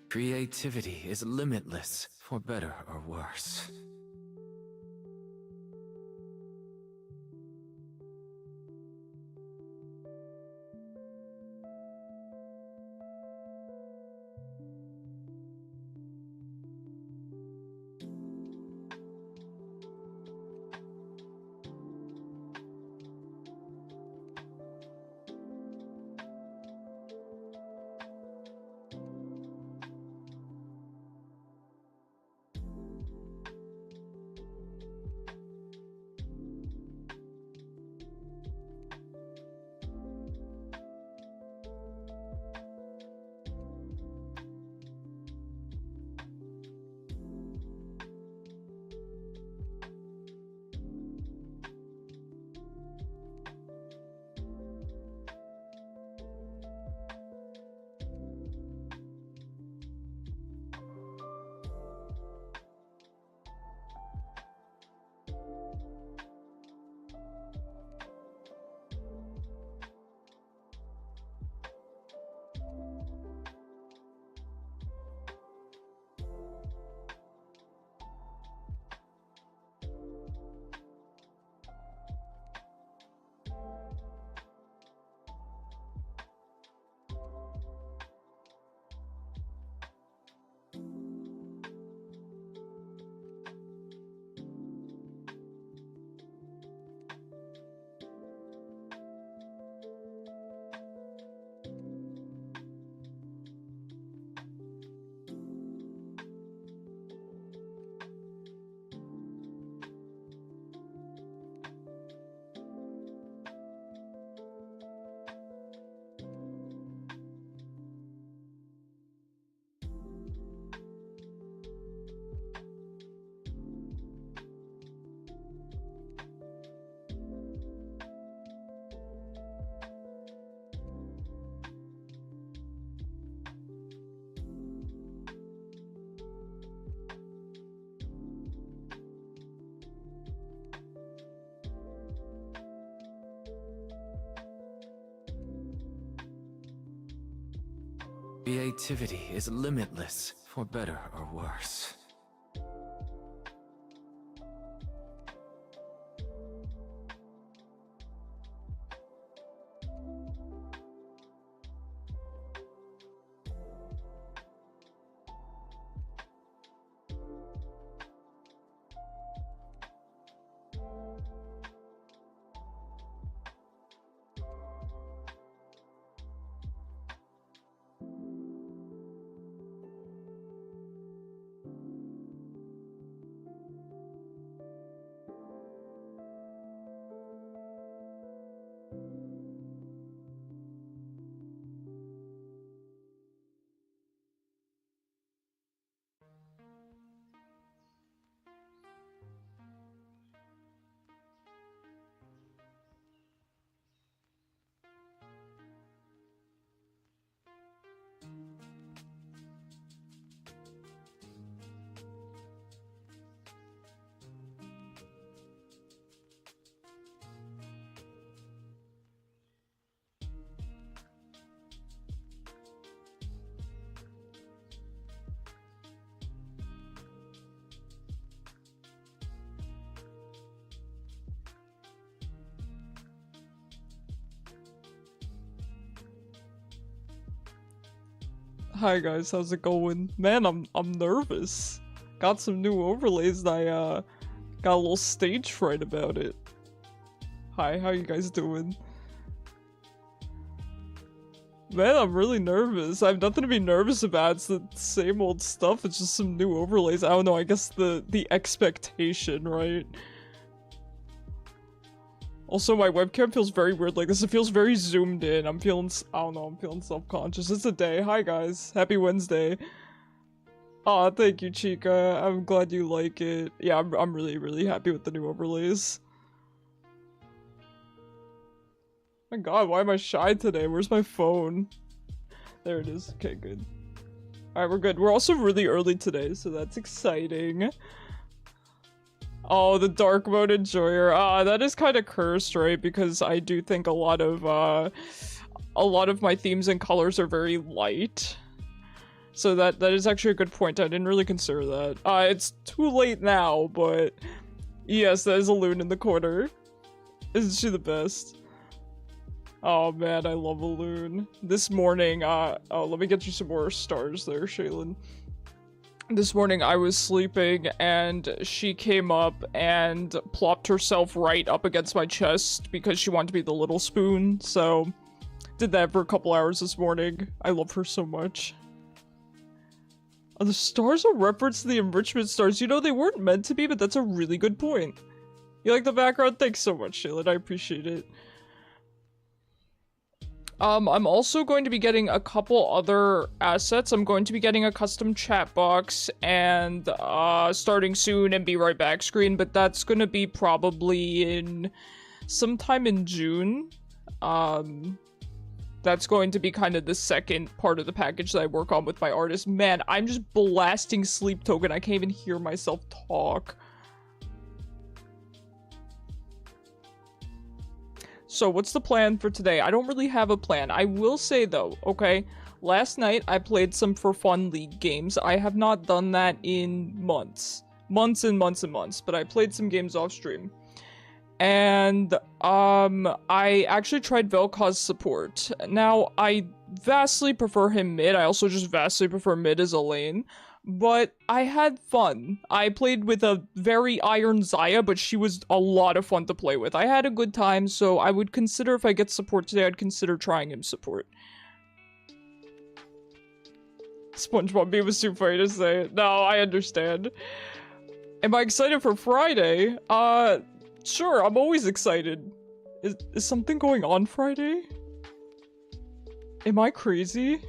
Creativity is limitless, for better or worse. Creativity is limitless, for better or worse. Hi guys, how's it going? Man, I'm nervous. Got some new overlays and I got a little stage fright about it. Hi, how you guys doing? Man, I'm really nervous. I have nothing to be nervous about. It's the same old stuff. It's just some new overlays. I don't know, I guess the expectation, right? Also, my webcam feels very weird like this. It feels very zoomed in. I don't know, I'm feeling self-conscious. It's a day. Hi, guys. Happy Wednesday. Aw, thank you, Chica. I'm glad you like it. Yeah, I'm really, really happy with the new overlays. My god, why am I shy today? Where's my phone? There it is. Okay, good. Alright, we're good. We're also really early today, so that's exciting. Oh, the dark mode enjoyer. That is kind of cursed, right? Because I do think a lot of my themes and colors are very light. So that is actually a good point. I didn't really consider that. It's too late now, but yes, that is a loon in the corner. Isn't she the best? Oh man, I love a loon. This morning, oh, let me get you some more stars there, Shaylin. This morning I was sleeping and she came up and plopped herself right up against my chest because she wanted to be the little spoon, so did that for a couple hours this morning. I love her so much. Are the stars a reference to the enrichment stars? You know, they weren't meant to be, but that's a really good point. You like the background? Thanks so much, Shaylin. I appreciate it. I'm also going to be getting a couple other assets. I'm going to be getting a custom chat box and starting soon and be right back screen, but that's going to be probably in sometime in June. That's going to be kind of the second part of the package that I work on with my artist. Man, I'm just blasting sleep token. I can't even hear myself talk. So what's the plan for today? I don't really have a plan. I will say though, okay, last night I played some for fun league games. I have not done that in months. Months and months and months, but I played some games off stream. And I actually tried Vel'koz support. Now, I vastly prefer him mid. I also just vastly prefer mid as a lane. But I had fun. I played with a very iron Xayah, but she was a lot of fun to play with. I had a good time, so I would consider, if I get support today, I'd consider trying him support. SpongeBob being was too funny to say. No, I understand. Am I excited for Friday? Sure, I'm always excited. Is something going on Friday? Am I crazy?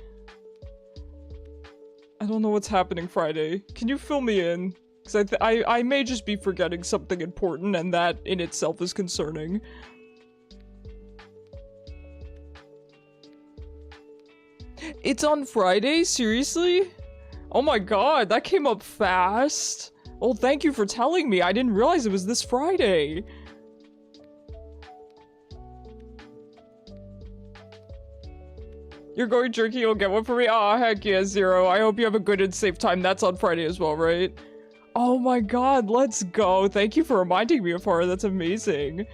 I don't know what's happening Friday. Can you fill me in? Because I may just be forgetting something important, and that in itself is concerning. It's on Friday? Seriously? Oh my god, that came up fast. Well, thank you for telling me. I didn't realize it was this Friday. You're going jerky, you'll get one for me? Aw, heck yeah, Zero. I hope you have a good and safe time. That's on Friday as well, right? Oh my god, let's go. Thank you for reminding me of her. That's amazing.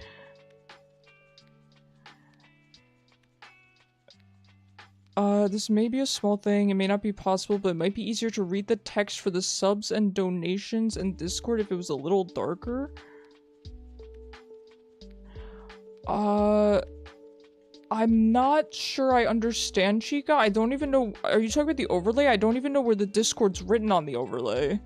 This may be a small thing. It may not be possible, but it might be easier to read the text for the subs and donations in Discord if it was a little darker. I'm not sure I understand, Chica. I don't even know. Are you talking about the overlay? I don't even know where the Discord's written on the overlay.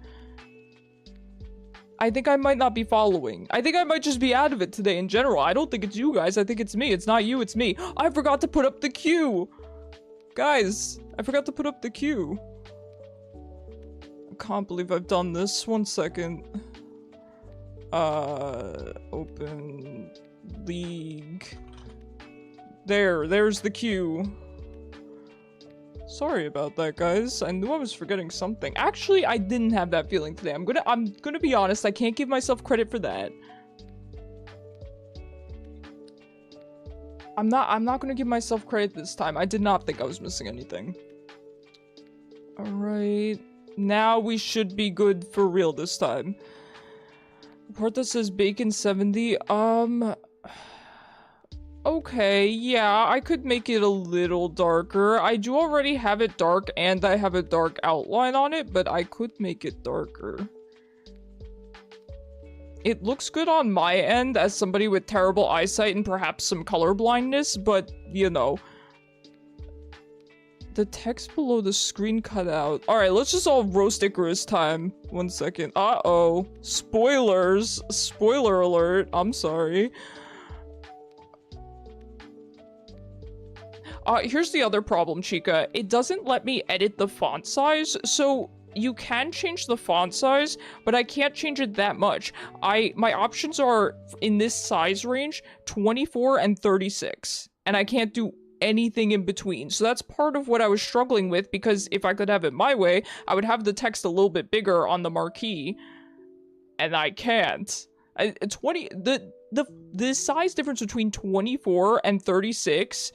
I think I might not be following. I think I might just be out of it today in general. I don't think it's you guys. I think it's me. It's not you, it's me. I forgot to put up the queue. Guys, I forgot to put up the queue. I can't believe I've done this. 1 second. Open league. There's the queue. Sorry about that, guys. I knew I was forgetting something. Actually, I didn't have that feeling today. I'm gonna be honest. I can't give myself credit for that. I'm not gonna give myself credit this time. I did not think I was missing anything. Alright. Now we should be good for real this time. Report that says bacon 70. Okay, yeah, I could make it a little darker. I do already have it dark and I have a dark outline on it, but I could make it darker. It looks good on my end as somebody with terrible eyesight and perhaps some color blindness, but, you know. The text below the screen cut out. Alright, let's just all roast Icarus time. 1 second. Uh-oh. Spoilers. Spoiler alert. I'm sorry. Here's the other problem, Chica. It doesn't let me edit the font size, so you can change the font size, but I can't change it that much. My options are, in this size range, 24 and 36, and I can't do anything in between. So that's part of what I was struggling with, because if I could have it my way, I would have the text a little bit bigger on the marquee, and I can't. The size difference between 24 and 36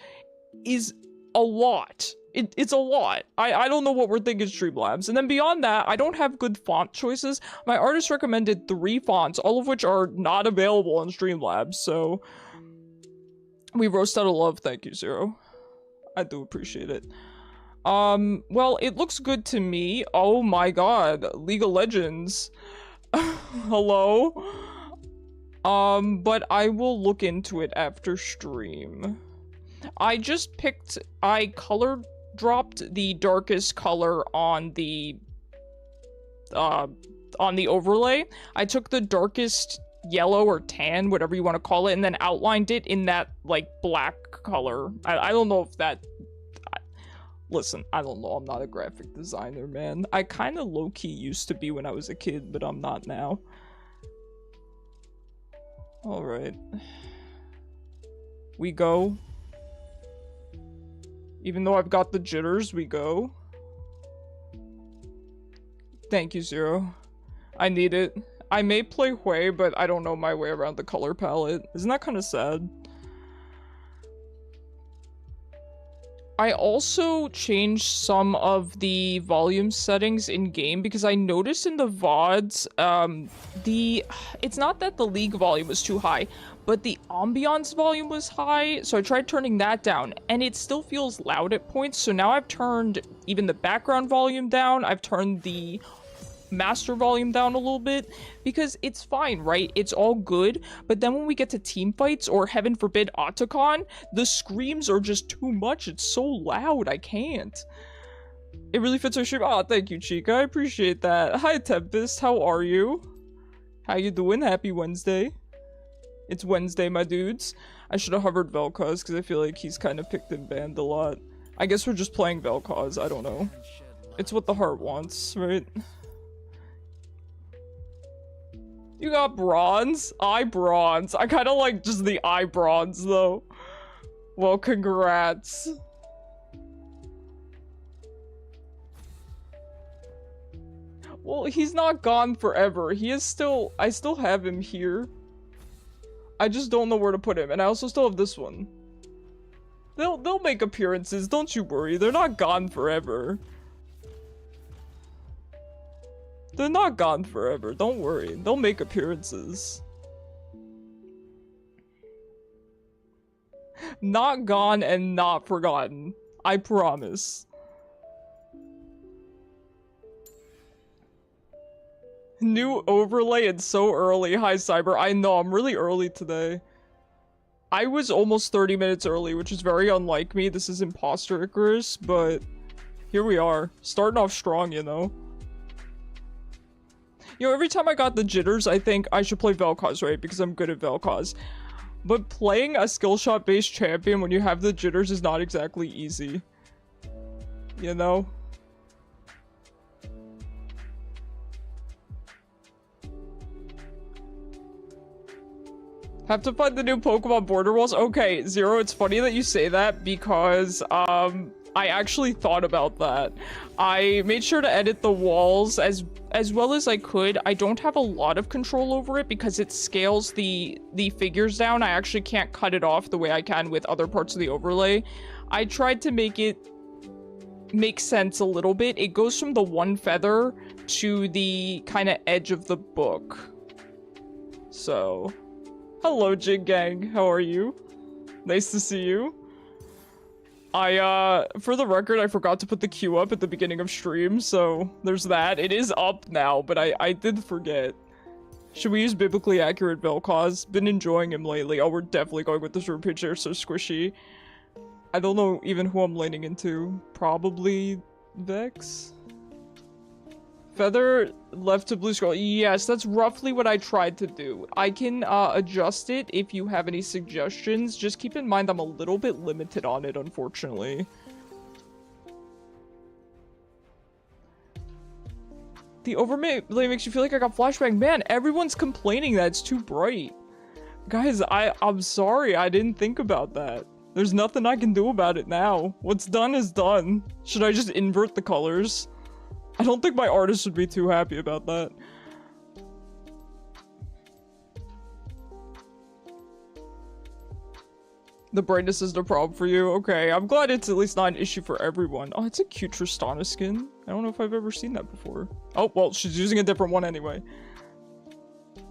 is a lot. it's a lot. I don't know what we're thinking Streamlabs. And then beyond that, I don't have good font choices. My artist recommended 3 fonts, all of which are not available on Streamlabs, so we roast out of love. Thank you, Zero. I do appreciate it. Well, it looks good to me. Oh my god, League of Legends. Hello? But I will look into it after stream. I color dropped the darkest color on the overlay. I took the darkest yellow or tan, whatever you want to call it, and then outlined it in that, like, black color. I don't know if that... Listen, I don't know. I'm not a graphic designer, man. I kind of low-key used to be when I was a kid, but I'm not now. Alright. We go. Even though I've got the jitters, we go. Thank you, Zero. I need it. I may play Hwei, but I don't know my way around the color palette. Isn't that kind of sad? I also changed some of the volume settings in-game because I noticed in the VODs, it's not that the League volume was too high, but the ambiance volume was high, so I tried turning that down, and it still feels loud at points, so now I've turned even the background volume down, I've turned the master volume down a little bit, because it's fine, right? It's all good, but then when we get to team fights, or heaven forbid Otacon, the screams are just too much. It's so loud, I can't. It really fits our stream. Oh, thank you, Chica. I appreciate that. Hi, Tempest. How are you? How you doing? Happy Wednesday. It's Wednesday, my dudes. I should have hovered Vel'koz, because I feel like he's kind of picked and banned a lot. I guess we're just playing Vel'koz. I don't know. It's what the heart wants, right? You got bronze? Eye bronze. I kind of like just the eye bronze, though. Well, congrats. Well, he's not gone forever. He is still... I still have him here. I just don't know where to put him. And I also still have this one. They'll make appearances. Don't you worry. They're not gone forever. They're not gone forever, don't worry. They'll make appearances. Not gone and not forgotten. I promise. New overlay and so early. Hi, Cyber. I know, I'm really early today. I was almost 30 minutes early, which is very unlike me. This is Imposter Icarus, but here we are. Starting off strong, you know. You know, every time I got the jitters, I think I should play Vel'koz, right? Because I'm good at Vel'koz. But playing a skill shot based champion when you have the jitters is not exactly easy. You know? Have to find the new Pokemon border walls? Okay, Zero, it's funny that you say that because, I actually thought about that. I made sure to edit the walls as well as I could. I don't have a lot of control over it because it scales the figures down. I actually can't cut it off the way I can with other parts of the overlay. I tried to make it make sense a little bit. It goes from the one feather to the kind of edge of the book. So, hello, Jig Gang. How are you? Nice to see you. For the record, I forgot to put the queue up at the beginning of stream, so there's that. It is up now, but I did forget. Should we use biblically accurate Vel'koz? Been enjoying him lately. Oh, we're definitely going with this room picture, so squishy. I don't know even who I'm laning into. Probably Vex? Feather left to blue scroll. Yes, that's roughly what I tried to do. I can adjust it if you have any suggestions. Just keep in mind I'm a little bit limited on it, unfortunately. The overlay makes you feel like I got flashback. Man, everyone's complaining that it's too bright. Guys, I'm sorry. I didn't think about that. There's nothing I can do about it now. What's done is done. Should I just invert the colors? I don't think my artist would be too happy about that. The brightness is the problem for you. Okay, I'm glad it's at least not an issue for everyone. Oh, it's a cute Tristana skin. I don't know if I've ever seen that before. Oh, well, she's using a different one anyway.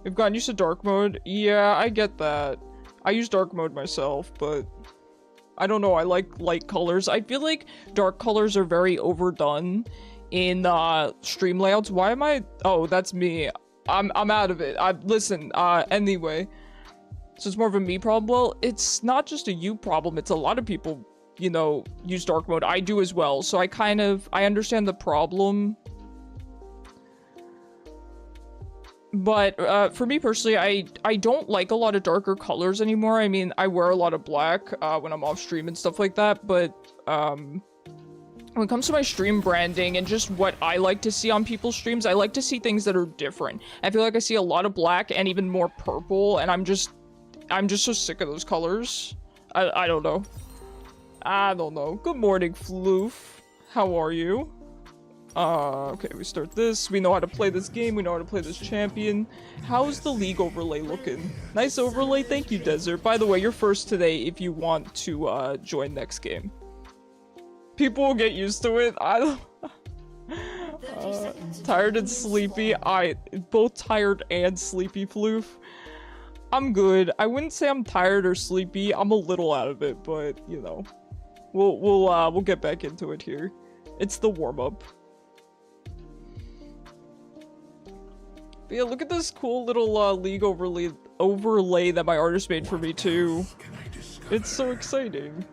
We've gotten used to dark mode. Yeah, I get that. I use dark mode myself, but I don't know. I like light colors. I feel like dark colors are very overdone in stream layouts. Why am I? Oh, that's me. I'm out of it. Listen. Anyway. So it's more of a me problem. Well, it's not just a you problem. It's a lot of people, you know, use dark mode. I do as well. So I understand the problem. But for me personally, I don't like a lot of darker colors anymore. I mean, I wear a lot of black when I'm off stream and stuff like that. But when it comes to my stream branding and just what I like to see on people's streams, I like to see things that are different. I feel like I see a lot of black and even more purple, and I'm just so sick of those colors. I don't know. I don't know. Good morning, Floof. How are you? Okay, we start this. We know how to play this game. We know how to play this champion. How's the league overlay looking? Nice overlay. Thank you, Desert. By the way, you're first today if you want to join next game. People will get used to it. I don't... tired and sleepy. Both tired and sleepy, Floof. I'm good. I wouldn't say I'm tired or sleepy. I'm a little out of it, but you know, we'll get back into it here. It's the warm up. But yeah, look at this cool little league overlay that my artist made for me too. It's so exciting.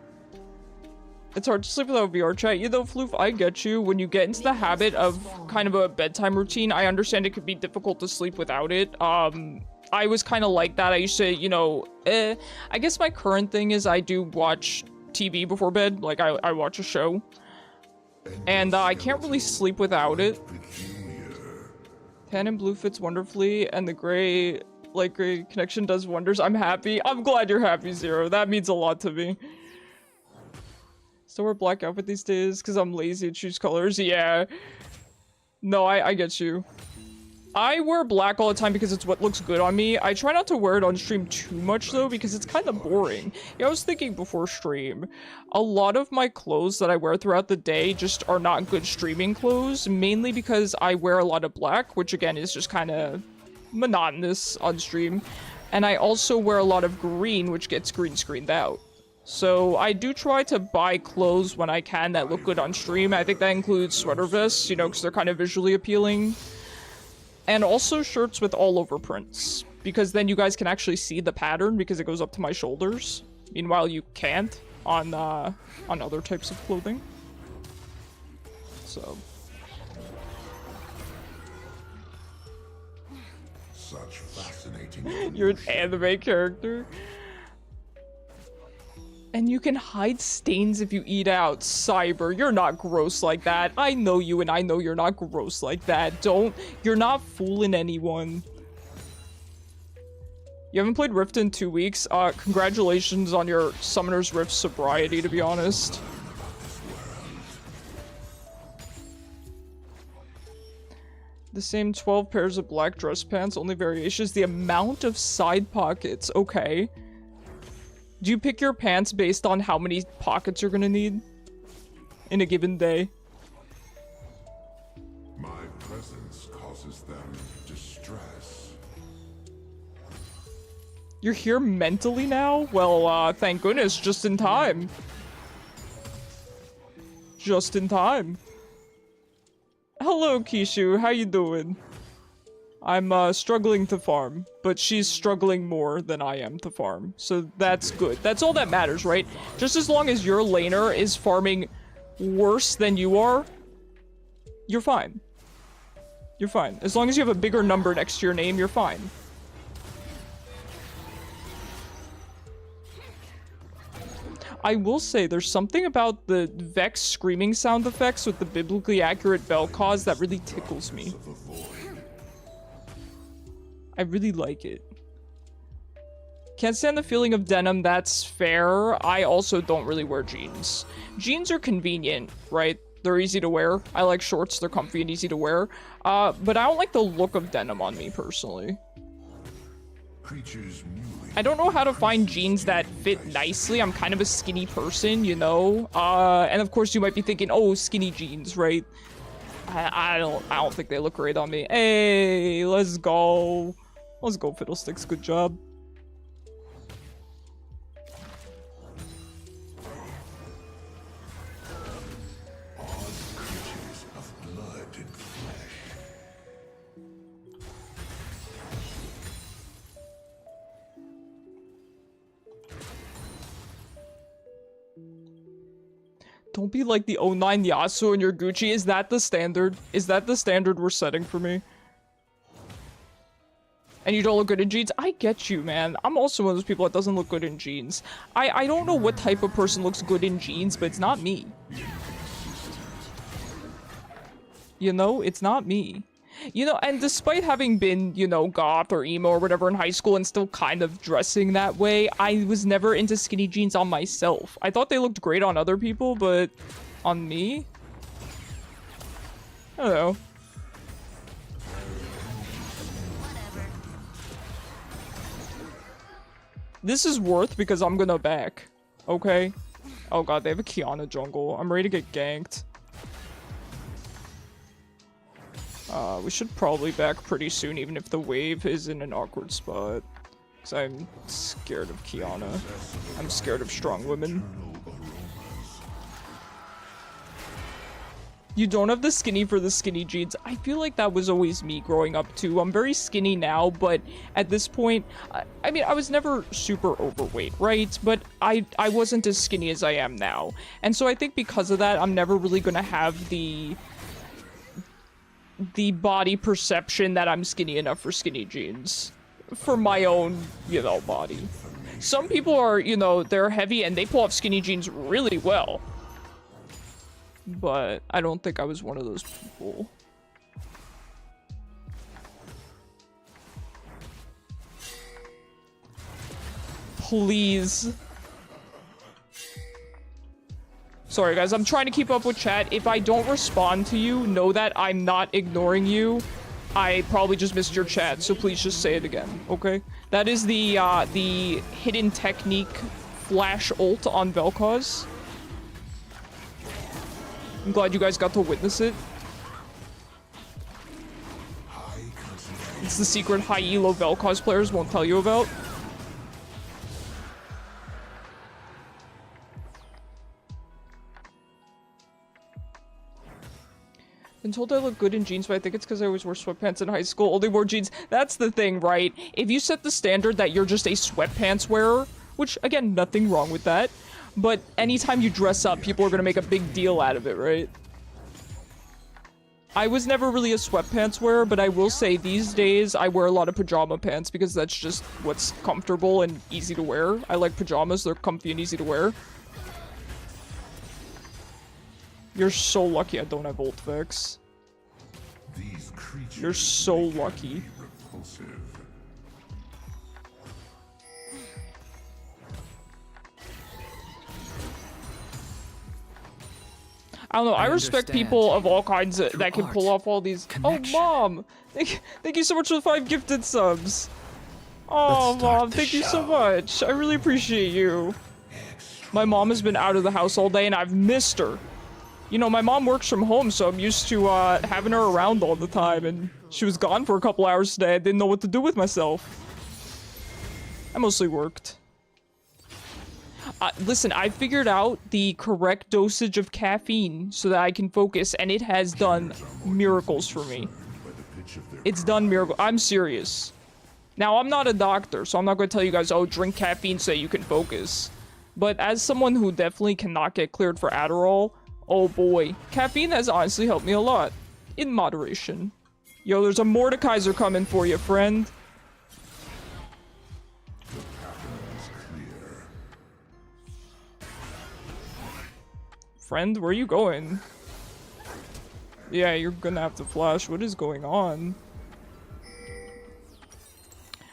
It's hard to sleep without VR chat. You know, Floof, I get you. When you get into the habit of kind of a bedtime routine, I understand it could be difficult to sleep without it. I was kind of like that. I used to, you know, I guess my current thing is I do watch TV before bed. Like, I watch a show. And I can't really sleep without it. Tan and blue fits wonderfully, and the gray, light gray connection does wonders. I'm happy. I'm glad you're happy, Zero. That means a lot to me. Still wear black outfit these days because I'm lazy to choose colors. Yeah. No, I get you. I wear black all the time because it's what looks good on me. I try not to wear it on stream too much though because it's kind of boring. Yeah, I was thinking before stream, a lot of my clothes that I wear throughout the day just are not good streaming clothes, mainly because I wear a lot of black, which again is just kind of monotonous on stream. And I also wear a lot of green, which gets green screened out. So I do try to buy clothes when I can that look good on stream. I think that includes sweater vests, you know, because they're kind of visually appealing. And also shirts with all over prints, because then you guys can actually see the pattern because it goes up to my shoulders. Meanwhile, you can't on other types of clothing. So. Such fascinating. You're an anime character. And you can hide stains if you eat out. Cyber, you're not gross like that. I know you and I know you're not gross like that. You're not fooling anyone. You haven't played Rift in 2 weeks? Congratulations on your Summoner's Rift sobriety, to be honest. The same 12 pairs of black dress pants, only variations. The amount of side pockets, okay. Do you pick your pants based on how many pockets you're gonna need in a given day? My presence causes them distress. You're here mentally now? Well, thank goodness, just in time. Just in time. Hello, Kishu, how you doing? I'm struggling to farm, but she's struggling more than I am to farm, so that's good. That's all that matters, right? Just as long as your laner is farming worse than you are, you're fine. You're fine. As long as you have a bigger number next to your name, you're fine. I will say, there's something about the Vex screaming sound effects with the biblically accurate Vel'koz that really tickles me. I really like it. Can't stand the feeling of denim, that's fair. I also don't really wear jeans. Jeans are convenient, right? They're easy to wear. I like shorts, they're comfy and easy to wear. But I don't like the look of denim on me, personally. creature's newly I don't know how to find jeans that fit nicely. I'm kind of a skinny person, you know? And of course you might be thinking, oh, skinny jeans, right? I don't think they look great on me. Hey, let's go. Let's go, Fiddlesticks. Good job. creatures of blood and flesh. Don't be like the 09 Yasuo in your Gucci. Is that the standard? Is that the standard we're setting for me? And you don't look good in jeans? I get you, man. I'm also one of those people that doesn't look good in jeans. I don't know what type of person looks good in jeans, but it's not me. You know, it's not me. You know, and despite having been, you know, goth or emo or whatever in high school and still kind of dressing that way, I was never into skinny jeans on myself. I thought they looked great on other people, but on me? I don't know. This is worth because I'm gonna back. Okay? Oh god, they have a Kiana jungle. I'm ready to get ganked. We should probably back pretty soon, even if the wave is in an awkward spot. Because I'm scared of Kiana. I'm scared of strong women. You don't have the skinny for the skinny jeans. I feel like that was always me growing up too. I'm very skinny now, but at this point, I mean, I was never super overweight, right? But I wasn't as skinny as I am now. And so I think because of that, I'm never really gonna have the body perception that I'm skinny enough for skinny jeans. For my own, you know, body. Some people are, you know, they're heavy and they pull off skinny jeans really well. But I don't think I was one of those people. Please. Sorry guys, I'm trying to keep up with chat. If I don't respond to you, know that I'm not ignoring you. I probably just missed your chat, so please just say it again, okay? That is the hidden technique flash ult on Vel'koz. I'm glad you guys got to witness it. It's the secret high elo Vel'koz players won't tell you about. Been told I look good in jeans, but I think it's because I always wore sweatpants in high school. Only wore jeans. That's the thing, right? If you set the standard that you're just a sweatpants wearer, which, again, nothing wrong with that, but anytime you dress up, people are gonna make a big deal out of it, right? I was never really a sweatpants wearer, but I will say these days I wear a lot of pajama pants because that's just what's comfortable and easy to wear. I like pajamas, they're comfy and easy to wear. You're so lucky I don't have ult Vex. You're so lucky. I don't know, I respect people of all kinds that can pull off all these- connection. Oh, Mom! Thank you so much for the 5 gifted subs! Oh, Mom, thank you so much. I really appreciate you. My mom has been out of the house all day and I've missed her. You know, my mom works from home, so I'm used to having her around all the time, and she was gone for a couple hours today. I didn't know what to do with myself. I mostly worked. Listen, I figured out the correct dosage of caffeine so that I can focus, and it has done miracles for me. It's done miracles. I'm serious. Now, I'm not a doctor, so I'm not going to tell you guys, oh, drink caffeine so you can focus. But as someone who definitely cannot get cleared for Adderall, oh boy, caffeine has honestly helped me a lot. In moderation. Yo, there's a Mordekaiser coming for you, friend. Friend, where are you going? Yeah, you're gonna have to flash. What is going on?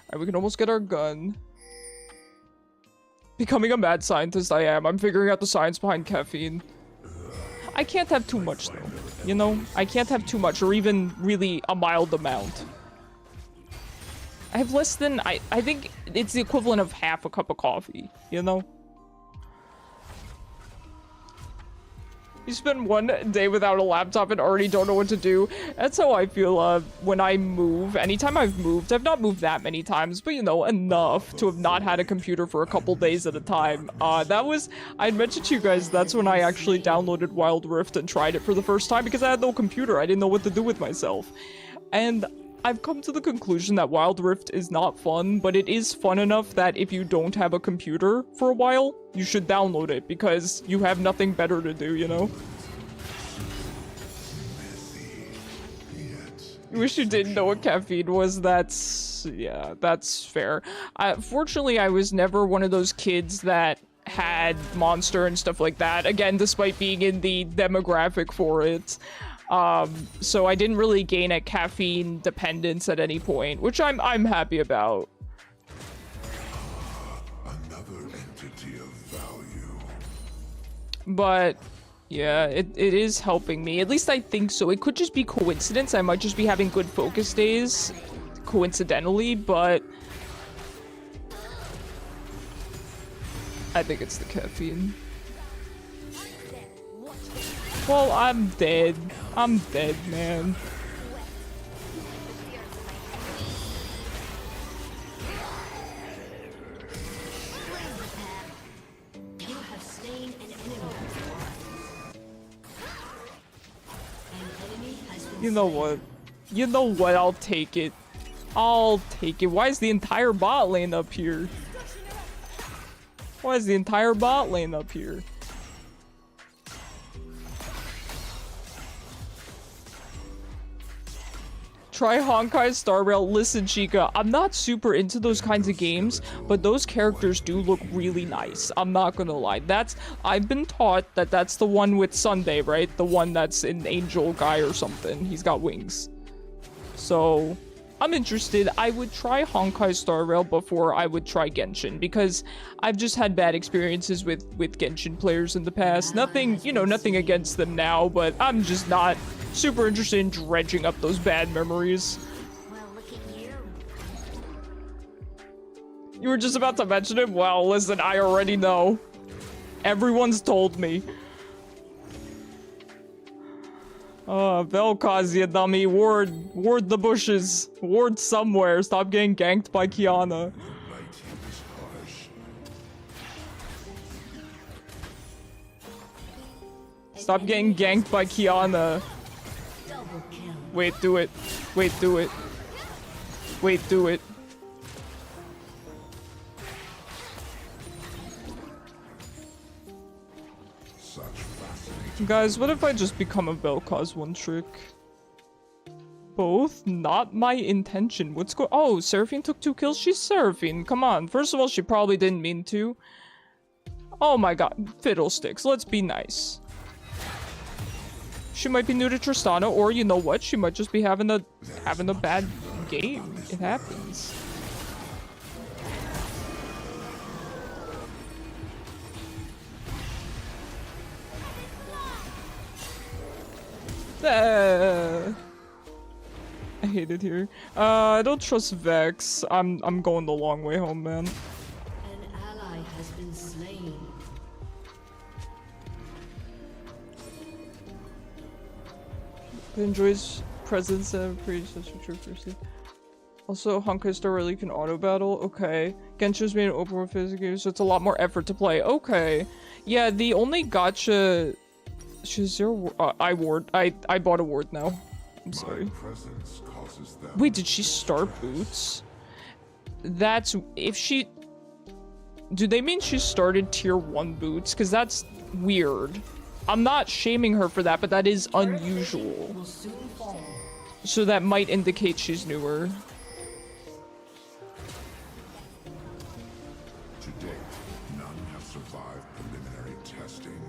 Alright, we can almost get our gun. Becoming a mad scientist I am. I'm figuring out the science behind caffeine. I can't have too much though, you know? I can't have too much or even really a mild amount. I have less than, I think it's the equivalent of half a cup of coffee, you know? You spend one day without a laptop and already don't know what to do. That's how I feel when I move. Anytime I've moved, I've not moved that many times, but you know, enough to have not had a computer for a couple days at a time. That was, I'd mentioned to you guys, that's when I actually downloaded Wild Rift and tried it for the first time because I had no computer. I didn't know what to do with myself. And I've come to the conclusion that Wild Rift is not fun, but it is fun enough that if you don't have a computer for a while, you should download it because you have nothing better to do, you know? You wish you didn't know what caffeine was. Yeah, that's fair. Fortunately, I was never one of those kids that had Monster and stuff like that. Again, despite being in the demographic for it. So I didn't really gain a caffeine dependence at any point, which I'm happy about. Another entity of value. But yeah, it is helping me. At least I think so. It could just be coincidence. I might just be having good focus days coincidentally, but I think it's the caffeine. Well, I'm dead. I'm dead, man. You know what? You know what? I'll take it. I'll take it. Why is the entire bot lane up here? Why is the entire bot lane up here? Try Honkai Star Rail. Listen, Chica, I'm not super into those kinds of games, but those characters do look really nice. I'm not gonna lie. I've been taught that that's the one with Sunday, right? The one that's an angel guy or something. He's got wings. So, I'm interested. I would try Honkai Star Rail before I would try Genshin, because I've just had bad experiences with Genshin players in the past. Nothing, you know, nothing against them now, but I'm just not super interested in dredging up those bad memories. Well, look at you. You were just about to mention it? Well, listen, I already know. Everyone's told me. Vel'koz, you dummy. Ward the bushes. Ward somewhere. Stop getting ganked by Kiana. Stop getting ganked by Kiana. Wait, do it. Wait, do it. Wait, do it. Guys, what if I just become a Vel'koz one trick? Both? Not my intention. What's oh, Seraphine took 2 kills? She's Seraphine. Come on. First of all, she probably didn't mean to. Oh my god. Fiddlesticks. Let's be nice. She might be new to Tristana, or you know what? She might just be having a bad game. It happens. I hate it here. I don't trust Vex. I'm going the long way home, man. An ally has been slain. Enjoys presence and predecessor person. Also, Honkai Star Rail can auto battle. Okay. Genshin's made an open world physics game, so it's a lot more effort to play. Okay. Yeah, the only gacha. She's zero. I bought a ward now. I'm sorry. Wait, did she start boots? That's if she. Do they mean she started tier 1 boots? Because that's weird. I'm not shaming her for that, but that is unusual. So that might indicate she's newer. To date, none have survived preliminary testing.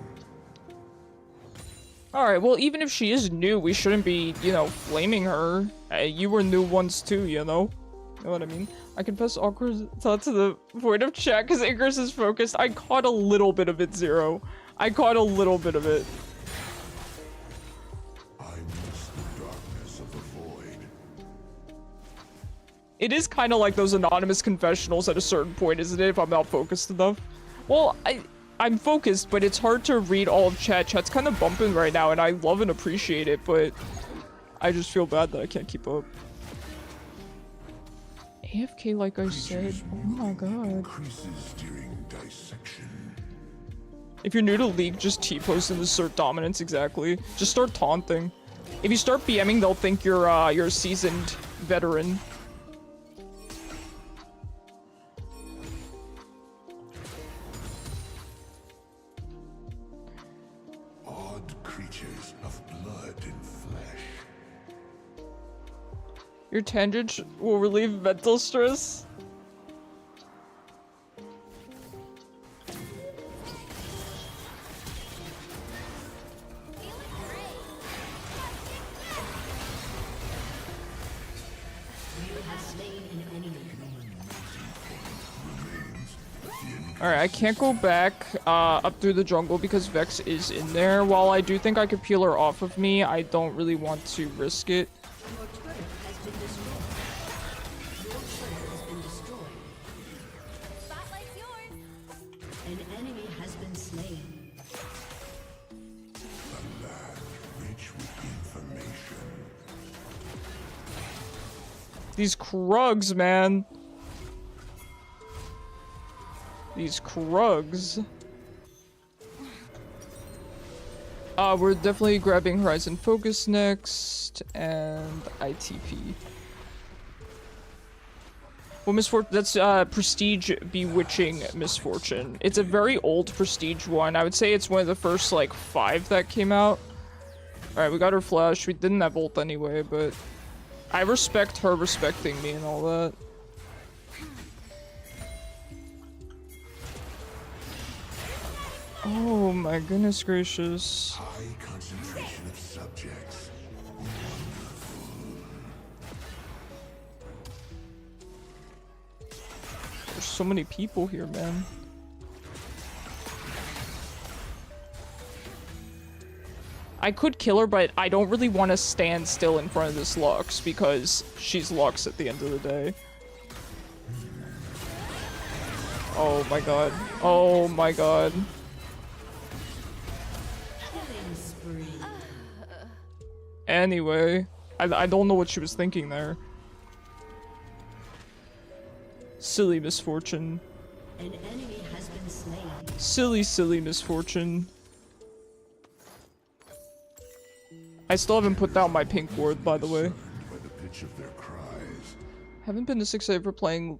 Alright, well, even if she is new, we shouldn't be, you know, flaming her. You were new once too, you know? You know what I mean? I confess awkward thought to the void of chat because Icarus is focused. I caught a little bit of it, Zero. I caught a little bit of it. I miss the darkness of the void. It is kind of like those anonymous confessionals at a certain point, isn't it, if I'm not focused enough? Well, I'm focused, but it's hard to read all of chat. Chat's kind of bumping right now, and I love and appreciate it, but I just feel bad that I can't keep up. AFK, like I said. Oh my god. Increases during dissection. If you're new to League, just T-post and assert dominance, exactly. Just start taunting. If you start BMing, they'll think you're a seasoned veteran. Odd creatures of blood and flesh. Your tangent will relieve mental stress. Alright, I can't go back up through the jungle because Vex is in there. While I do think I could peel her off of me, I don't really want to risk it. Your turret has been destroyed. Your turret has been destroyed. Spotlight's yours. An enemy has been slain. A land rich with information. These Krugs, man. These Krugs. We're definitely grabbing Horizon Focus next, and ITP. Well, Misfortune, that's Prestige Bewitching Misfortune. It's a very old Prestige one. I would say it's one of the first, like, 5 that came out. Alright, we got her Flash. We didn't have ult anyway, but I respect her respecting me and all that. Oh my goodness gracious. High concentration of subjects. There's so many people here, man. I could kill her, but I don't really want to stand still in front of this Lux because she's Lux at the end of the day. Oh my god. Oh my god. Anyway, I don't know what she was thinking there. Silly Misfortune. An enemy has been slain. Silly Misfortune. I still haven't put down my pink ward, by the way. By the pitch of their cries. Haven't been this excited for playing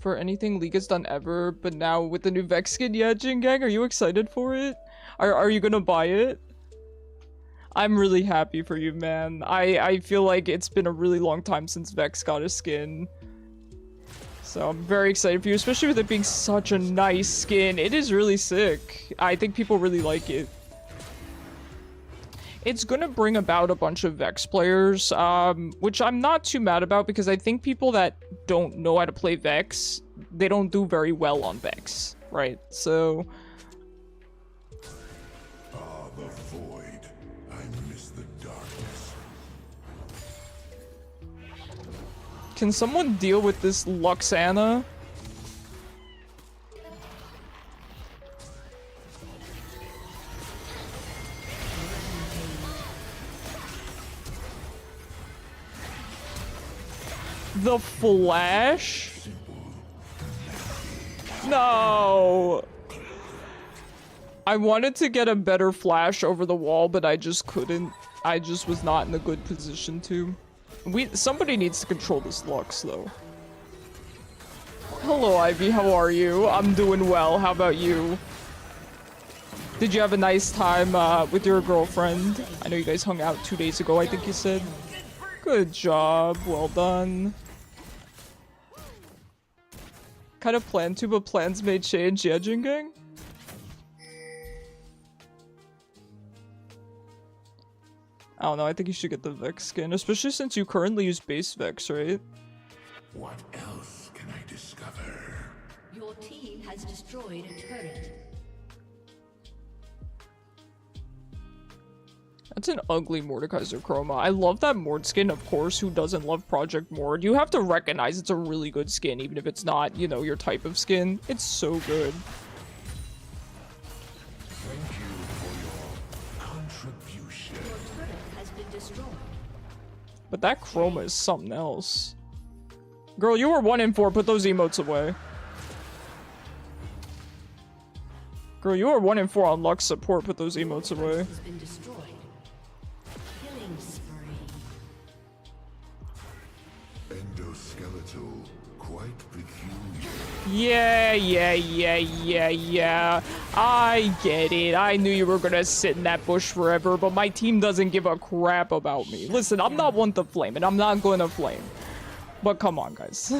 for anything League has done ever, but now with the new Vex skin yet, Jin Gang, are you excited for it? Are you gonna buy it? I'm really happy for you, man. I feel like it's been a really long time since Vex got a skin. So I'm very excited for you, especially with it being such a nice skin. It is really sick. I think people really like it. It's gonna bring about a bunch of Vex players, which I'm not too mad about because I think people that don't know how to play Vex, they don't do very well on Vex, right? So... Ah, the void. I miss the darkness. Can someone deal with this Luxana? The Flash? No! I wanted to get a better Flash over the wall, but I just couldn't. I just was not in a good position to. Somebody needs to control this Lux, though. Hello, Ivy. How are you? I'm doing well. How about you? Did you have a nice time with your girlfriend? I know you guys hung out 2 days ago, I think you said. Good job. Well done. Kind of planned to, but plans may change. Yeah, Jin Gang? I don't know, I think you should get the Vex skin, especially since you currently use base Vex, right? What else can I discover? Your team has destroyed a turret. That's an ugly Mordekaiser chroma. I love that Mord skin, of course. Who doesn't love Project Mord? You have to recognize it's a really good skin, even if it's not, you know, your type of skin. It's so good. Thank you for your contribution. Your turret has been destroyed. But that chroma is something else. Girl, you were 1 in 4. Put those emotes away. Girl, you are 1 in 4 on Lux support. Put those emotes away. Has been destroyed. Killing spree. Endoskeletal, quite peculiar. Yeah. I get it. I knew you were gonna sit in that bush forever, but my team doesn't give a crap about me. Listen, I'm not one to flame, and I'm not gonna flame. But come on, guys.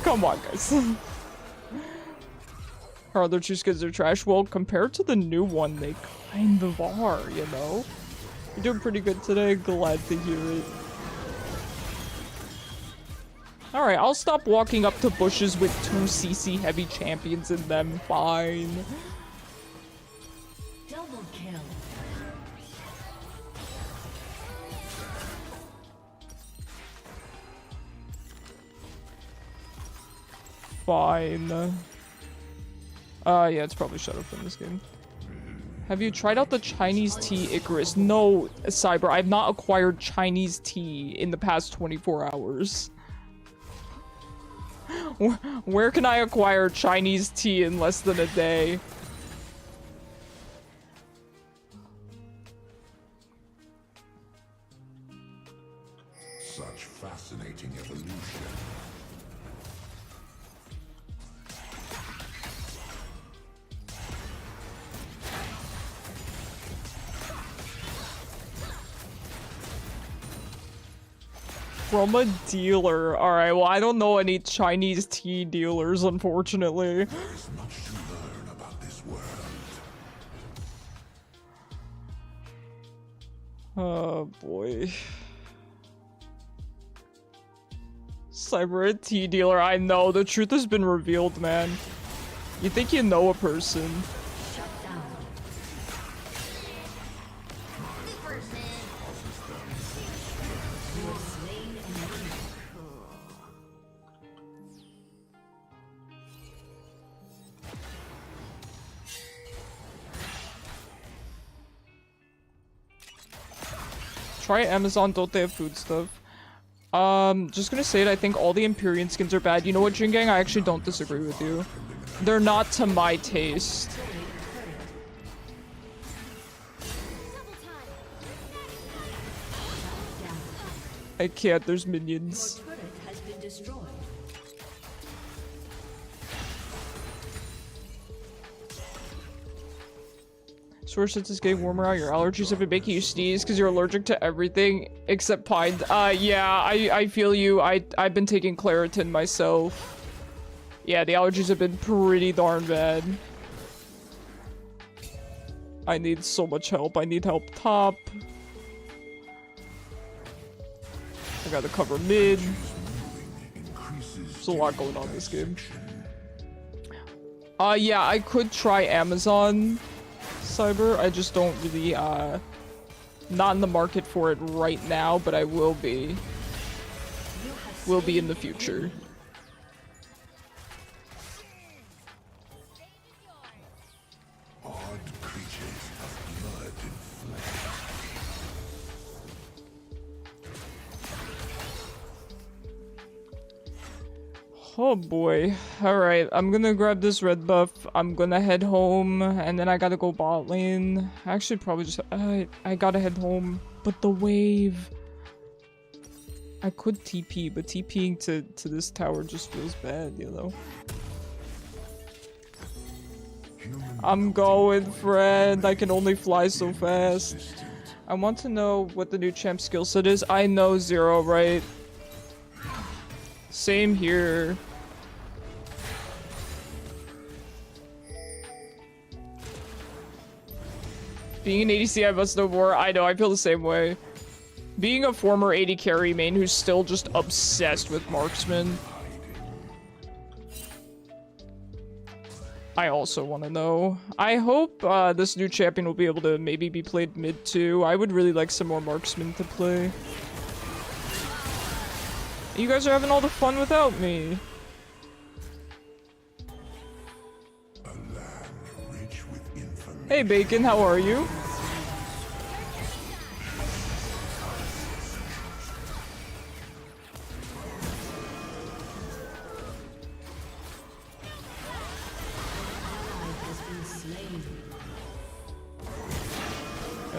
Come on, guys. Our other 2 skins are trash. Well, compared to the new one, they kind of are, you know? You're doing pretty good today. Glad to hear it. Alright, I'll stop walking up to bushes with 2 CC heavy champions in them. Fine. Double kill. Fine. Yeah, it's probably shut up in this game. Have you tried out the Chinese tea Icarus? No, Cyber, I've not acquired Chinese tea in the past 24 hours. Where can I acquire Chinese tea in less than a day? Such fascinating evolution. From a dealer. Alright, well, I don't know any Chinese tea dealers, unfortunately. There is much to learn about this world. Oh, boy. Cyber, a tea dealer. I know, the truth has been revealed, man. You think you know a person. Shut down. You have slain an enemy. Try Amazon, don't they have food stuff? Just gonna say it, I think all the Empyrean skins are bad. You know what, Jingang? I actually don't disagree with you. They're not to my taste. I can't, there's minions. Your turret has been destroyed. Source, since it's getting warmer out, your allergies have been making you sneeze because you're allergic to everything except pine. Yeah, I feel you. I've been taking Claritin myself. Yeah, the allergies have been pretty darn bad. I need so much help. I need help top. I gotta cover mid. There's a lot going on this game. Yeah, I could try Amazon, Cyber. I just don't really, not in the market for it right now, but I will be. Will be in the future. Odd creatures of blood and flesh. Oh boy. Alright, I'm gonna grab this red buff. I'm gonna head home, and then I gotta go bot lane. Actually, probably just... I gotta head home. But the wave... I could TP, but TPing to this tower just feels bad, you know? I'm going, friend. I can only fly so fast. I want to know what the new champ skill set is. I know 0, right? Same here. Being an ADC, I must know more. I know, I feel the same way. Being a former AD carry main who's still just obsessed with marksman. I also want to know. I hope this new champion will be able to maybe be played mid too. I would really like some more marksmen to play. You guys are having all the fun without me. A land rich with information. Hey Bacon, how are you?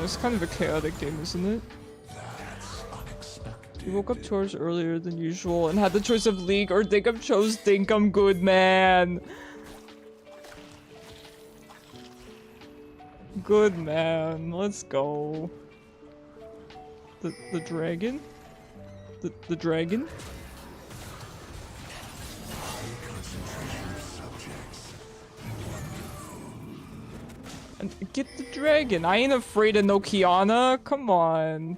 It's kind of a chaotic game, isn't it? We woke up 2 hours earlier than usual and had the choice of League or think I've chose Think I'm Good, man. Good man, let's go. The dragon? The dragon? And get the dragon. I ain't afraid of no Kiana. Come on.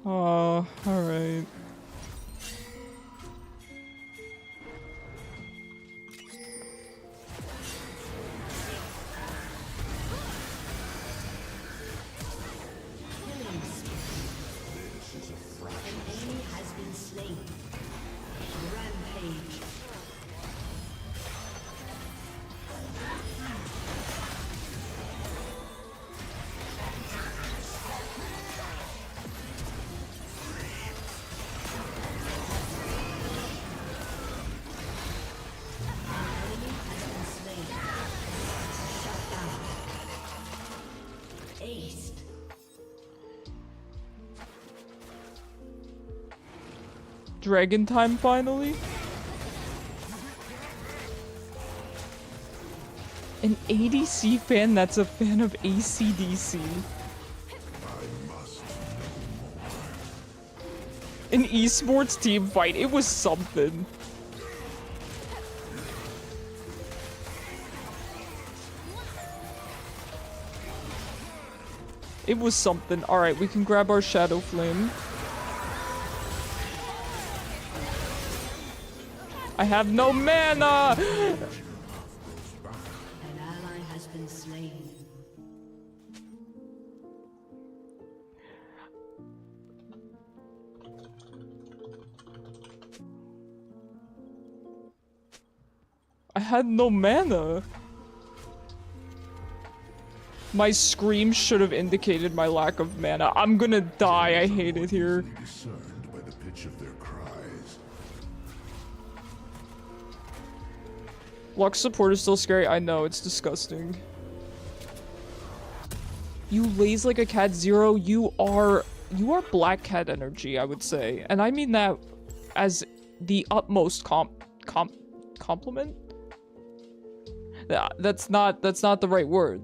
Oh, alright. Dragon time finally? An ADC fan that's a fan of ACDC. An esports team fight, it was something. It was something. Alright, we can grab our Shadow Flame. I have no mana! An ally has been slain. I had no mana. My scream should have indicated my lack of mana. I'm gonna die. I hate it here. Discerned by the pitch of their cries. Lux support is still scary. I know, it's disgusting. You laze like a cat, Zero. You are black cat energy, I would say. And I mean that as the utmost compliment? That's not the right word.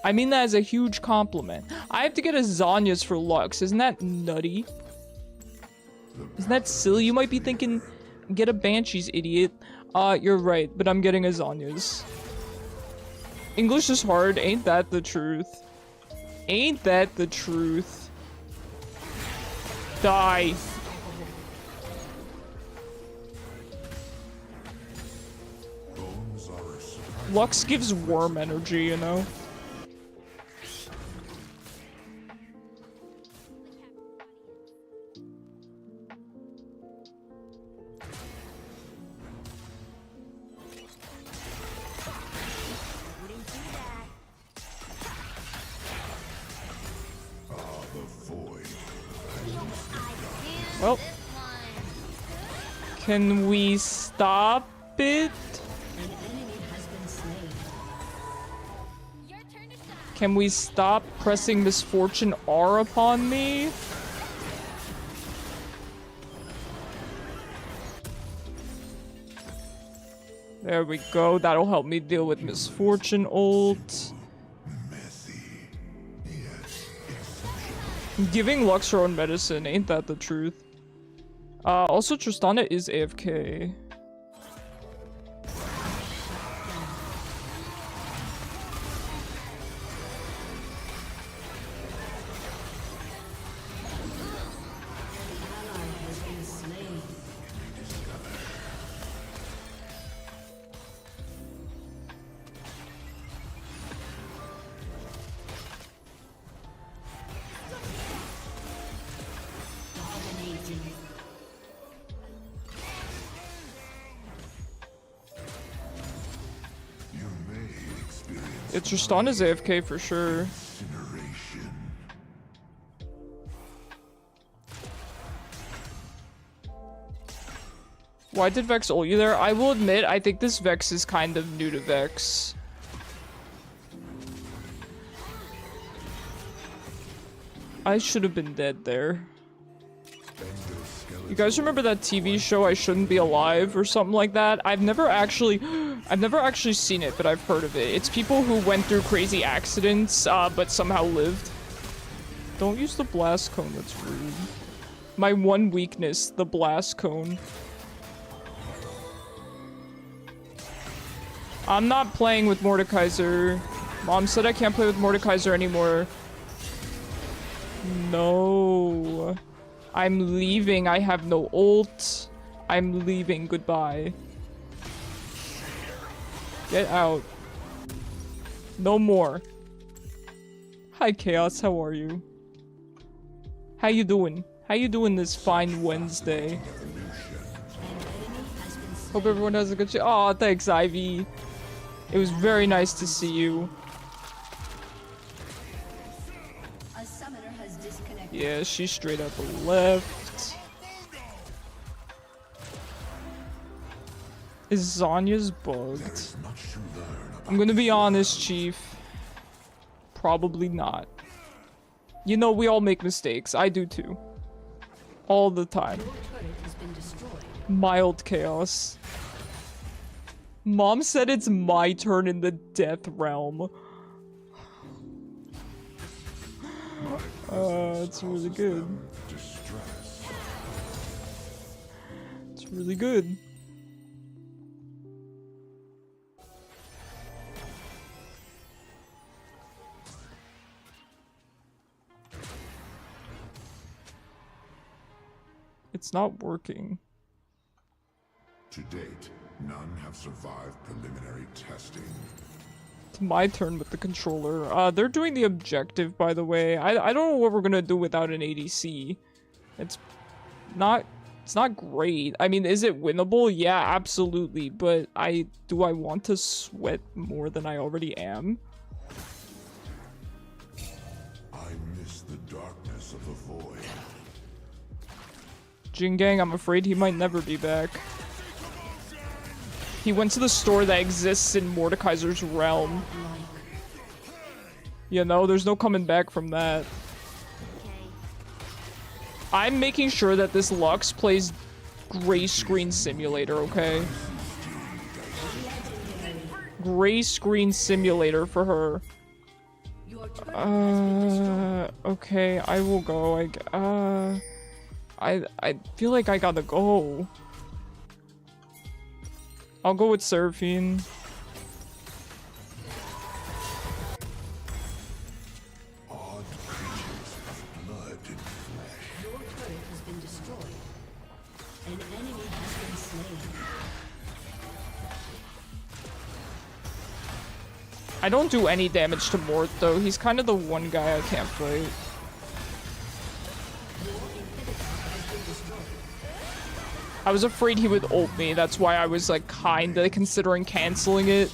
I mean that as a huge compliment. I have to get a Zhonya's for Lux. Isn't that nutty? Isn't that silly? You might be thinking, get a Banshee's, idiot. You're right, but I'm getting a Zhonya's. English is hard, ain't that the truth? Ain't that the truth? Die. Lux gives worm energy, you know? Well, can we stop it? Can we stop pressing Misfortune R upon me? There we go. That'll help me deal with Misfortune ult. Giving Lux her own medicine, ain't that the truth? Also Tristana is AFK. It's Tristan is AFK for sure. Incineration. Why did Vex ult you there? I will admit, I think this Vex is kind of new to Vex. I should have been dead there. You guys remember that TV show I Shouldn't Be Alive or something like that? I've never actually seen it, but I've heard of it. It's people who went through crazy accidents, but somehow lived. Don't use the blast cone, that's rude. My one weakness, the blast cone. I'm not playing with Mordekaiser. Mom said I can't play with Mordekaiser anymore. No. I'm leaving. I have no ult. I'm leaving. Goodbye. Get out. No more. Hi, Chaos. How are you? How you doing? How you doing this fine Wednesday? Hope everyone has a good show. Aw, thanks, Ivy. It was very nice to see you. A summoner has disconnected. Yeah, she straight up left. Is Zonya's bugged? I'm gonna be honest, Chief. Probably not. You know, we all make mistakes. I do too. All the time. Your turret has been destroyed. Mild chaos. Mom said it's my turn in the death realm. It's really good. Distress. It's really good. It's not working. To date, none have survived preliminary testing. It's my turn with the controller. They're doing the objective, by the way. I don't know what we're gonna do without an ADC. It's not great. I mean, is it winnable? Yeah, absolutely. But do I want to sweat more than I already am? I miss the darkness of the void. Jingang, I'm afraid he might never be back. He went to the store that exists in Mordekaiser's realm. You know, there's no coming back from that. I'm making sure that this Lux plays Gray Screen Simulator, okay? Gray Screen Simulator for her. Your turret has been destroyed. Okay, I will go. I feel like I gotta go. I'll go with Seraphine. Odd creatures of blood and flesh. Your turret has been destroyed. An enemy has been slain. I don't do any damage to Mort though. He's kind of the one guy I can't fight. I was afraid he would ult me. That's why I was like kinda considering canceling it.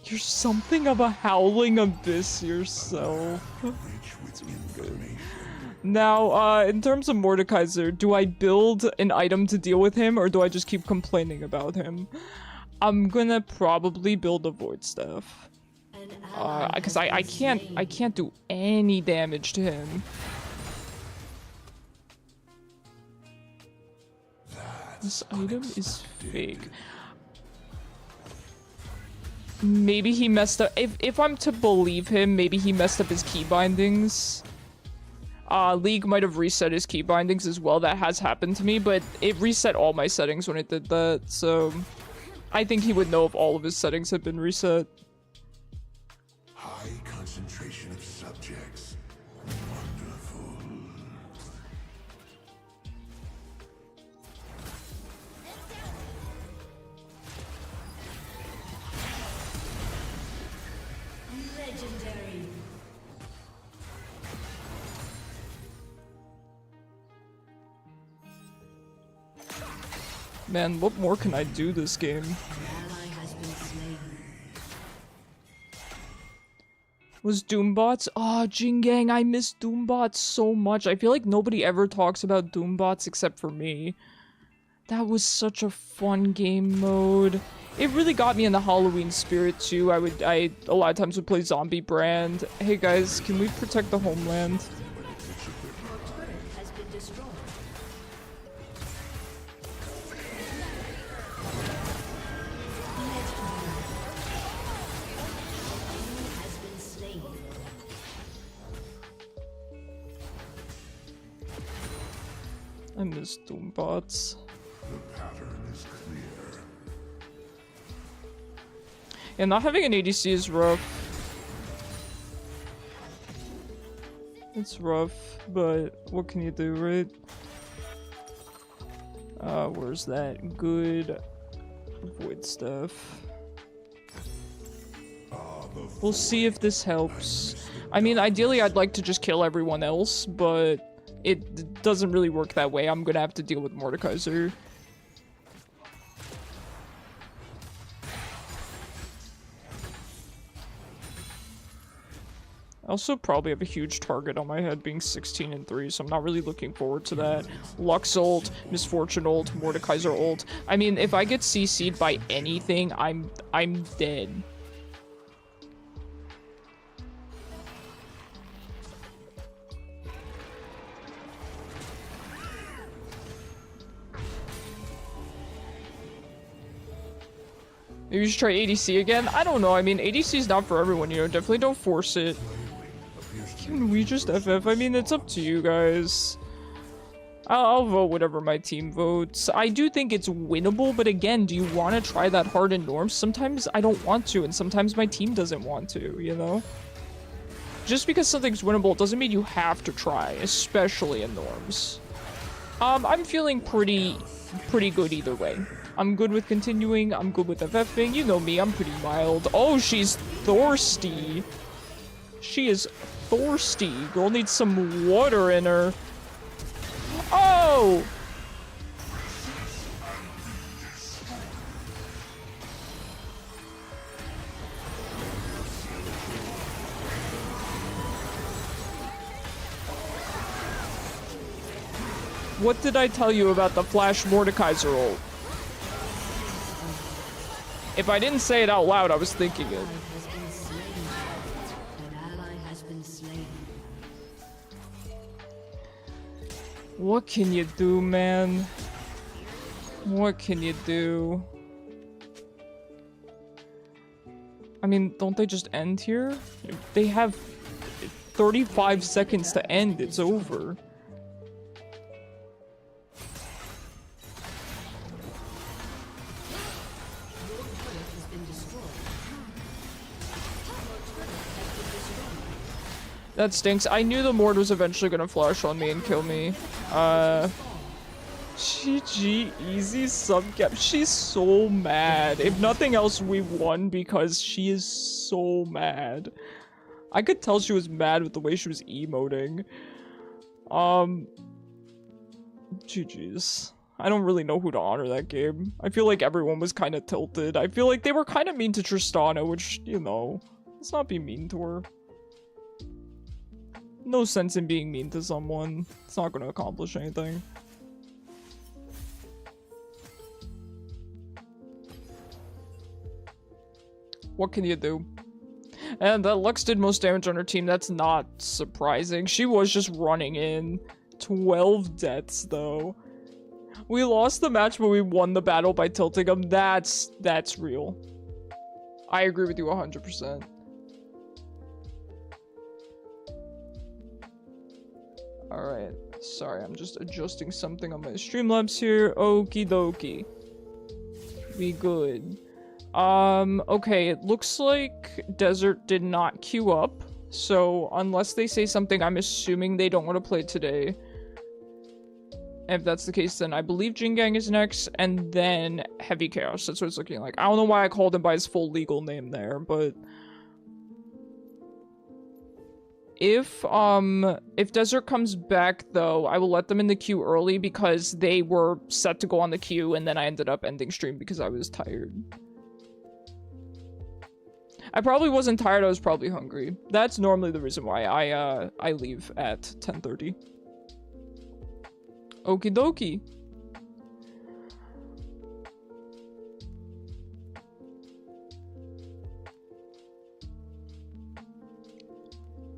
You're something of a howling abyss yourself. Now, in terms of Mordekaiser, do I build an item to deal with him, or do I just keep complaining about him? I'm gonna probably build a Void Staff. An ally Because has I been can't slain. do any damage to him. This item is fake. Maybe he messed up. If I'm to believe him, maybe he messed up his key bindings. League might have reset his key bindings as well. That has happened to me, but it reset all my settings when it did that. So I think he would know if all of his settings have been reset. High concentration of subjects. Wonderful. Man, what more can I do this game? Ally has been slain. Was Doombots? Ah, Jingang, I miss Doombots so much. I feel like nobody ever talks about Doombots except for me. That was such a fun game mode. It really got me in the Halloween spirit too. I a lot of times would play Zombie Brand. Hey guys, can we protect the homeland? Your turret has been destroyed. Enemy has been slain. I miss Doombots. The pattern is clear. Yeah, not having an ADC is rough. It's rough, but what can you do, right? Where's that good void stuff? We'll see if this helps. I mean, ideally I'd like to just kill everyone else, but it doesn't really work that way. I'm gonna have to deal with Mordekaiser. I also probably have a huge target on my head being 16 and 3, so I'm not really looking forward to that. Lux ult, Misfortune ult, Mordekaiser ult. I mean, if I get CC'd by anything, I'm dead. Maybe you should try ADC again? I don't know, I mean, ADC is not for everyone, you know, definitely don't force it. Can we just FF? I mean, it's up to you guys. I'll vote whatever my team votes. I do think it's winnable, but again, do you want to try that hard in norms? Sometimes I don't want to, and sometimes my team doesn't want to, you know? Just because something's winnable doesn't mean you have to try, especially in norms. I'm feeling pretty good either way. I'm good with continuing, I'm good with FFing, you know me, I'm pretty mild. Oh, she's thirsty. She is thirsty. Girl needs some water in her. Oh! What did I tell you about the Flash Mordekaiser ult? If I didn't say it out loud, I was thinking it. Has been slain. An ally has been slain. What can you do, man? What can you do? I mean, don't they just end here? They have 35 seconds to end. It's over. That stinks. I knew the Mord was eventually gonna flash on me and kill me. GG, easy sub cap. She's so mad. If nothing else, we won because she is so mad. I could tell she was mad with the way she was emoting. GG's. I don't really know who to honor that game. I feel like everyone was kind of tilted. I feel like they were kind of mean to Tristana, which, you know, let's not be mean to her. No sense in being mean to someone. It's not going to accomplish anything. What can you do? And that Lux did most damage on her team. That's not surprising. She was just running in. 12 deaths, though. We lost the match, but we won the battle by tilting them. That's real. I agree with you 100%. Alright, sorry, I'm just adjusting something on my Streamlabs here. Okie dokie. We good. Okay, it looks like Desert did not queue up. So, unless they say something, I'm assuming they don't want to play today. And if that's the case, then I believe Jingang is next, and then Heavy Chaos. That's what it's looking like. I don't know why I called him by his full legal name there, but... If Desert comes back, though, I will let them in the queue early because they were set to go on the queue, and then I ended up ending stream because I was tired. I probably wasn't tired, I was probably hungry. That's normally the reason why I leave at 10:30. Okie dokie.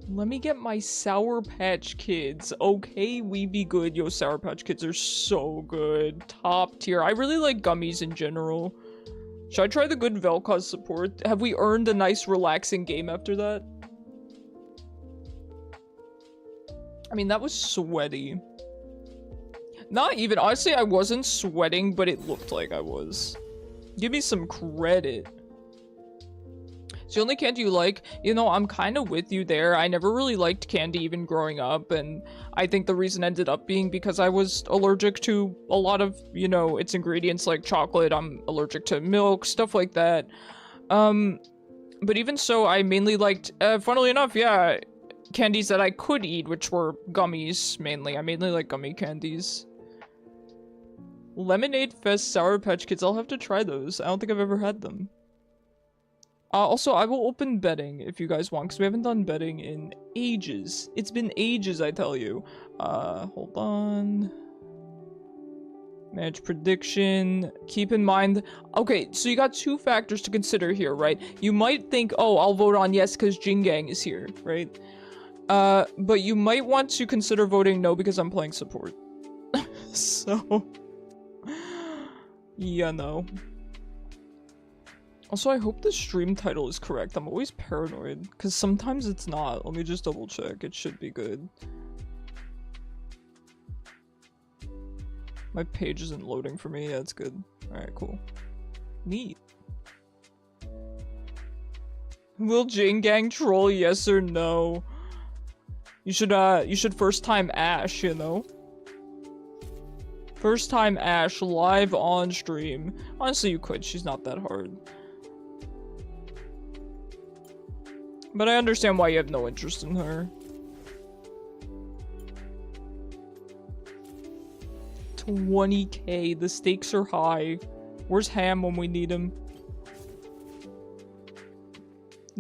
Let me get my Sour Patch Kids. Okay, we be good. Yo, Sour Patch Kids are so good. Top tier. I really like gummies in general. Should I try the good Vel'koz support? Have we earned a nice relaxing game after that? I mean, that was sweaty. Not even. Honestly, I wasn't sweating, but it looked like I was. Give me some credit. It's the only candy you like? You know, I'm kind of with you there. I never really liked candy even growing up, and I think the reason ended up being because I was allergic to a lot of, you know, its ingredients like chocolate. I'm allergic to milk, stuff like that. But even so, I mainly liked, funnily enough, yeah, candies that I could eat, which were gummies, mainly. I mainly like gummy candies. Lemonade Fest Sour Patch Kids, I'll have to try those. I don't think I've ever had them. Also, I will open betting if you guys want, because we haven't done betting in ages. It's been ages, I tell you. Hold on. Match prediction. Keep in mind... Okay, so you got two factors to consider here, right? You might think, oh, I'll vote on yes because Jingang is here, right? But you might want to consider voting no because I'm playing support. So... yeah, no. Also, I hope the stream title is correct. I'm always paranoid, because sometimes it's not. Let me just double check. It should be good. My page isn't loading for me. Yeah, it's good. Alright, cool. Neat. Will Jingang troll, yes or no? You should first time Ash, you know? First time Ash live on stream. Honestly, you could. She's not that hard. But I understand why you have no interest in her. 20k, the stakes are high. Where's Ham when we need him?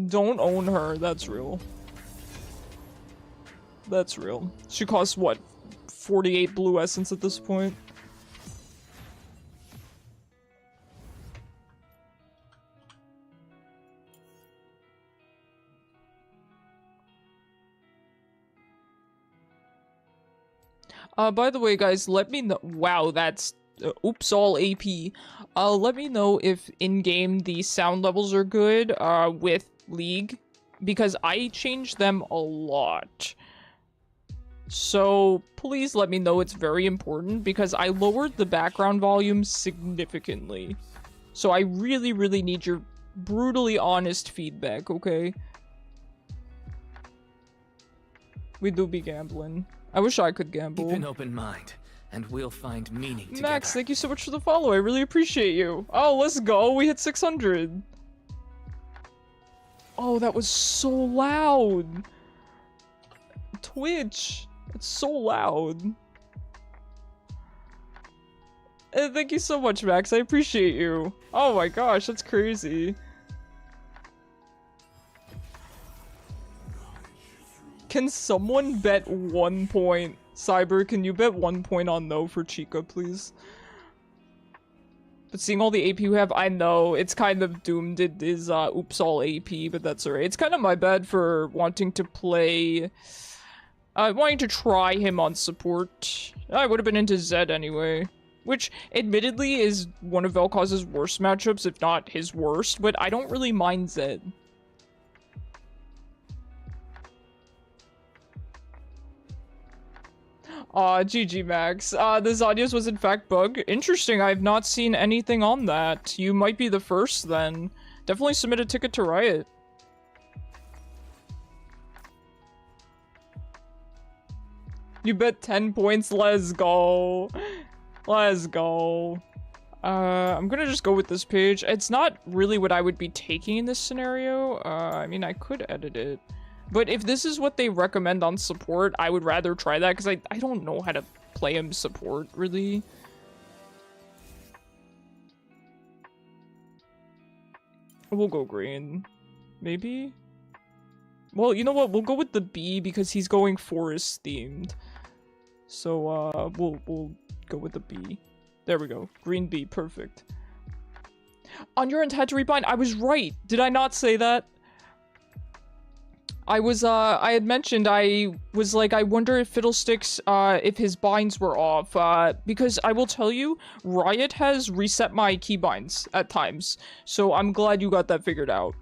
Don't own her, that's real. That's real. She costs what? 48 blue essence at this point? By the way, guys, let me know. Wow, that's oops, all AP. Let me know if in-game the sound levels are good with League, because I changed them a lot. So please let me know. It's very important because I lowered the background volume significantly. So I really, really need your brutally honest feedback, okay? We do be gambling. I wish I could gamble. Keep an open mind, and we'll find meaning together. Max, thank you so much for the follow. I really appreciate you. Oh, let's go. We hit 600. Oh, that was so loud. Twitch. It's so loud. Thank you so much, Max. I appreciate you. Oh my gosh, that's crazy. Can someone bet 1 point? Cyber, can you bet 1 point on no for Chica, please? But seeing all the AP we have, I know it's kind of doomed. It is oops all AP, but that's alright. It's kind of my bad for wanting to play... wanting to try him on support. I would have been into Zed anyway. Which, admittedly, is one of Vel'koz's worst matchups, if not his worst, but I don't really mind Zed. GG Max. The Zadias was in fact bug. Interesting, I've not seen anything on that. You might be the first then. Definitely submit a ticket to Riot. You bet 10 points, let's go. Let's go. I'm gonna just go with this page. It's not really what I would be taking in this scenario. I mean, I could edit it. But if this is what they recommend on support, I would rather try that, because I don't know how to play him support, really. We'll go green. Maybe? Well, you know what? We'll go with the B, because he's going forest themed. So, we'll go with the B. There we go. Green B. Perfect. On your end, had to rebind. I was right. Did I not say that? I had mentioned, I was like, I wonder if Fiddlesticks, if his binds were off, because I will tell you, Riot has reset my keybinds at times, so I'm glad you got that figured out.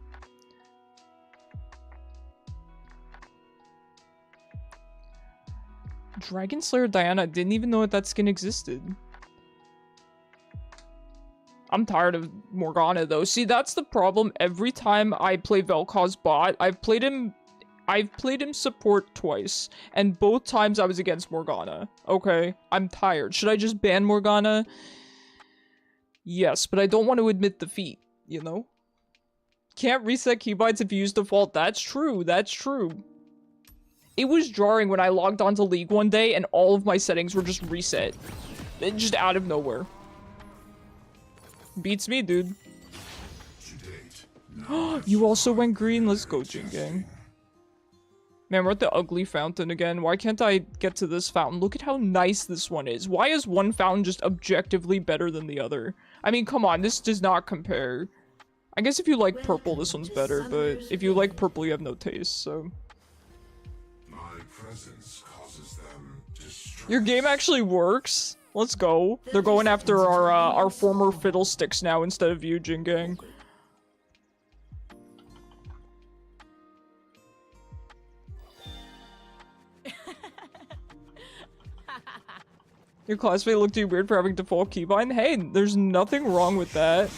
Dragon Slayer Diana, didn't even know that skin existed. I'm tired of Morgana, though. See, that's the problem. Every time I play Vel'koz bot, I've played him support twice, and both times I was against Morgana. Okay, I'm tired. Should I just ban Morgana? Yes, but I don't want to admit defeat, you know? Can't reset keybinds if you use default. That's true, that's true. It was jarring when I logged onto League one day and all of my settings were just reset. Just out of nowhere. Beats me, dude. You also went green? Let's go, Jin Gang. Man, we're at the ugly fountain again. Why can't I get to this fountain? Look at how nice this one is. Why is one fountain just objectively better than the other? I mean, come on, this does not compare. I guess if you like purple, this one's better, but if you like purple, you have no taste, so. My presence causes them distress. Your game actually works. Let's go. They're going after our former Fiddlesticks now instead of you, Jin Gang. Your classmate looked at you weird for having default keybind? Hey, there's nothing wrong with that.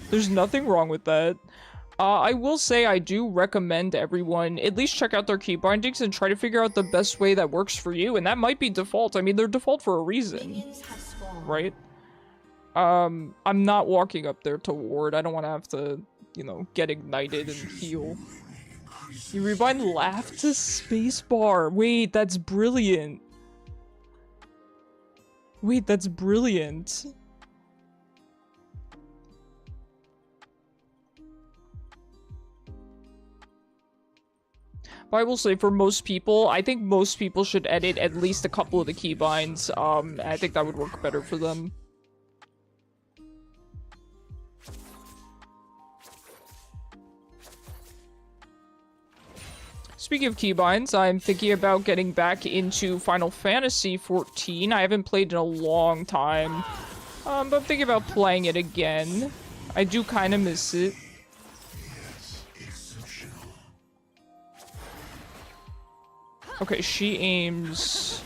There's nothing wrong with that. I will say I do recommend everyone at least check out their key bindings and try to figure out the best way that works for you, and that might be default. I mean, they're default for a reason, right? I'm not walking up there to ward. I don't want to have to, you know, get ignited and heal. You rebind laugh to spacebar. Wait, that's brilliant. Wait, that's brilliant. But I will say, for most people, I think most people should edit at least a couple of the keybinds. I think that would work better for them. Speaking of keybinds, I'm thinking about getting back into Final Fantasy XIV. I haven't played in a long time, but I'm thinking about playing it again. I do kind of miss it. Okay, she aims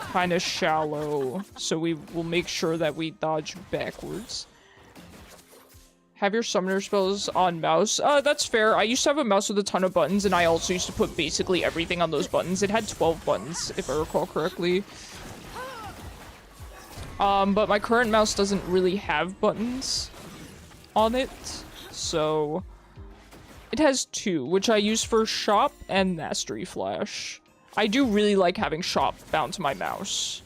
kind of shallow, so we will make sure that we dodge backwards. Have your summoner spells on mouse? That's fair. I used to have a mouse with a ton of buttons, and I also used to put basically everything on those buttons. It had 12 buttons, if I recall correctly. But my current mouse doesn't really have buttons on it, so it has 2, which I use for shop and mastery flash. I do really like having shop bound to my mouse.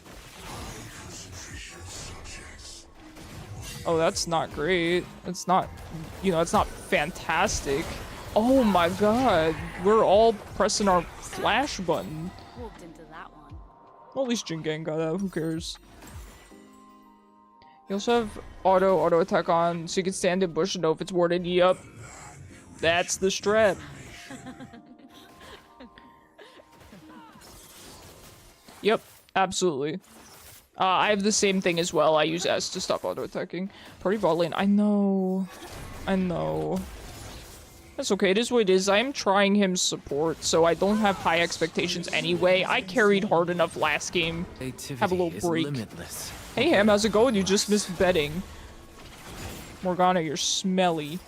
Oh, that's not great. It's not, you know, it's not fantastic. Oh my god, we're all pressing our flash button. Walked into that one. Well, at least Jin Gang got out, who cares? You also have auto attack on, so you can stand in bush and know if it's warded. Yup. That's the strat. Yep, absolutely. I have the same thing as well. I use S to stop auto-attacking. Party bot lane. I know. I know. That's okay. It is what it is. I am trying him support, so I don't have high expectations anyway. I carried hard enough last game. Have a little break. Hey, Ham, how's it going? You just missed betting. Morgana, you're smelly.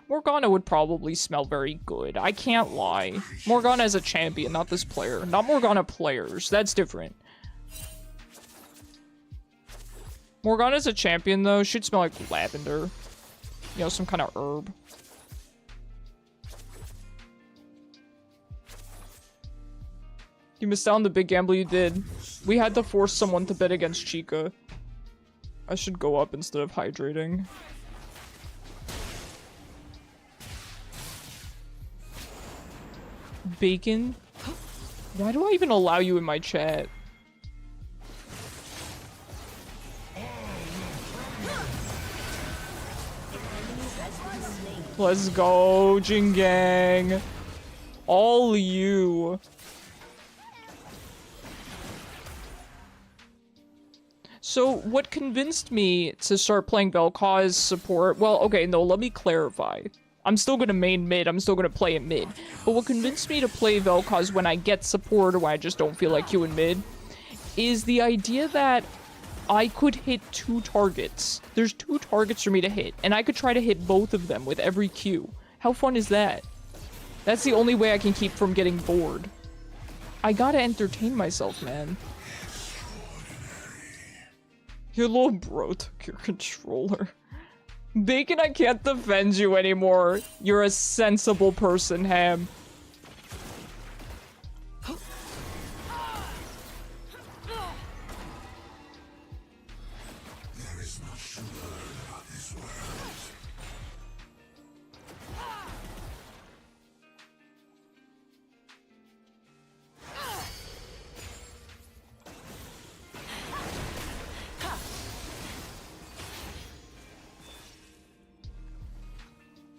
Morgana would probably smell very good. I can't lie. Morgana as a champion, not this player. Not Morgana players. That's different. Morgana's a champion, though. Should smell like lavender. You know, some kind of herb. You missed out on the big gamble you did. We had to force someone to bet against Chica. I should go up instead of hydrating. Bacon? Why do I even allow you in my chat? Let's go, Jin Gang. All you. So, what convinced me to start playing Vel'koz support... Well, okay, no, let me clarify. I'm still gonna main mid, I'm still gonna play it mid. But what convinced me to play Vel'koz when I get support or when I just don't feel like queuing mid is the idea that I could hit 2 targets. There's 2 targets for me to hit, and I could try to hit both of them with every Q. How fun is that? That's the only way I can keep from getting bored. I gotta entertain myself, man. Your little bro took your controller. Bacon, I can't defend you anymore. You're a sensible person, Ham. There is much to learn about this world.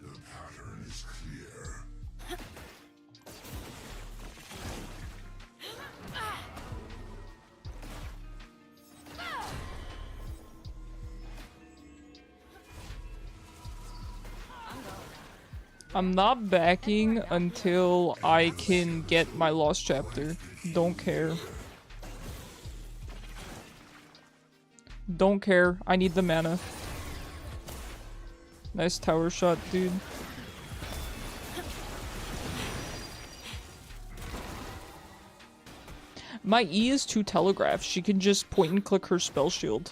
The pattern is clear. I'm not backing until I can get my lost chapter. Don't care. Don't care. I need the mana. Nice tower shot, dude. My E is too telegraphed. She can just point and click her spell shield.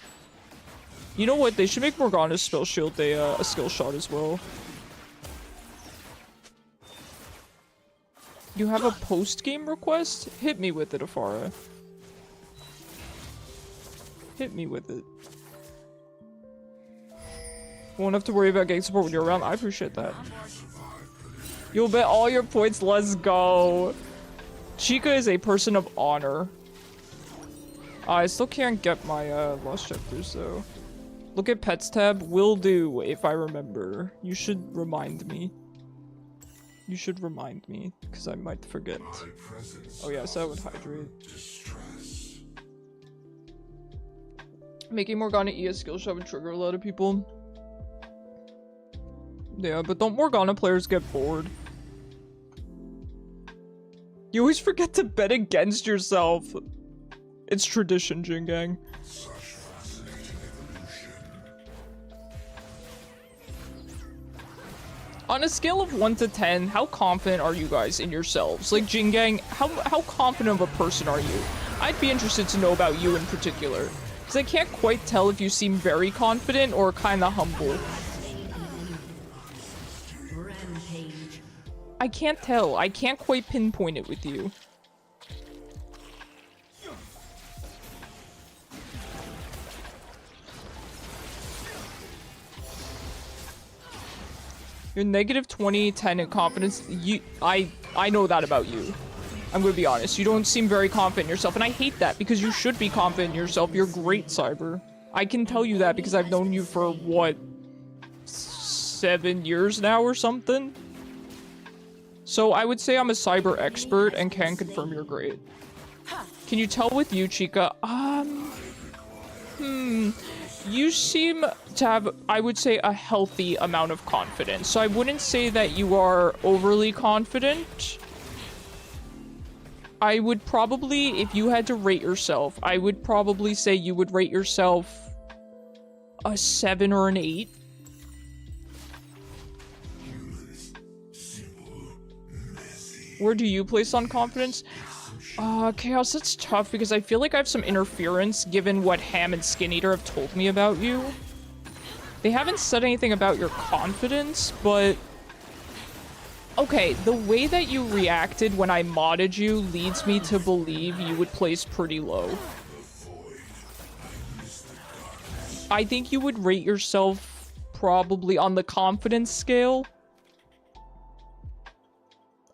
You know what? They should make Morgana's spell shield a skill shot as well. You have a post-game request? Hit me with it, Afara. Hit me with it. Won't have to worry about getting support when you're around. I appreciate that. You'll bet all your points. Let's go. Chica is a person of honor. I still can't get my lost chapters though. Look at pets tab. Will do if I remember. You should remind me. You should remind me, because I might forget. Oh yes, I would hydrate. Making Morgana E a skill shot would trigger a lot of people. Yeah, but don't Morgana players get bored? You always forget to bet against yourself. It's tradition, Jin Gang. On a scale of 1 to 10, how confident are you guys in yourselves? Like, Jin Gang, how confident of a person are you? I'd be interested to know about you in particular. Because I can't quite tell if you seem very confident or kinda humble. Rampage. I can't tell. I can't quite pinpoint it with you. You're negative 20, 10 in confidence. I know that about you. I'm gonna be honest. You don't seem very confident in yourself, and I hate that because you should be confident in yourself. You're great, Cyber. I can tell you that because I've known you for, what, 7 years now or something? So I would say I'm a cyber expert and can confirm you're great. Can you tell with you, Chica? You seem to have, I would say, a healthy amount of confidence. So I wouldn't say that you are overly confident. I would probably, if you had to rate yourself, I would probably say you would rate yourself a 7 or an 8. Where do you place on confidence? Chaos, it's tough because I feel like I have some interference given what Ham and Skin Eater have told me about you. They haven't said anything about your confidence, but... Okay, the way that you reacted when I modded you leads me to believe you would place pretty low. I think you would rate yourself probably on the confidence scale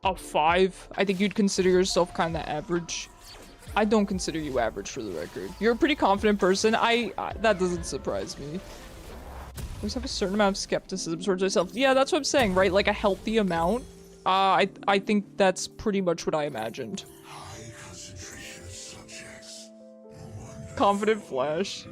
a 5. I think you'd consider yourself kind of average. I don't consider you average, for the record. You're a pretty confident person. That doesn't surprise me. I always have a certain amount of skepticism towards myself. Yeah, that's what I'm saying, right? Like a healthy amount. I think that's pretty much what I imagined. High concentration of subjects. Confident Flash.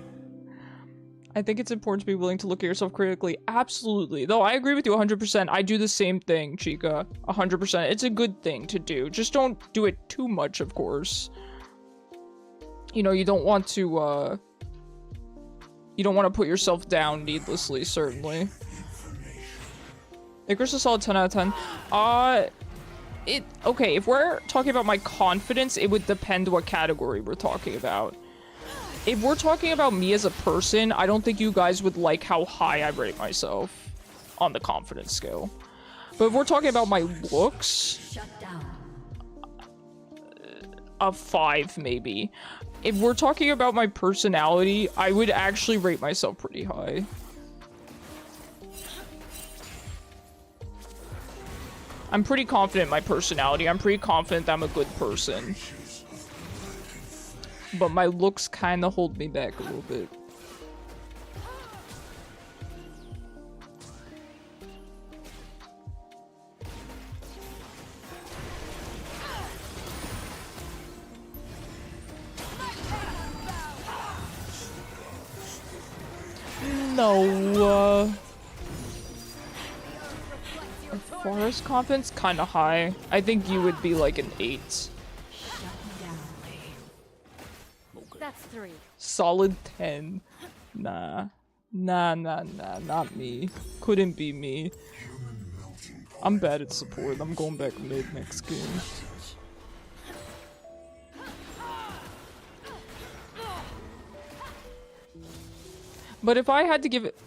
I think it's important to be willing to look at yourself critically. Absolutely. Though I agree with you 100%. I do the same thing, Chica. 100%. It's a good thing to do. Just don't do it too much, of course. You know, you don't want to, you don't want to put yourself down needlessly, certainly. Icarus is a solid 10 out of 10. Okay, if we're talking about my confidence, it would depend what category we're talking about. If we're talking about me as a person, I don't think you guys would like how high I rate myself on the confidence scale. But if we're talking about my looks, Shut down. a 5 maybe. If we're talking about my personality, I would actually rate myself pretty high. I'm pretty confident in my personality. I'm pretty confident that I'm a good person. But my looks kind of hold me back a little bit. No, Forest confidence kind of high. I think you would be like an 8. That's 3. Solid 10. Nah, not me. Couldn't be me. I'm bad at support. I'm going back mid next game. But if I had to give it...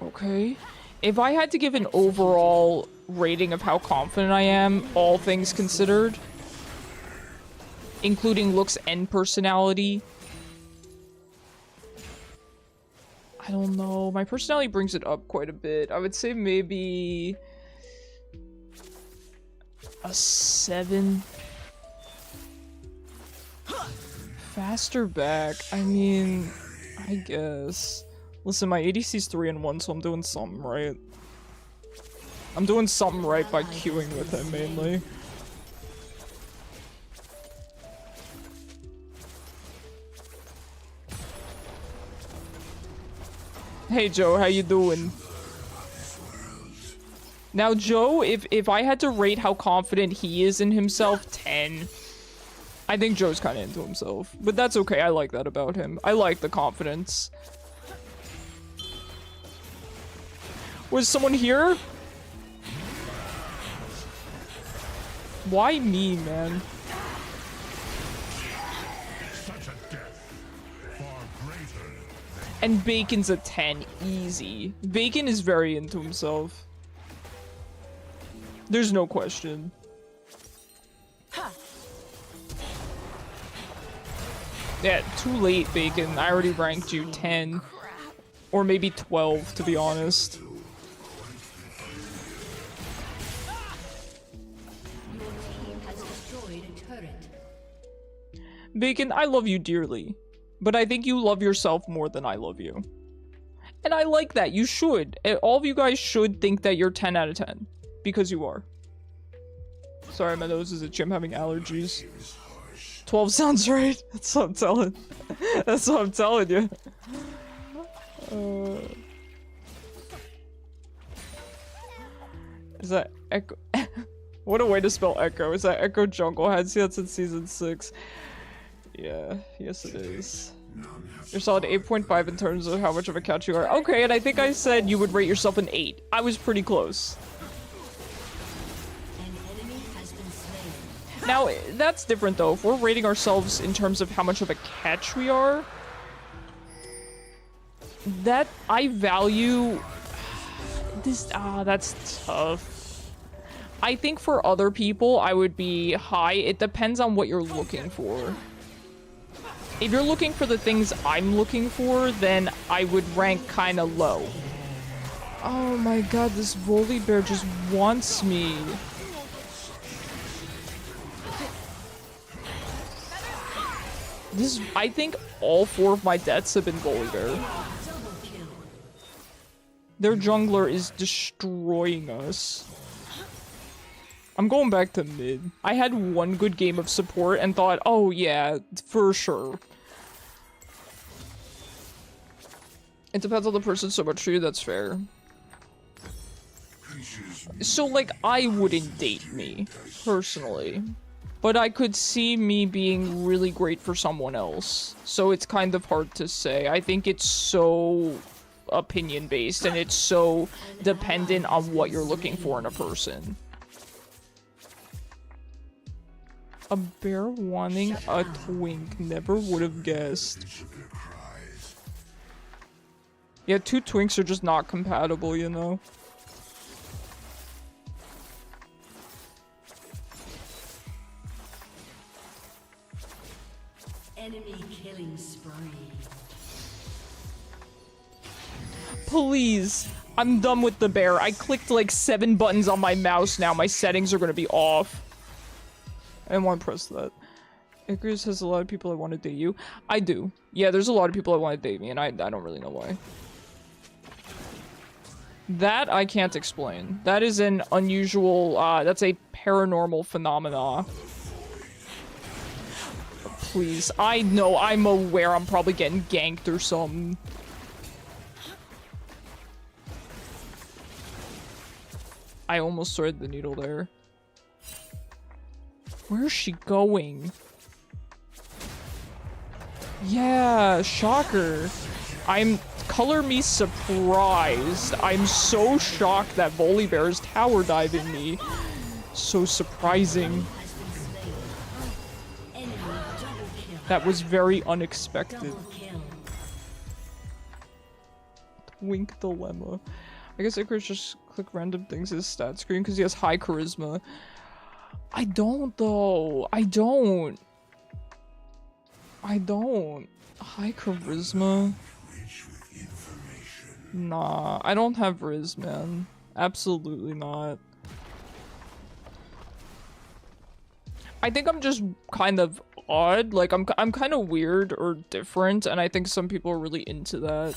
Okay. If I had to give an overall rating of how confident I am, all things considered, including looks and personality, I don't know. My personality brings it up quite a bit. I would say maybe a 7. Faster back. I mean, I guess. Listen, my ADC's 3 and 1, so I'm doing something right. I'm doing something right by queuing with him mainly. Hey Joe, how you doing? Now Joe, if I had to rate how confident he is in himself, 10. I think Joe's kind of into himself, but that's okay. I like that about him. I like the confidence. Was someone here? Why me, man? And Bacon's a 10, easy. Bacon is very into himself. There's no question. Yeah, too late, Bacon. I already ranked you 10. Or maybe 12, to be honest. Bacon, I love you dearly. But I think you love yourself more than I love you. And I like that. You should. All of you guys should think that you're 10 out of 10. Because you are. Sorry, my nose is itchy. I'm having allergies. 12 sounds right. That's what I'm telling. That's what I'm telling you. Is that Echo? What a way to spell Echo. Is that Echo Jungle? I hadn't seen that since season 6. Yeah, yes it is. You're solid 8.5 in terms of how much of a catch you are. Okay, and I think I said you would rate yourself an 8. I was pretty close. An enemy has Now, that's different though. If we're rating ourselves in terms of how much of a catch we are, that I value this. That's tough. I think for other people, I would be high. It depends on what you're looking for. If you're looking for the things I'm looking for, then I would rank kind of low. Oh my god, this Volibear just wants me. I think all 4 of my deaths have been Volibear. Their jungler is destroying us. I'm going back to mid. I had one good game of support and thought, oh yeah, for sure. It depends on the person so much too, that's fair. So like, I wouldn't date me, personally. But I could see me being really great for someone else. So it's kind of hard to say. I think it's so opinion based and it's so dependent on what you're looking for in a person. A bear wanting a twink. Never would have guessed. Yeah, 2 twinks are just not compatible, you know? Enemy killing spree. Please. I'm done with the bear. I clicked like 7 buttons on my mouse now. My settings are gonna be off. I didn't want to press that. Icarus has a lot of people that want to date you. I do. Yeah, there's a lot of people that want to date me, and I don't really know why. That I can't explain. That is an unusual, that's a paranormal phenomena. Please. I know, I'm aware I'm probably getting ganked or something. I almost threaded the needle there. Where's she going? Yeah, shocker. Color me surprised. I'm so shocked that Volibear is tower diving me. So surprising. That was very unexpected. Wink dilemma. I guess Icarus just click random things in his stat screen because he has high charisma. I don't though. I don't. High charisma. Nah, I don't have Riz, man. Absolutely not. I think I'm just kind of odd. Like, I'm kind of weird or different, and I think some people are really into that.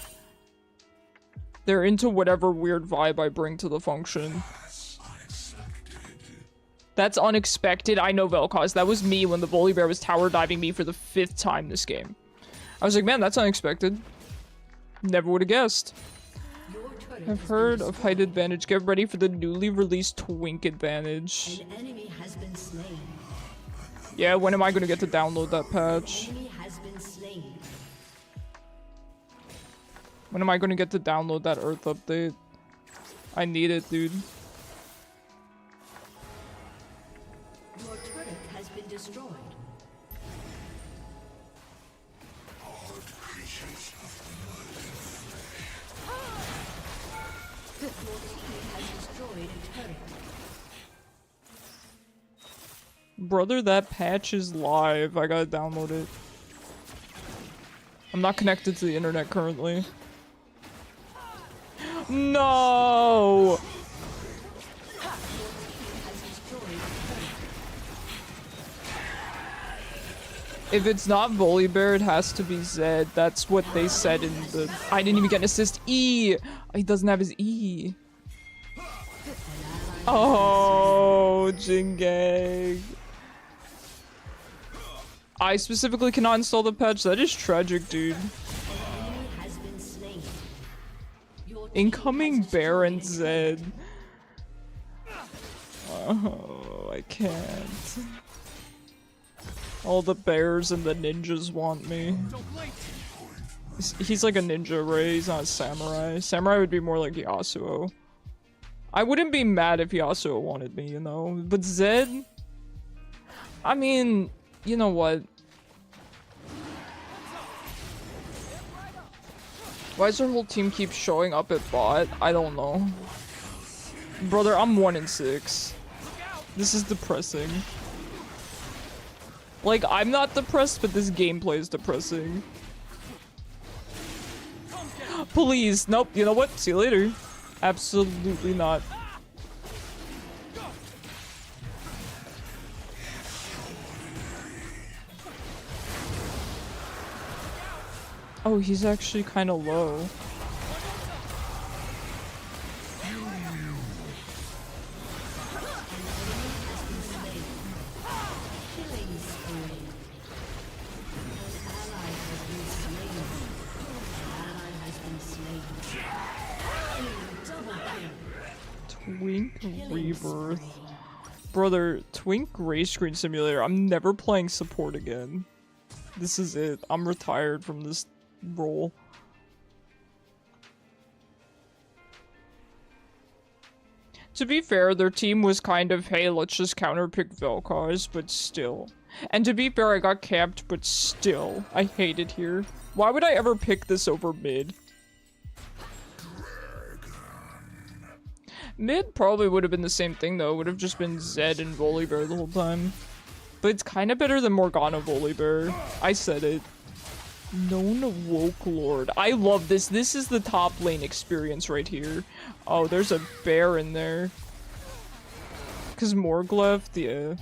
They're into whatever weird vibe I bring to the function. That's unexpected. I know, Vel'koz. That was me when the Volibear was tower diving me for the 5th time this game. I was like, man, that's unexpected. Never would have guessed. I've heard of height advantage. Get ready for the newly released twink advantage. An enemy has been slain. Yeah, when am I going to get to download that patch? Enemy has been slain. When am I going to get to download that Earth update? I need it, dude. Your turret has been destroyed. Your team has destroyed a turret. Brother, that patch is live. I gotta download it. I'm not connected to the internet currently. No! If it's not Volibear, it has to be Zed. That's what they said in the... I didn't even get an assist. E! He doesn't have his E. Oh, Jingang. I specifically cannot install the patch. That is tragic, dude. Incoming Baron Zed. Oh, I can't. All the bears and the ninjas want me. He's like a ninja, right? He's not a samurai. Samurai would be more like Yasuo. I wouldn't be mad if Yasuo wanted me, you know? But Zed... I mean, you know what? Why does our whole team keep showing up at bot? I don't know. Brother, I'm 1-6. This is depressing. Like, I'm not depressed, but this gameplay is depressing. Please. Nope. You know what? See you later. Absolutely not. Oh, he's actually kind of low. Twink Rebirth. Brother, Twink Gray Screen Simulator. I'm never playing support again. This is it. I'm retired from this role. To be fair, their team was kind of, hey, let's just counterpick Vel'koz, but still. And to be fair, I got camped, but still. I hate it here. Why would I ever pick this over mid? Mid probably would have been the same thing though. It would have just been Zed and Volibear the whole time. But it's kind of better than Morgana Volibear. I said it. Known Woke Lord. I love this. This is the top lane experience right here. Oh, there's a bear in there. Cause Morg left, yeah.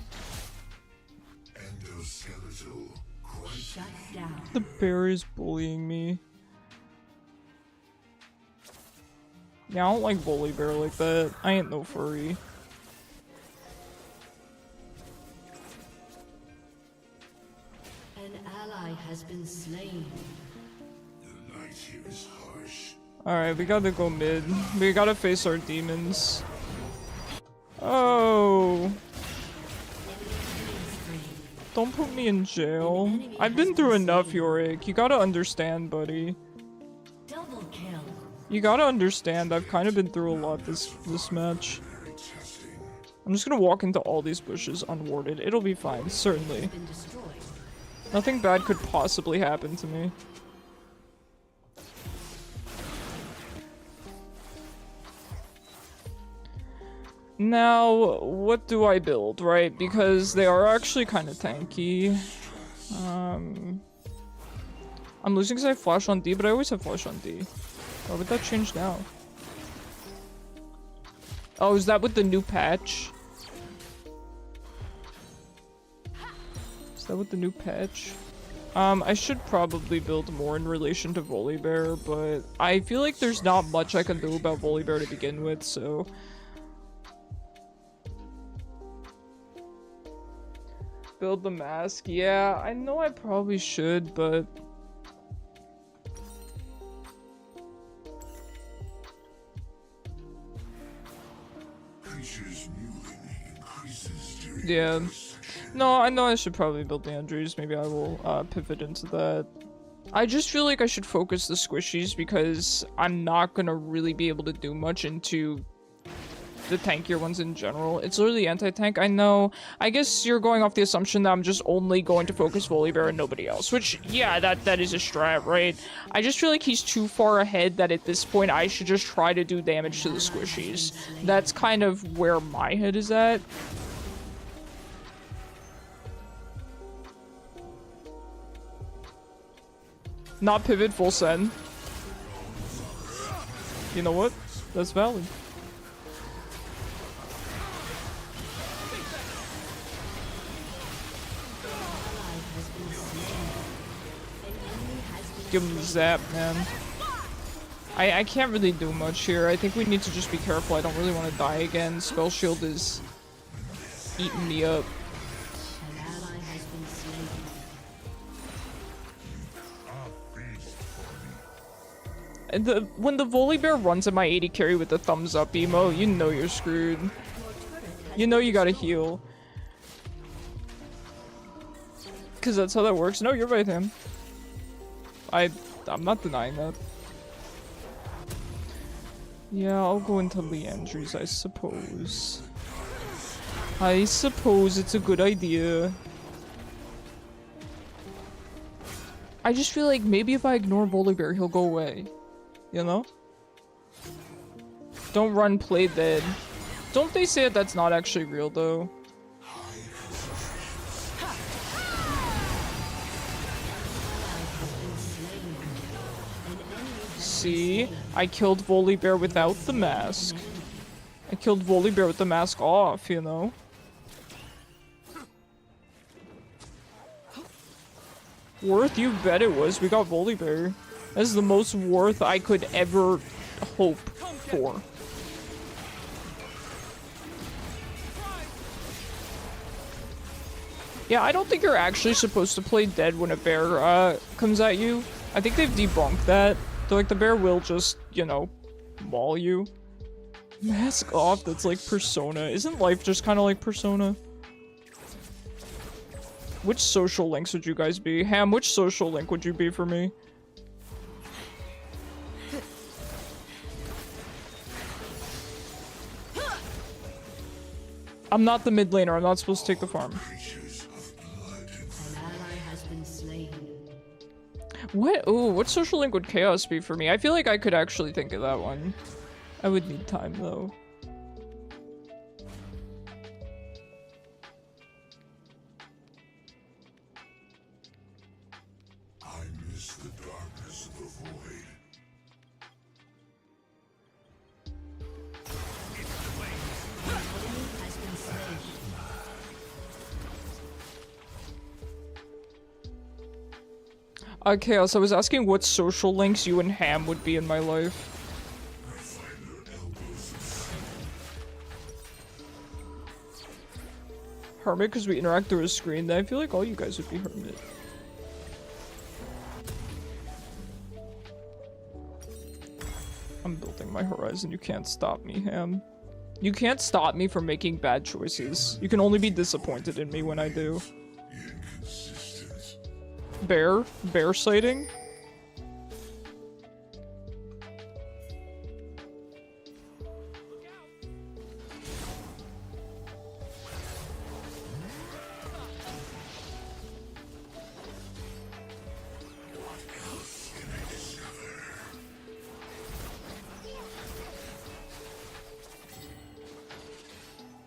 Shut down. The bear is bullying me. Yeah, I don't like Volibear like that. I ain't no furry. An ally has been slain. The light here is harsh. Alright, we gotta go mid. We gotta face our demons. Oh. Don't put me in jail. I've been through enough, Yorick. You gotta understand, buddy. Double kill. You gotta understand, I've kind of been through a lot this match. I'm just gonna walk into all these bushes unwarded. It'll be fine, certainly. Been destroyed. Nothing bad could possibly happen to me. Now, what do I build, right? Because they are actually kind of tanky. I'm losing because I have flash on D, but I always have flash on D. Why would that change now? Oh, is that with the new patch? Is that with the new patch? I should probably build more in relation to Volibear, but I feel like there's not much I can do about Volibear to begin with, so... Build the mask? Yeah, I know I probably should, but... Yeah. No, I know I should probably build the Andrews. Maybe I will pivot into that. I just feel like I should focus the squishies because I'm not gonna really be able to do much into the tankier ones in general. It's literally anti-tank, I know. I guess you're going off the assumption that I'm just only going to focus Volibear and nobody else, which, yeah, that is a strat, right? I just feel like he's too far ahead that at this point I should just try to do damage to the squishies. That's kind of where my head is at. Not pivot, full send. You know what? That's valid. Give him the zap, man. I can't really do much here. I think we need to just be careful. I don't really want to die again. Spell shield is eating me up. And when the Volibear runs at my 80 carry with the thumbs up emo, you know you're screwed. You know you gotta heal. Cause that's how that works. No, you're right, him. I'm not denying that. Yeah, I'll go into Leandry's, I suppose. I suppose it's a good idea. I just feel like maybe if I ignore Volibear, he'll go away. You know? Don't run, play dead. Don't they say that that's not actually real, though? See? I killed Volibear without the mask. I killed Volibear with the mask off, you know? Worth? You bet it was. We got Volibear. That's the most worth I could ever hope for. Yeah, I don't think you're actually supposed to play dead when a bear comes at you. I think they've debunked that. They're like, the bear will just, you know, maul you. Mask off, that's like Persona. Isn't life just kind of like Persona? Which social links would you guys be? Ham, which social link would you be for me? I'm not the mid laner. I'm not supposed to take the farm. What? Ooh, what social link would Chaos be for me? I feel like I could actually think of that one. I would need time, though. I miss the darkness of the void. Chaos, I was asking what social links you and Ham would be in my life. Hermit, because we interact through a screen. Then I feel like all you guys would be Hermit. I'm building my horizon. You can't stop me, Ham. You can't stop me from making bad choices. You can only be disappointed in me when I do. Bear? Bear sighting?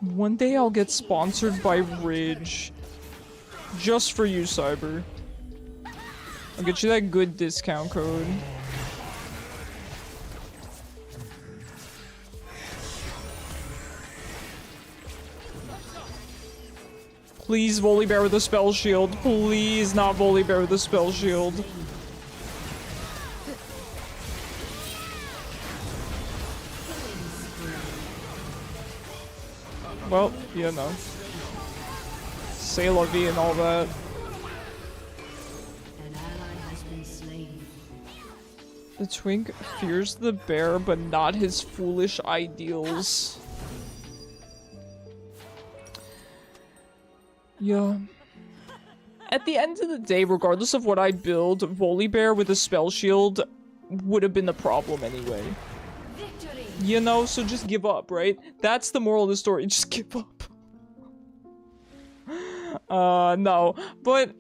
One day I'll get sponsored by Ridge. Just for you, Cyber. I'll get you that good discount code. Please, Volibear with a spell shield. Please, not Volibear with a spell shield. Well, you know. C'est la vie and all that. The twink fears the bear, but not his foolish ideals. Yeah. At the end of the day, regardless of what I build, Volibear with a spell shield would have been the problem anyway. Victory. You know, so just give up, right? That's the moral of the story, just give up. No, but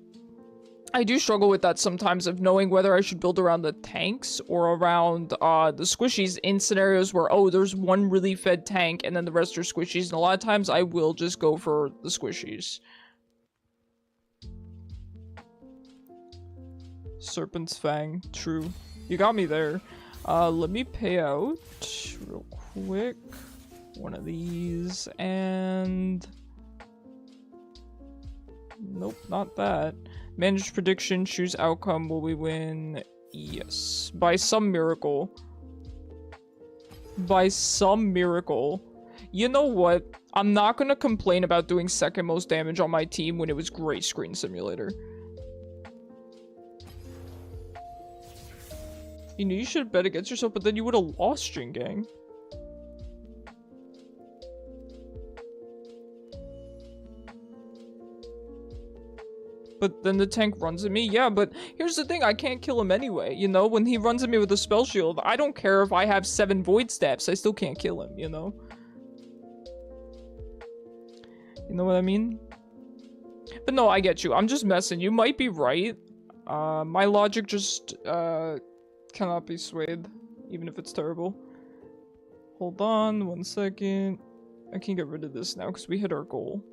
I do struggle with that sometimes, of knowing whether I should build around the tanks or around the squishies in scenarios where, oh, there's one really fed tank and then the rest are squishies, and a lot of times I will just go for the squishies. Serpent's Fang, true. You got me there. Let me pay out real quick. One of these, and... Nope, not that. Manage prediction, choose outcome, will we win? Yes. By some miracle. By some miracle. You know what? I'm not gonna complain about doing second most damage on my team when it was Gray Screen Simulator. You know, you should have bet against yourself, but then you would have lost, Jin Gang. But then the tank runs at me. Yeah, but here's the thing. I can't kill him anyway, you know? When he runs at me with a spell shield, I don't care if I have 7 void steps. I still can't kill him, you know? You know what I mean? But no, I get you. I'm just messing. You might be right. My logic just, cannot be swayed, even if it's terrible. Hold on 1 second. I can get rid of this now because we hit our goal.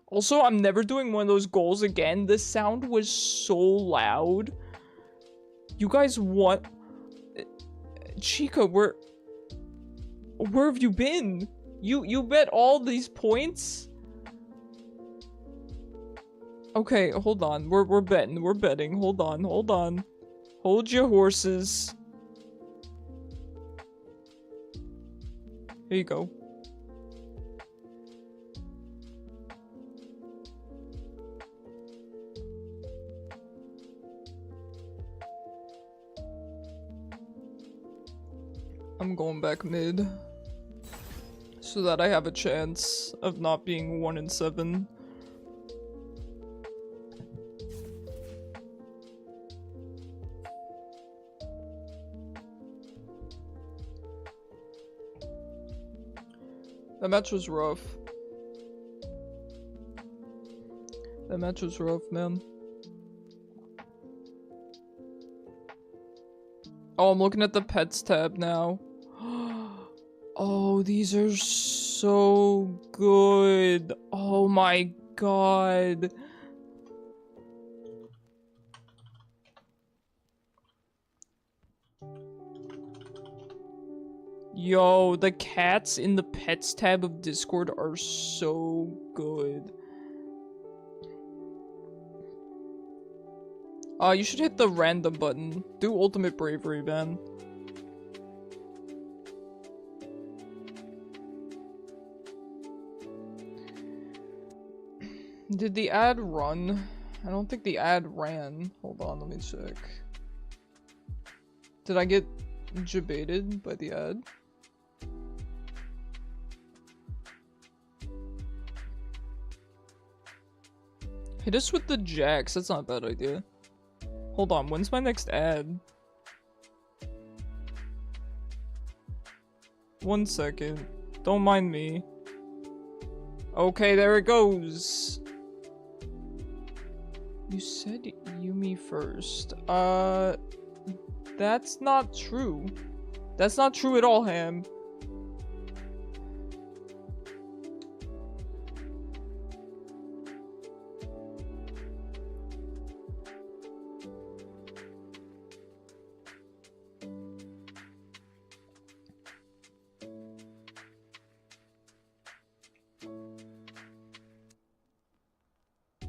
Also, I'm never doing one of those goals again. The sound was so loud. You guys want... Chica, where have you been? You bet all these points? Okay, hold on. We're betting. Hold on. Hold your horses. Here you go. I'm going back mid. So that I have a chance of not being 1 in 7. That match was rough. That match was rough, man. Oh, I'm looking at the pets tab now. Oh, these are so good. Oh my god. Yo, the cats in the pets tab of Discord are so good. You should hit the random button. Do ultimate bravery, man. Did the ad run? I don't think the ad ran. Hold on, let me check. Did I get jebaited by the ad? Hit us with the jacks, that's not a bad idea. Hold on, when's my next ad? 1 second. Don't mind me. Okay, there it goes. You said Yumi first. That's not true. That's not true at all, Ham.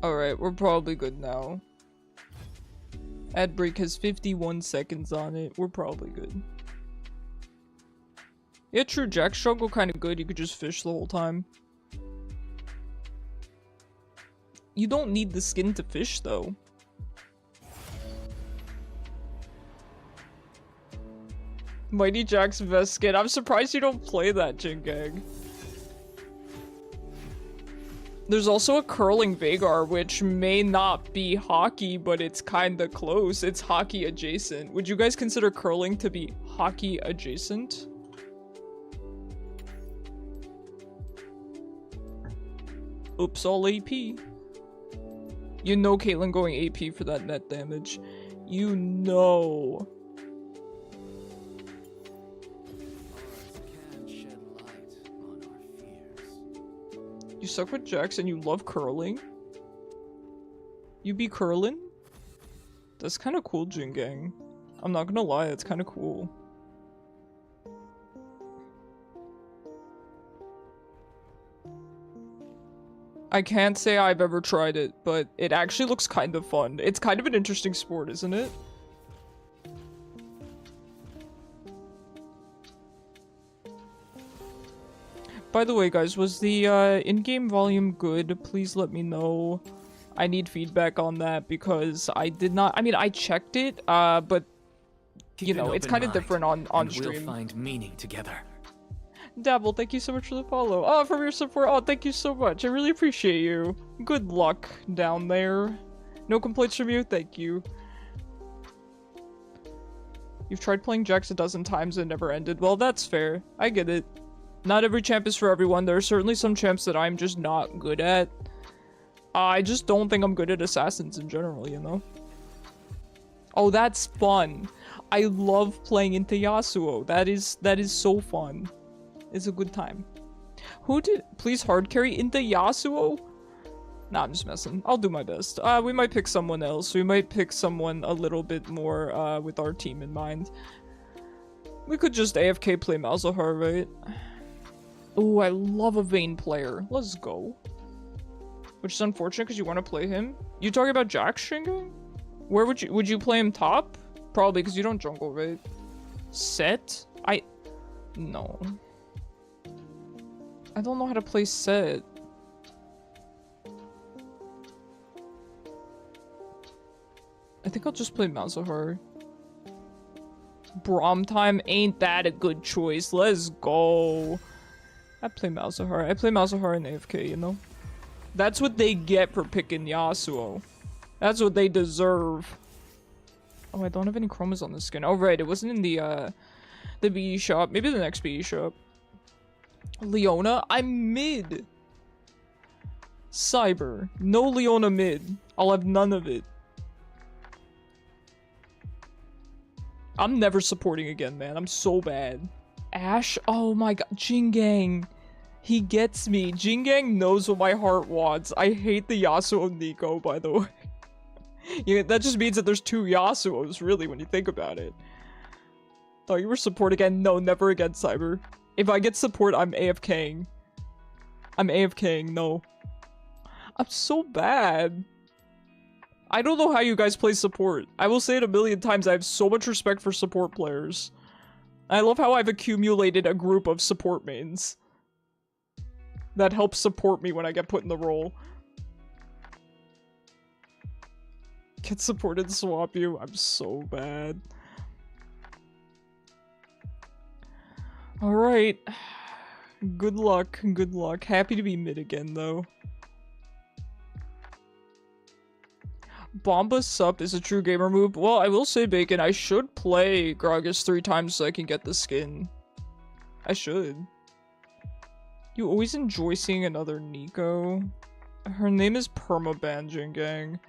Alright, we're probably good now. Ad break has 51 seconds on it. We're probably good. Yeah, true. Jack struggle kind of good. You could just fish the whole time. You don't need the skin to fish, though. Mighty Jack's best skin. I'm surprised you don't play that, Jinggang. There's also a curling Veigar, which may not be hockey, but it's kinda close. It's hockey adjacent. Would you guys consider curling to be hockey adjacent? Oops, all AP. You know Caitlyn going AP for that net damage. You know. You suck with Jax and you love curling? You be curling? That's kind of cool, Jingang. I'm not gonna lie, it's kind of cool. I can't say I've ever tried it, but it actually looks kind of fun. It's kind of an interesting sport, isn't it? By the way, guys, was the in-game volume good? Please let me know. I need feedback on that because I did not. I mean, I checked it, but you know, it's kind of different on stream. We'll find meaning together. Dabble, thank you so much for the follow. Oh, for your support. Oh, thank you so much. I really appreciate you. Good luck down there. No complaints from you. Thank you. You've tried playing Jax a dozen times and never ended. Well, that's fair. I get it. Not every champ is for everyone. There are certainly some champs that I'm just not good at. I just don't think I'm good at assassins in general, you know? Oh, that's fun. I love playing into Yasuo. That is so fun. It's a good time. Who did please hard carry into Yasuo? Nah, I'm just messing. I'll do my best. We might pick someone else. We might pick someone a little bit more with our team in mind. We could just AFK play Malzahar, right? Oh, I love a Vayne player. Let's go. Which is unfortunate because you want to play him. You talking about Jack Stringing? Where would you play him top? Probably because you don't jungle, right? Set? No. I don't know how to play set. I think I'll just play Malzahar. Braum time ain't that a good choice. Let's go. I play Malzahar. I play Malzahar in AFK, you know? That's what they get for picking Yasuo. That's what they deserve. Oh, I don't have any chromas on this skin. Oh, right. It wasn't in the BE shop. Maybe the next BE shop. Leona? I'm mid. Cyber. No Leona mid. I'll have none of it. I'm never supporting again, man. I'm so bad. Ashe? Oh my god. Jingang. He gets me. Jingang knows what my heart wants. I hate the Yasuo Nico, by the way. Yeah, that just means that there's two Yasuos, really, when you think about it. Thought you were support again? No, never again, Cyber. If I get support, I'm AFKing. I'm AFKing, no. I'm so bad. I don't know how you guys play support. I will say it a million times, I have so much respect for support players. I love how I've accumulated a group of support mains that help support me when I get put in the role. Get supported, swap you. I'm so bad. Alright. Good luck, good luck. Happy to be mid again, though. Bomba sup is a true gamer move. Well, I will say, Bacon, I should play Gragas 3 times so I can get the skin. I should. You always enjoy seeing another Nico. Her name is Permaban Gang.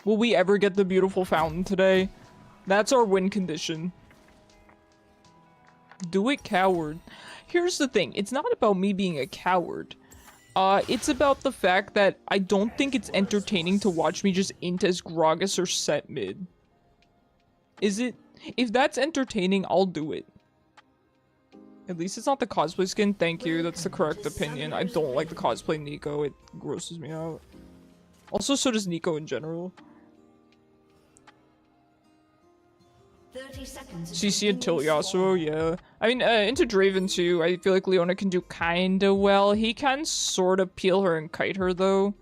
Will we ever get the beautiful fountain today? That's our win condition. Do it, coward. Here's the thing. It's not about me being a coward. It's about the fact that I don't think it's entertaining to watch me just int as Gragas or set mid. Is it? If that's entertaining, I'll do it. At least it's not the cosplay skin. Thank you. That's the correct opinion. I don't like the cosplay Nico. It grosses me out. Also, so does Nico in general. 30 seconds. CC until Yasuo, yeah. I mean, into Draven too. I feel like Leona can do kinda well. He can sort of peel her and kite her, though.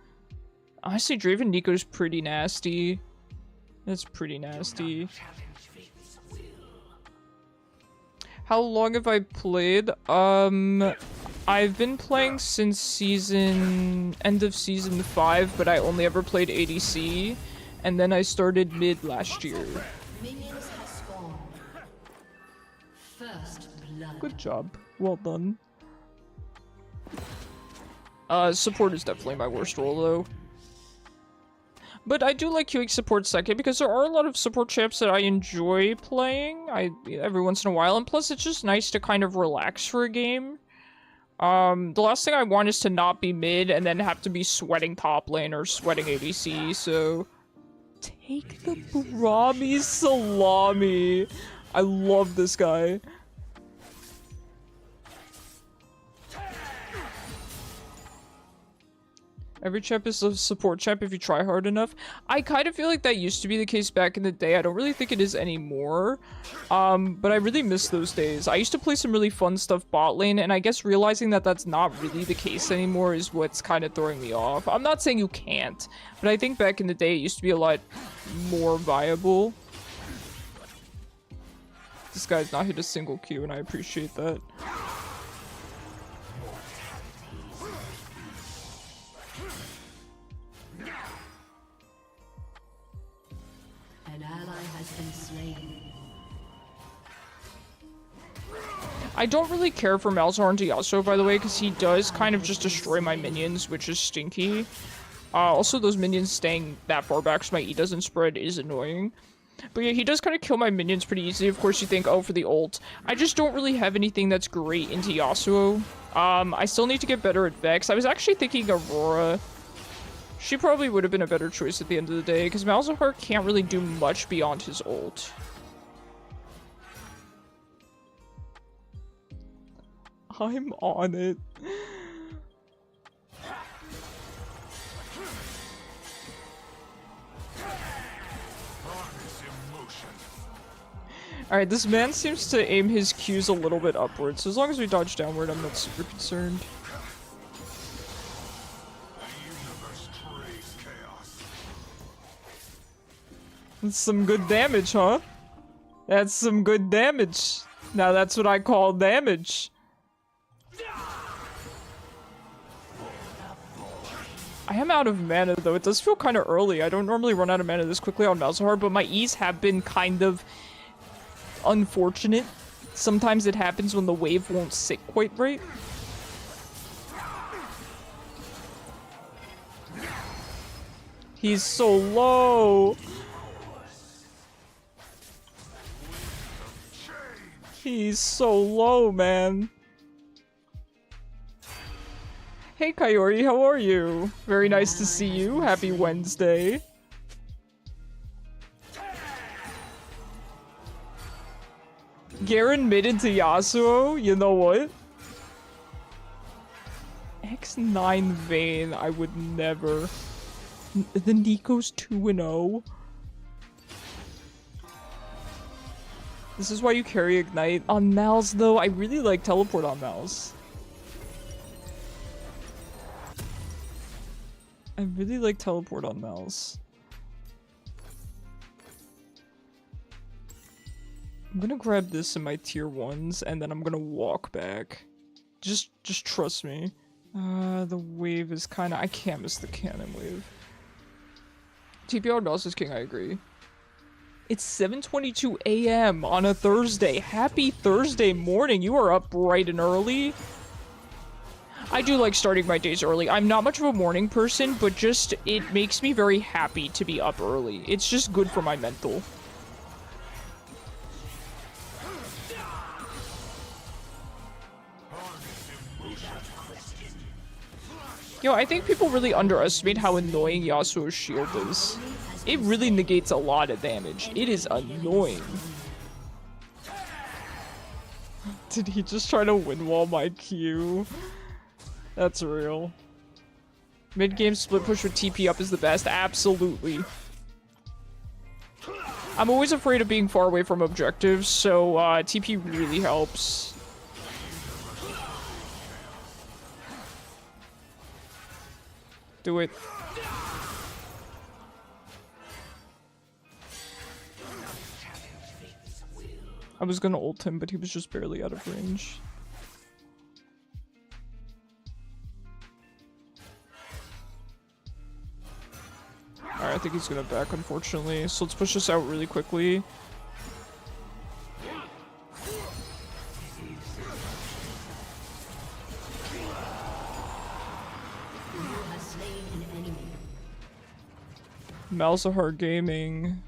Honestly, Draven Nico's pretty nasty. That's pretty nasty. How long have I played? I've been playing since end of season 5, but I only ever played ADC, and then I started mid last year. Minions have spawned. First blood. Good job. Well done. Support is definitely my worst role, though. But I do like queuing support second, because there are a lot of support champs that I enjoy playing every once in a while, and plus it's just nice to kind of relax for a game. The last thing I want is to not be mid and then have to be sweating top lane or sweating ADC, so... Take the Brahmi salami! I love this guy. Every champ is a support champ if you try hard enough. I kind of feel like that used to be the case back in the day. I don't really think it is anymore. But I really miss those days. I used to play some really fun stuff bot lane, and I guess realizing that that's not really the case anymore is what's kind of throwing me off. I'm not saying you can't, but I think back in the day it used to be a lot more viable. This guy's not hit a single Q, and I appreciate that. I don't really care for Malzahar into Yasuo, by the way, because he does kind of just destroy my minions, which is stinky. Also, those minions staying that far back so my E doesn't spread is annoying. But yeah, he does kind of kill my minions pretty easily. Of course, you think, oh, for the ult. I just don't really have anything that's great into Yasuo. I still need to get better at Vex. I was actually thinking Aurora. She probably would have been a better choice at the end of the day, because Malzahar can't really do much beyond his ult. I'm on it. Alright, this man seems to aim his Qs a little bit upwards, so as long as we dodge downward, I'm not super concerned. That's some good damage, huh? That's some good damage. Now that's what I call damage. I am out of mana, though. It does feel kind of early. I don't normally run out of mana this quickly on Malzahar, but my E's have been kind of unfortunate. Sometimes it happens when the wave won't sit quite right. He's so low. He's so low, man. Hey Coyote, how are you? Very nice to see you. Happy Wednesday. Garen mid into Yasuo? You know what? X9 Vayne, I would never. The Nico's 2-0. This is why you carry Ignite. On Mal's, though, I really like Teleport on Mal's. I really like Teleport on Mal's. I'm gonna grab this in my tier 1s, and then I'm gonna walk back. Just trust me. The wave is kinda... I can't miss the cannon wave. TPR Mouse is king, I agree. It's 7:22 a.m. on a Thursday. Happy Thursday morning. You are up bright and early. I do like starting my days early. I'm not much of a morning person, but just it makes me very happy to be up early. It's just good for my mental. Yo, I think people really underestimate how annoying Yasuo's shield is. It really negates a lot of damage. It is annoying. Did he just try to win wall my Q? That's real. Mid-game split push with TP up is the best. Absolutely. I'm always afraid of being far away from objectives, so TP really helps. Do it. I was gonna ult him, but he was just barely out of range. Alright, I think he's gonna back, unfortunately. So let's push this out really quickly. Malzahar Gaming.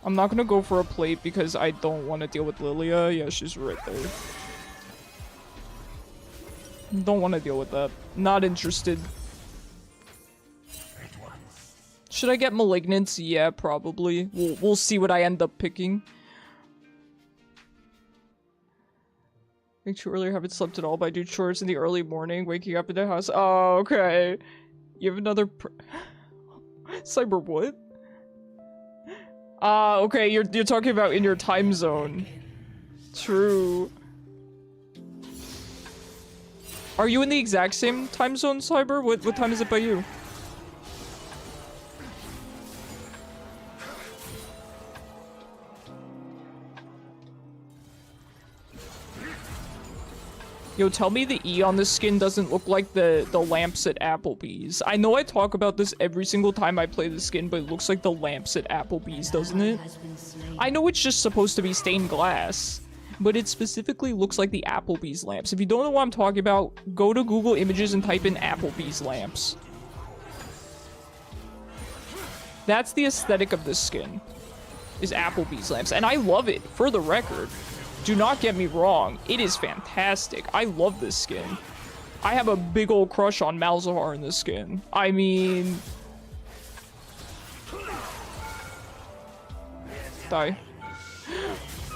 I'm not gonna go for a plate because I don't want to deal with Lilia. Yeah, she's right there. Don't want to deal with that. Not interested. Should I get Malignance? Yeah, probably. We'll see what I end up picking. Wake too early, haven't slept at all, but I do chores in the early morning, waking up in the house. Oh, okay. You have another Cyber what? Okay, you're talking about in your time zone. True. Are you in the exact same time zone, Cyber? What time is it by you? Yo, tell me the E on this skin doesn't look like the lamps at Applebee's. I know I talk about this every single time I play the skin, but it looks like the lamps at Applebee's, doesn't it? I know it's just supposed to be stained glass, but it specifically looks like the Applebee's lamps. If you don't know what I'm talking about, go to Google Images and type in Applebee's lamps. That's the aesthetic of this skin, is Applebee's lamps, and I love it, for the record. Do not get me wrong, it is fantastic. I love this skin. I have a big old crush on Malzahar in this skin. I mean... Die.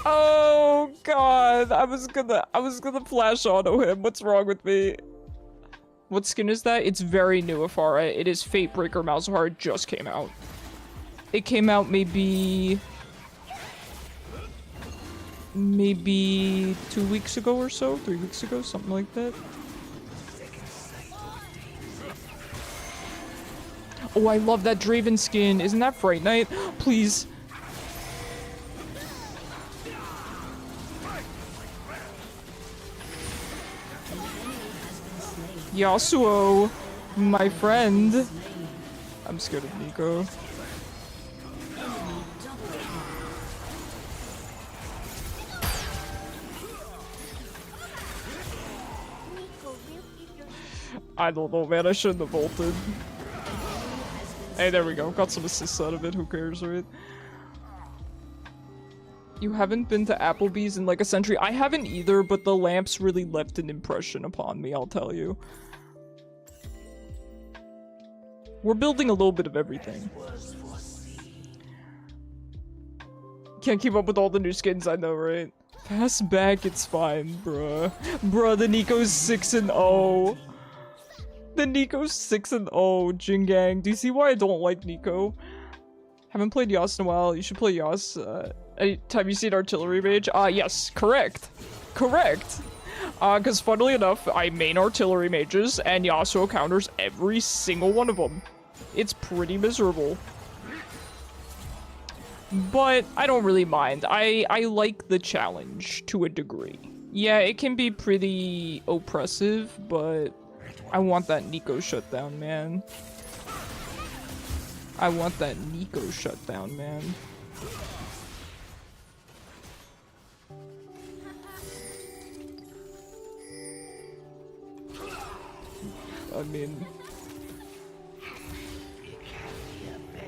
Oh god, I was gonna flash auto him. What's wrong with me? What skin is that? It's very new, Afara. It is Fatebreaker Malzahar. It just came out. It came out maybe 2 weeks ago or so, 3 weeks ago, something like that. Oh, I love that Draven skin. Isn't that Fright Night? Please. Yasuo, my friend. I'm scared of Nico. I don't know, man. I shouldn't have bolted. Hey, there we go. Got some assists out of it. Who cares, right? You haven't been to Applebee's in like a century? I haven't either, but the lamps really left an impression upon me, I'll tell you. We're building a little bit of everything. Can't keep up with all the new skins, I know, right? Pass back, it's fine, bruh. Bruh, the Nico's 6-0. The Nico's 6-0, Jingang. Do you see why I don't like Nico? Haven't played Yas in a while. You should play Yas. Anytime you see an artillery mage? Yes, correct. Correct. Because funnily enough, I main artillery mages, and Yasuo counters every single one of them. It's pretty miserable. But I don't really mind. I like the challenge to a degree. Yeah, it can be pretty oppressive, but I want that Nico shutdown, man. I want that Nico shutdown, man. I mean...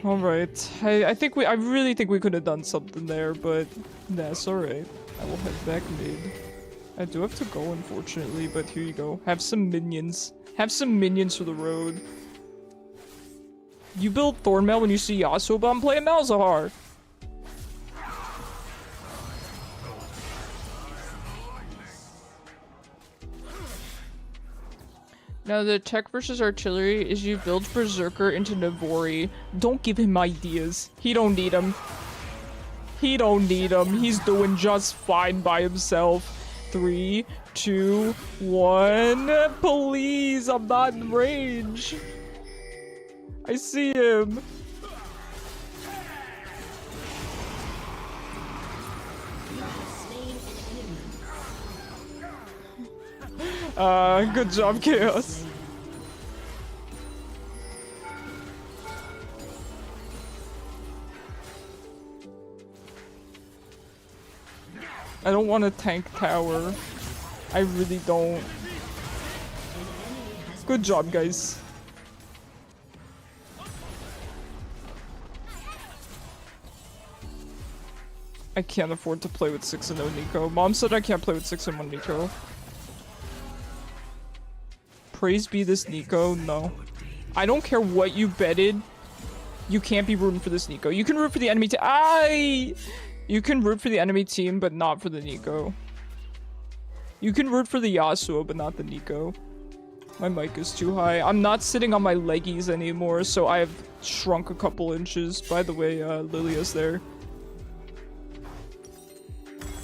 Alright, I really think we could have done something there, but that's alright. I will head back mid. I do have to go, unfortunately, but here you go. Have some minions. Have some minions for the road. You build Thornmail when you see Yasuo, but I'm playing Malzahar. Now the tech versus artillery is you build Berserker into Navori. Don't give him ideas. He don't need them. He don't need them. He's doing just fine by himself. 3, 2, 1. Please, I'm not in range. I see him. Good job, Chaos. I don't want to tank tower. I really don't. Good job, guys. I can't afford to play with 6-0 Nico. Mom said I can't play with 6-1 Nico. Praise be this Nico. No. I don't care what you betted. You can't be rooting for this Nico. You can root for the enemy team. You can root for the enemy team, but not for the Nico. You can root for the Yasuo, but not the Nico. My mic is too high. I'm not sitting on my leggies anymore, so I have shrunk a couple inches. By the way, Lilia's there.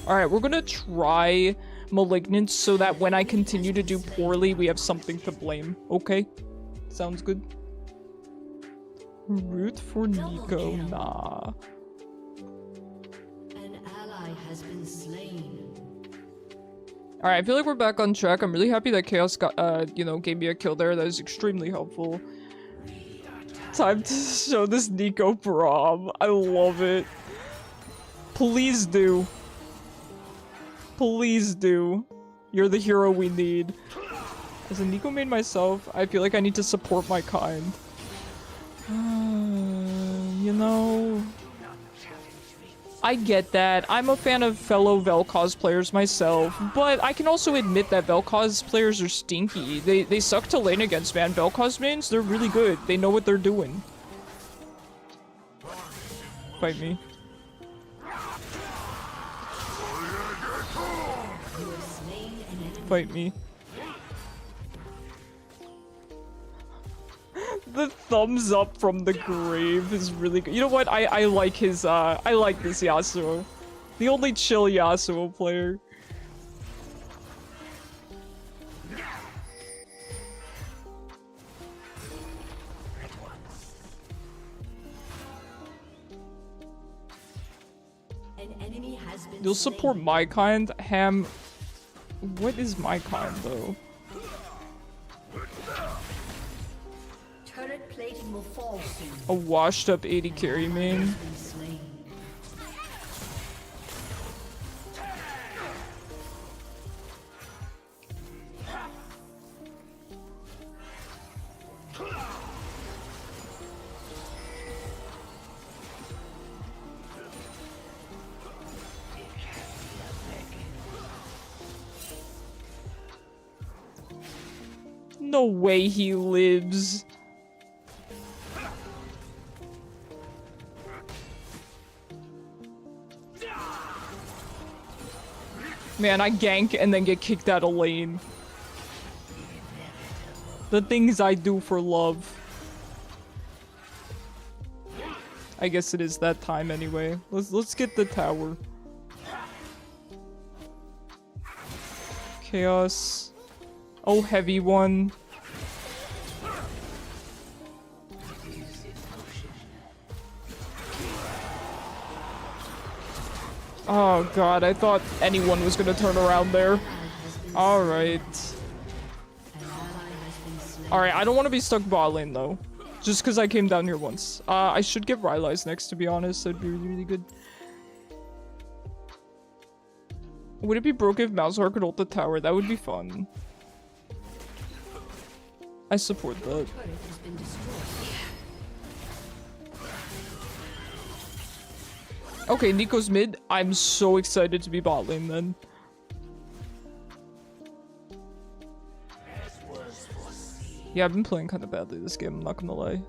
Alright, we're gonna try Malignant so that when I continue to do poorly, we have something to blame. Okay? Sounds good. Root for Nico. Nah. An ally has been slain. Alright, I feel like we're back on track. I'm really happy that Chaos got, gave me a kill there. That is extremely helpful. Time to show this Nico prom. I love it. Please do. Please do. You're the hero we need. As a Nico main myself, I feel like I need to support my kind. You know... I get that. I'm a fan of fellow Vel'koz players myself, but I can also admit that Vel'koz players are stinky. They suck to lane against, man. Vel'koz mains, they're really good. They know what they're doing. Fight me. Fight me. The thumbs up from the grave is really good. You know what? I like his, I like this Yasuo. The only chill Yasuo player. You'll support my kind, Ham. What is my kind, though? Turret plating will fall soon. A washed up 80 carry main. No way he lives. Man, I gank and then get kicked out of lane. The things I do for love. I guess it is that time anyway. Let's get the tower. Chaos. Oh, heavy one. Oh god, I thought anyone was gonna turn around there. Alright. Alright, I don't want to be stuck bot lane though. Just because I came down here once. I should get Rylai's next, to be honest. That'd be really, really good. Would it be broke if Malzahar could ult the tower? That would be fun. I support that. Okay, Nico's mid. I'm so excited to be bot lane then. Yeah, I've been playing kind of badly this game, I'm not gonna lie.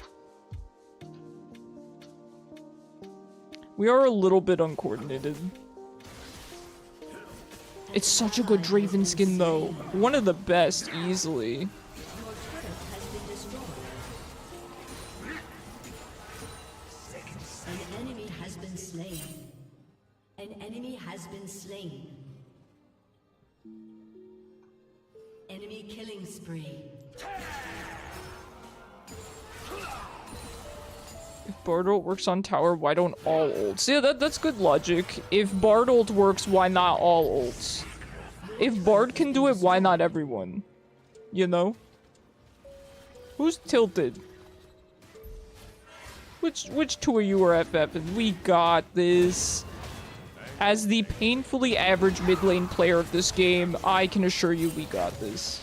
We are a little bit uncoordinated. It's such a good Draven skin though. One of the best, easily. Enemy killing spree. If Bard ult works on tower, why don't all ults? Yeah, that's good logic. If Bard ult works, why not all ults? If Bard can do it, why not everyone? You know? Who's tilted? Which two of you are FF? We got this. As the painfully average mid lane player of this game, I can assure you we got this.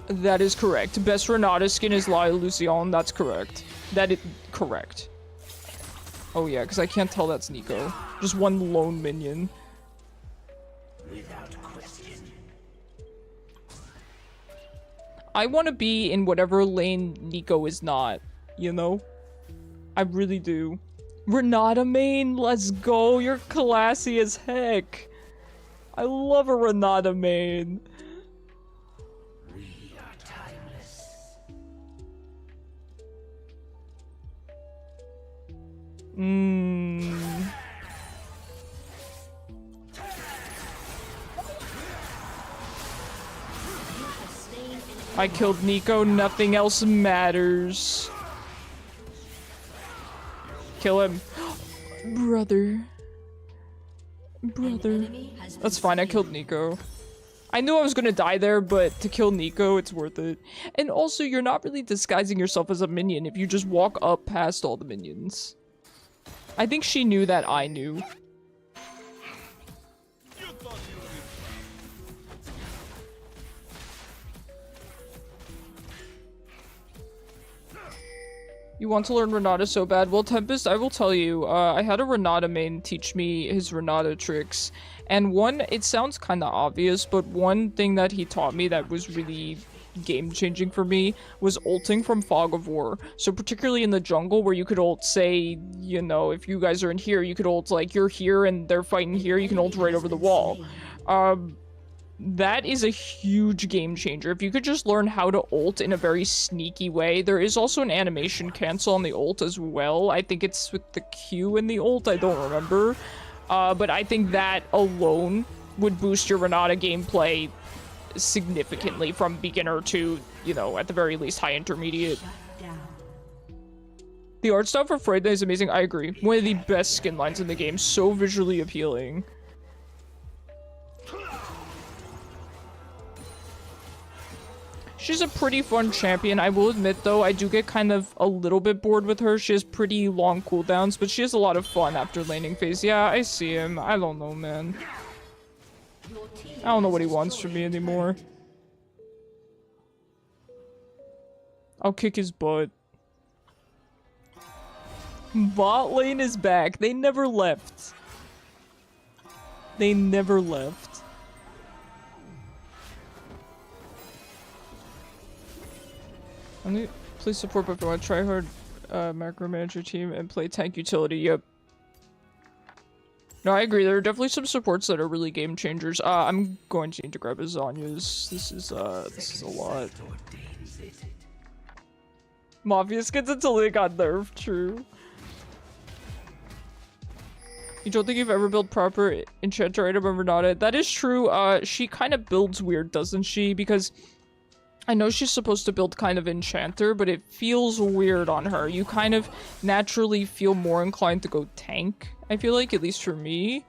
That is correct. Best Renata skin is La Illusion. That's correct. That is correct. Oh yeah, because I can't tell that's Nico. Just one lone minion. I want to be in whatever lane Nico is not, you know? I really do. Renata main, let's go. You're classy as heck. I love a Renata main. We are timeless. I killed Nico, nothing else matters. Kill him. Brother. Brother. That's fine, I killed Nico. I knew I was gonna die there, but to kill Nico, it's worth it. And also, you're not really disguising yourself as a minion if you just walk up past all the minions. I think she knew that I knew. You want to learn Renata so bad? Well, Tempest, I will tell you, I had a Renata main teach me his Renata tricks. And one, it sounds kind of obvious, but one thing that he taught me that was really game-changing for me was ulting from Fog of War. So particularly in the jungle where you could ult, say, you know, if you guys are in here, you could ult, like, you're here and they're fighting here, you can ult right over the wall. That is a huge game changer. If you could just learn how to ult in a very sneaky way. There is also an animation cancel on the ult as well. I think it's with the Q in the ult, I don't remember. But I think that alone would boost your Renata gameplay significantly from beginner to, you know, at the very least high intermediate. The art style for Friday is amazing, I agree. One of the best skin lines in the game, so visually appealing. She's a pretty fun champion. I will admit, though, I do get kind of a little bit bored with her. She has pretty long cooldowns, but she has a lot of fun after laning phase. Yeah, I see him. I don't know, man. I don't know what he wants from me anymore. I'll kick his butt. Bot lane is back. They never left. They never left. Please support, but if you want to try hard, macromanage your team and play tank utility. Yep. No, I agree. There are definitely some supports that are really game changers. I'm going to need to grab his Zanya's. This is a lot. Mafia skins until they got nerfed. True. You don't think you've ever built proper enchanter item on Renata? That is true. She kind of builds weird, doesn't she? Because I know she's supposed to build kind of enchanter, but it feels weird on her. You kind of naturally feel more inclined to go tank, I feel like, at least for me.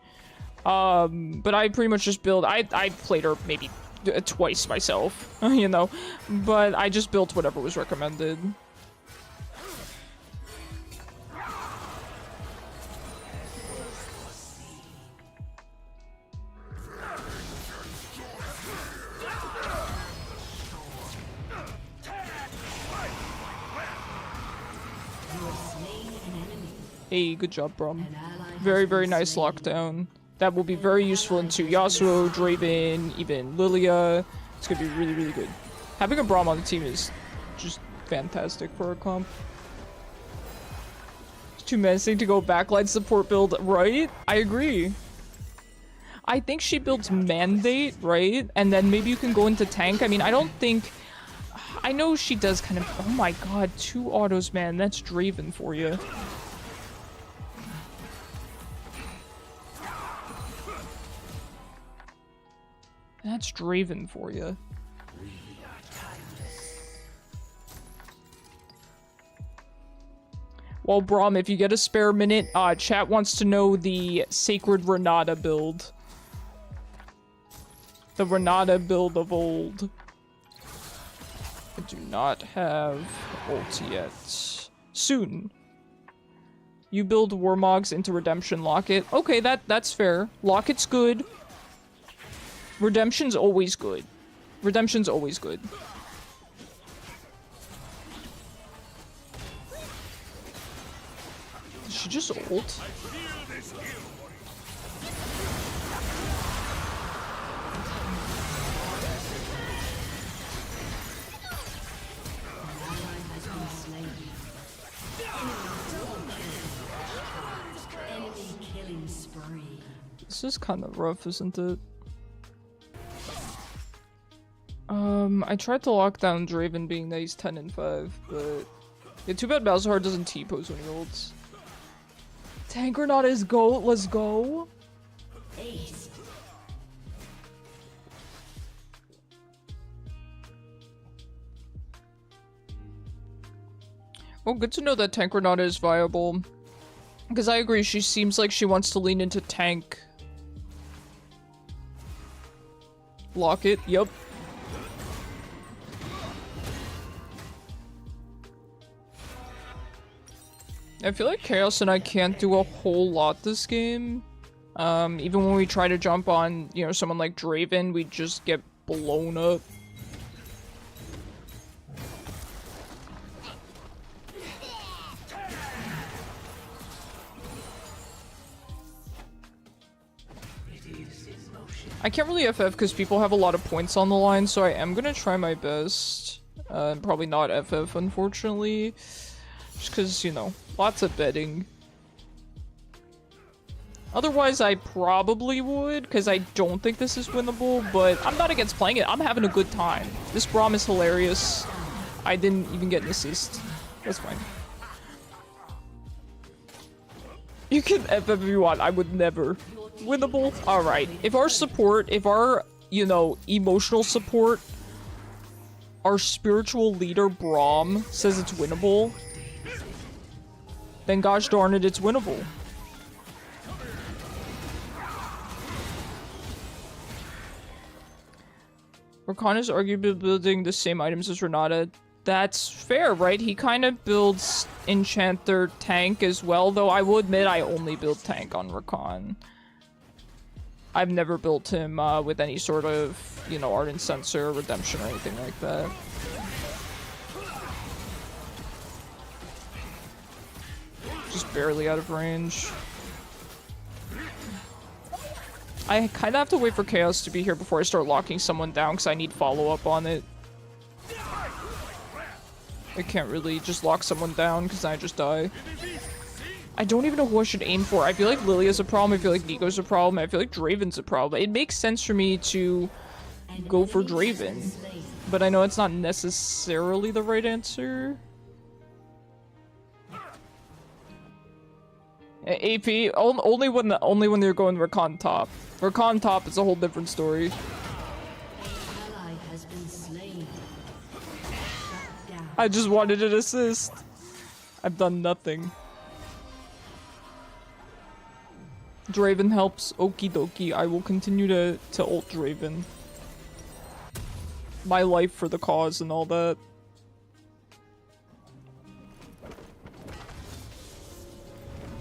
But I pretty much just build, I played her maybe twice myself, you know, but I just built whatever was recommended. Hey, good job, Brom. Very, very nice lockdown. That will be very useful into Yasuo, Draven, even Lilia. It's gonna be really, really good. Having a Brom on the team is just fantastic for a comp. It's too menacing to go backline support build, right? I agree. I think she builds Mandate, right? And then maybe you can go into tank. I mean, I don't think... I know she does kind of... Oh my god, 2 autos, man. That's Draven for you. That's Draven for you. Well, Brom, if you get a spare minute, chat wants to know the Sacred Renata build. The Renata build of old. I do not have ult yet. Soon. You build Warmogs into Redemption Locket. Okay, that's fair. Locket's good. Redemption's always good. Redemption's always good. Did she just ult? This is kind of rough, isn't it? I tried to lock down Draven being that he's 10 and 5, but... Yeah, too bad Malzahar doesn't T-pose when he ults. Tank Renata is GOAT, let's go! Ace. Well, good to know that Tank Renata is viable. Because I agree, she seems like she wants to lean into tank. Lock it. Yep. I feel like Chaos and I can't do a whole lot this game. Even when we try to jump on, you know, someone like Draven, we just get blown up. I can't really FF because people have a lot of points on the line, so I am gonna try my best. Probably not FF, unfortunately. Just because, you know, lots of betting. Otherwise, I probably would, because I don't think this is winnable, but I'm not against playing it. I'm having a good time. This Braum is hilarious. I didn't even get an assist. That's fine. You can FF if you want. I would never. Winnable? Alright. If our support, if our, you know, emotional support, our spiritual leader, Braum, says it's winnable, then gosh darn it, it's winnable. Morgana is arguably building the same items as Renata. That's fair, right? He kind of builds Enchanter tank as well, though I will admit I only build tank on Rakan. I've never built him with any sort of, you know, Ardent Sensor or Redemption or anything like that. Just barely out of range. I kind of have to wait for Chaos to be here before I start locking someone down because I need follow-up on it. I can't really just lock someone down because I just die. I don't even know who I should aim for. I feel like Lilia's a problem. I feel like Nico's a problem. I feel like Draven's a problem. It makes sense for me to go for Draven, but I know it's not necessarily the right answer. AP only when they're going Rakan top. Rakan top is a whole different story. I just wanted an assist. I've done nothing. Draven helps. Okie dokie. I will continue to ult Draven. My life for the cause and all that.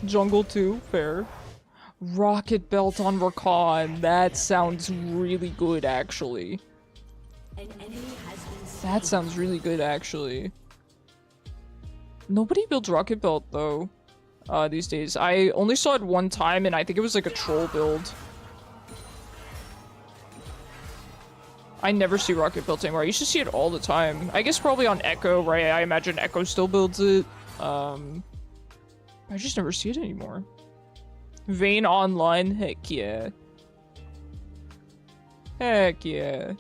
Jungle 2, fair. Rocket Belt on Rakan. That sounds really good, actually. That sounds really good, actually. Nobody builds Rocket Belt, though, these days. I only saw it one time, and I think it was like a troll build. I never see Rocket Belt anymore. I used to see it all the time. I guess probably on Echo, right? I imagine Echo still builds it. I just never see it anymore. Vayne online? Heck yeah. Heck yeah.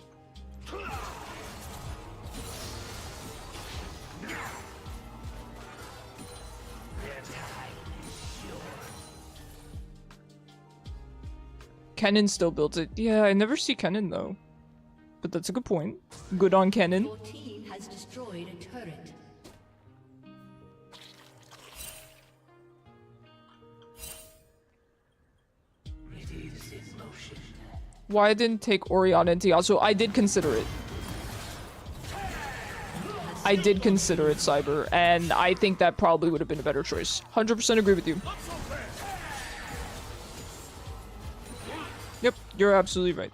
Kennen still builds it. Yeah, I never see Kennen though. But that's a good point. Good on Kennen. Your team has destroyed a turret. Why I didn't take Orianna into Yasuo? I did consider it. I did consider it, Cyber, and I think that probably would have been a better choice. 100% agree with you. Yep, you're absolutely right.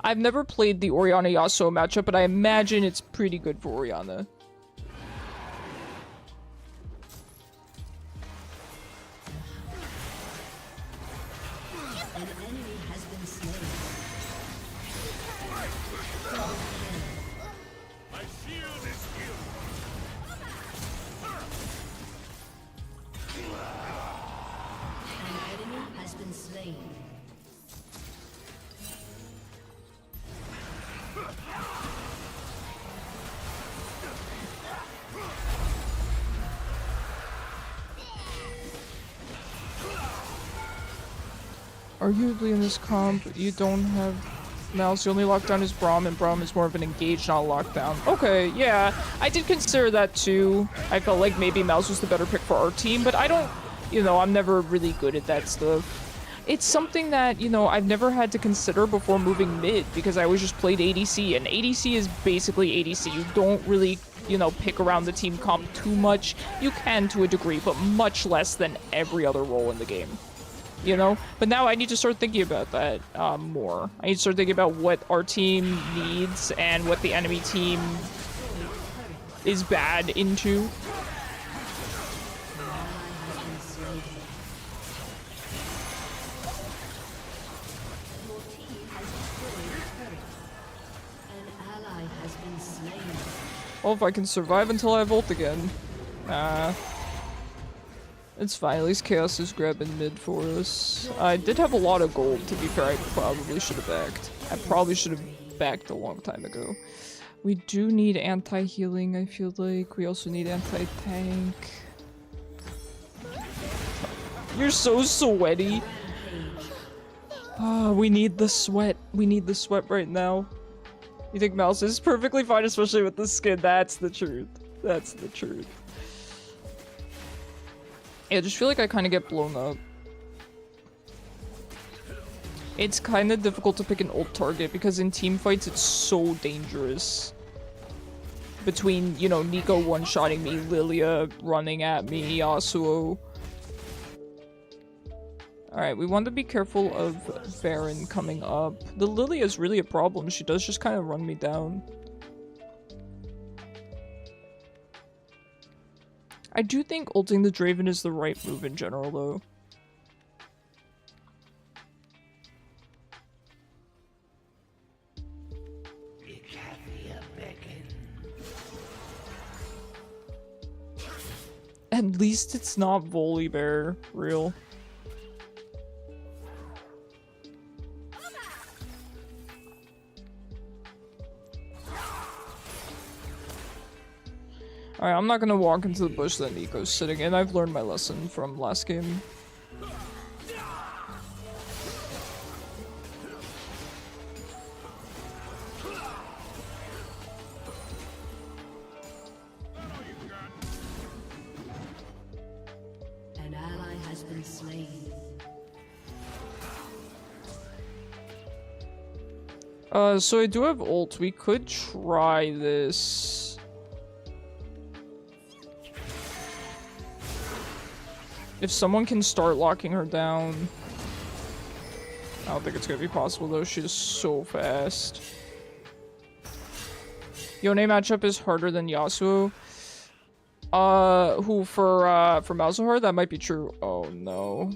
I've never played the Orianna Yasuo matchup, but I imagine it's pretty good for Orianna. Arguably in this comp, you don't have Mouse. The only lockdown is Braum, and Braum is more of an engaged, not lockdown. Okay, yeah. I did consider that too. I felt like maybe Mouse was the better pick for our team, but I don't, you know, I'm never really good at that stuff. It's something that, you know, I've never had to consider before moving mid, because I always just played ADC, and ADC is basically ADC. You don't really, you know, pick around the team comp too much. You can to a degree, but much less than every other role in the game. You know? But now I need to start thinking about that more. I need to start thinking about what our team needs and what the enemy team is bad into. Well, if I can survive until I have ult again. It's fine, at least Chaos is grabbing mid for us. I did have a lot of gold, to be fair. I probably should have backed. I probably should have backed a long time ago. We do need anti-healing, I feel like. We also need anti-tank. You're so sweaty. We need the sweat. We need the sweat right now. You think Mouse is perfectly fine, especially with the skin? That's the truth. That's the truth. Yeah, I just feel like I kind of get blown up. It's kind of difficult to pick an ult target because in team fights it's so dangerous. Between, you know, Nico one-shotting me, Lilia running at me, Yasuo. Alright, we want to be careful of Baron coming up. The Lilia is really a problem. She does just kind of run me down. I do think ulting the Draven is the right move in general, though. At least it's not Volibear, real. Alright, I'm not gonna walk into the bush that Nico's sitting in. I've learned my lesson from last game. An ally has been slain. So I do have ult. We could try this. If someone can start locking her down. I don't think it's gonna be possible though, she's so fast. Yone matchup is harder than Yasuo. Who for Malzahar? That might be true. Oh no.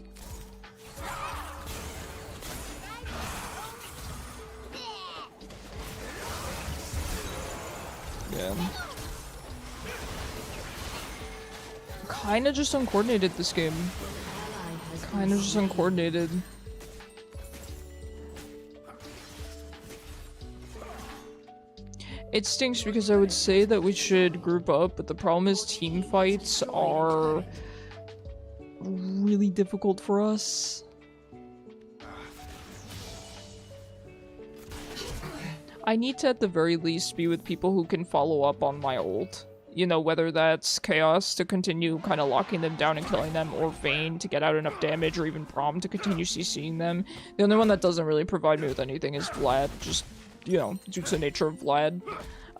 Yeah. Kinda just uncoordinated this game. Kinda just uncoordinated. It stinks because I would say that we should group up, but the problem is team fights are really difficult for us. I need to at the very least be with people who can follow up on my ult. You know, whether that's Chaos to continue kind of locking them down and killing them, or Vayne to get out enough damage, or even Prom to continue CCing them. The only one that doesn't really provide me with anything is Vlad, just, you know, due to the nature of Vlad.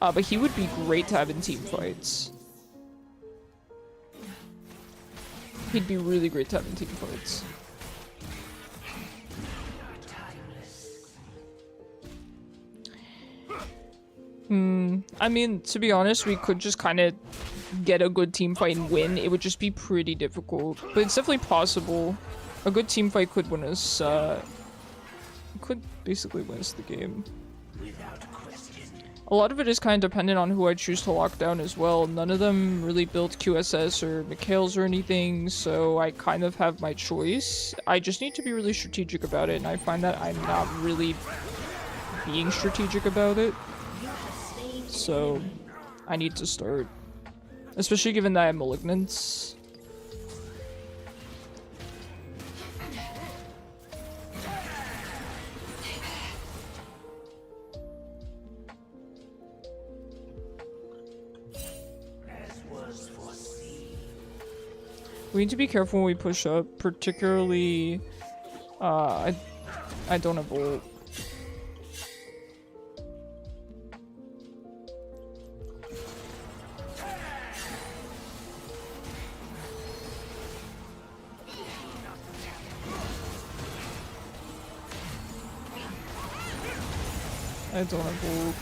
But he would be great to have in team fights. He'd be really great to have in team fights. I mean, to be honest, we could just kind of get a good team fight and win. It would just be pretty difficult, but it's definitely possible. A good team fight could win us, could basically win us the game. A lot of it is kind of dependent on who I choose to lock down as well. None of them really built QSS or Mikhail's or anything, so I kind of have my choice. I just need to be really strategic about it, and I find that I'm not really being strategic about it. So, I need to start. Especially given that I have Malignants. We need to be careful when we push up, particularly I don't have ult. I don't have ult.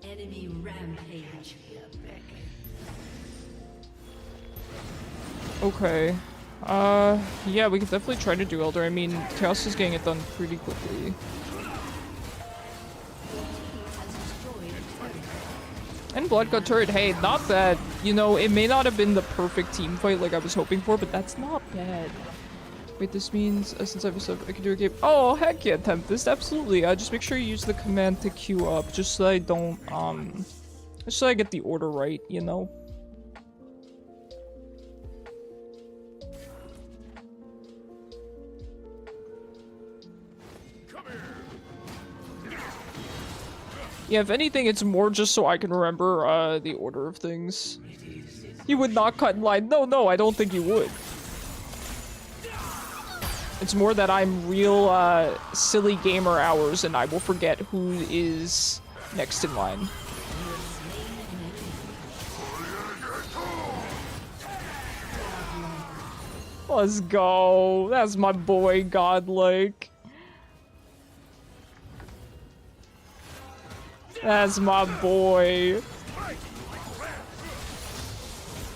Enemy rampage. Okay. Yeah, we could definitely try to do Elder. I mean, Chaos is getting it done pretty quickly. And Blood got turret. Hey, not bad. You know, it may not have been the perfect team fight like I was hoping for, but that's not bad. Wait, this means since I've said I can do a game. Oh, heck yeah, Tempest, absolutely. Just make sure you use the command to queue up, just so I don't, just so I get the order right, you know? Yeah, if anything, it's more just so I can remember, the order of things. You would not cut in line. No, I don't think you would. It's more that I'm real, silly gamer hours and I will forget who is next in line. Let's go. That's my boy, Godlike. That's my boy.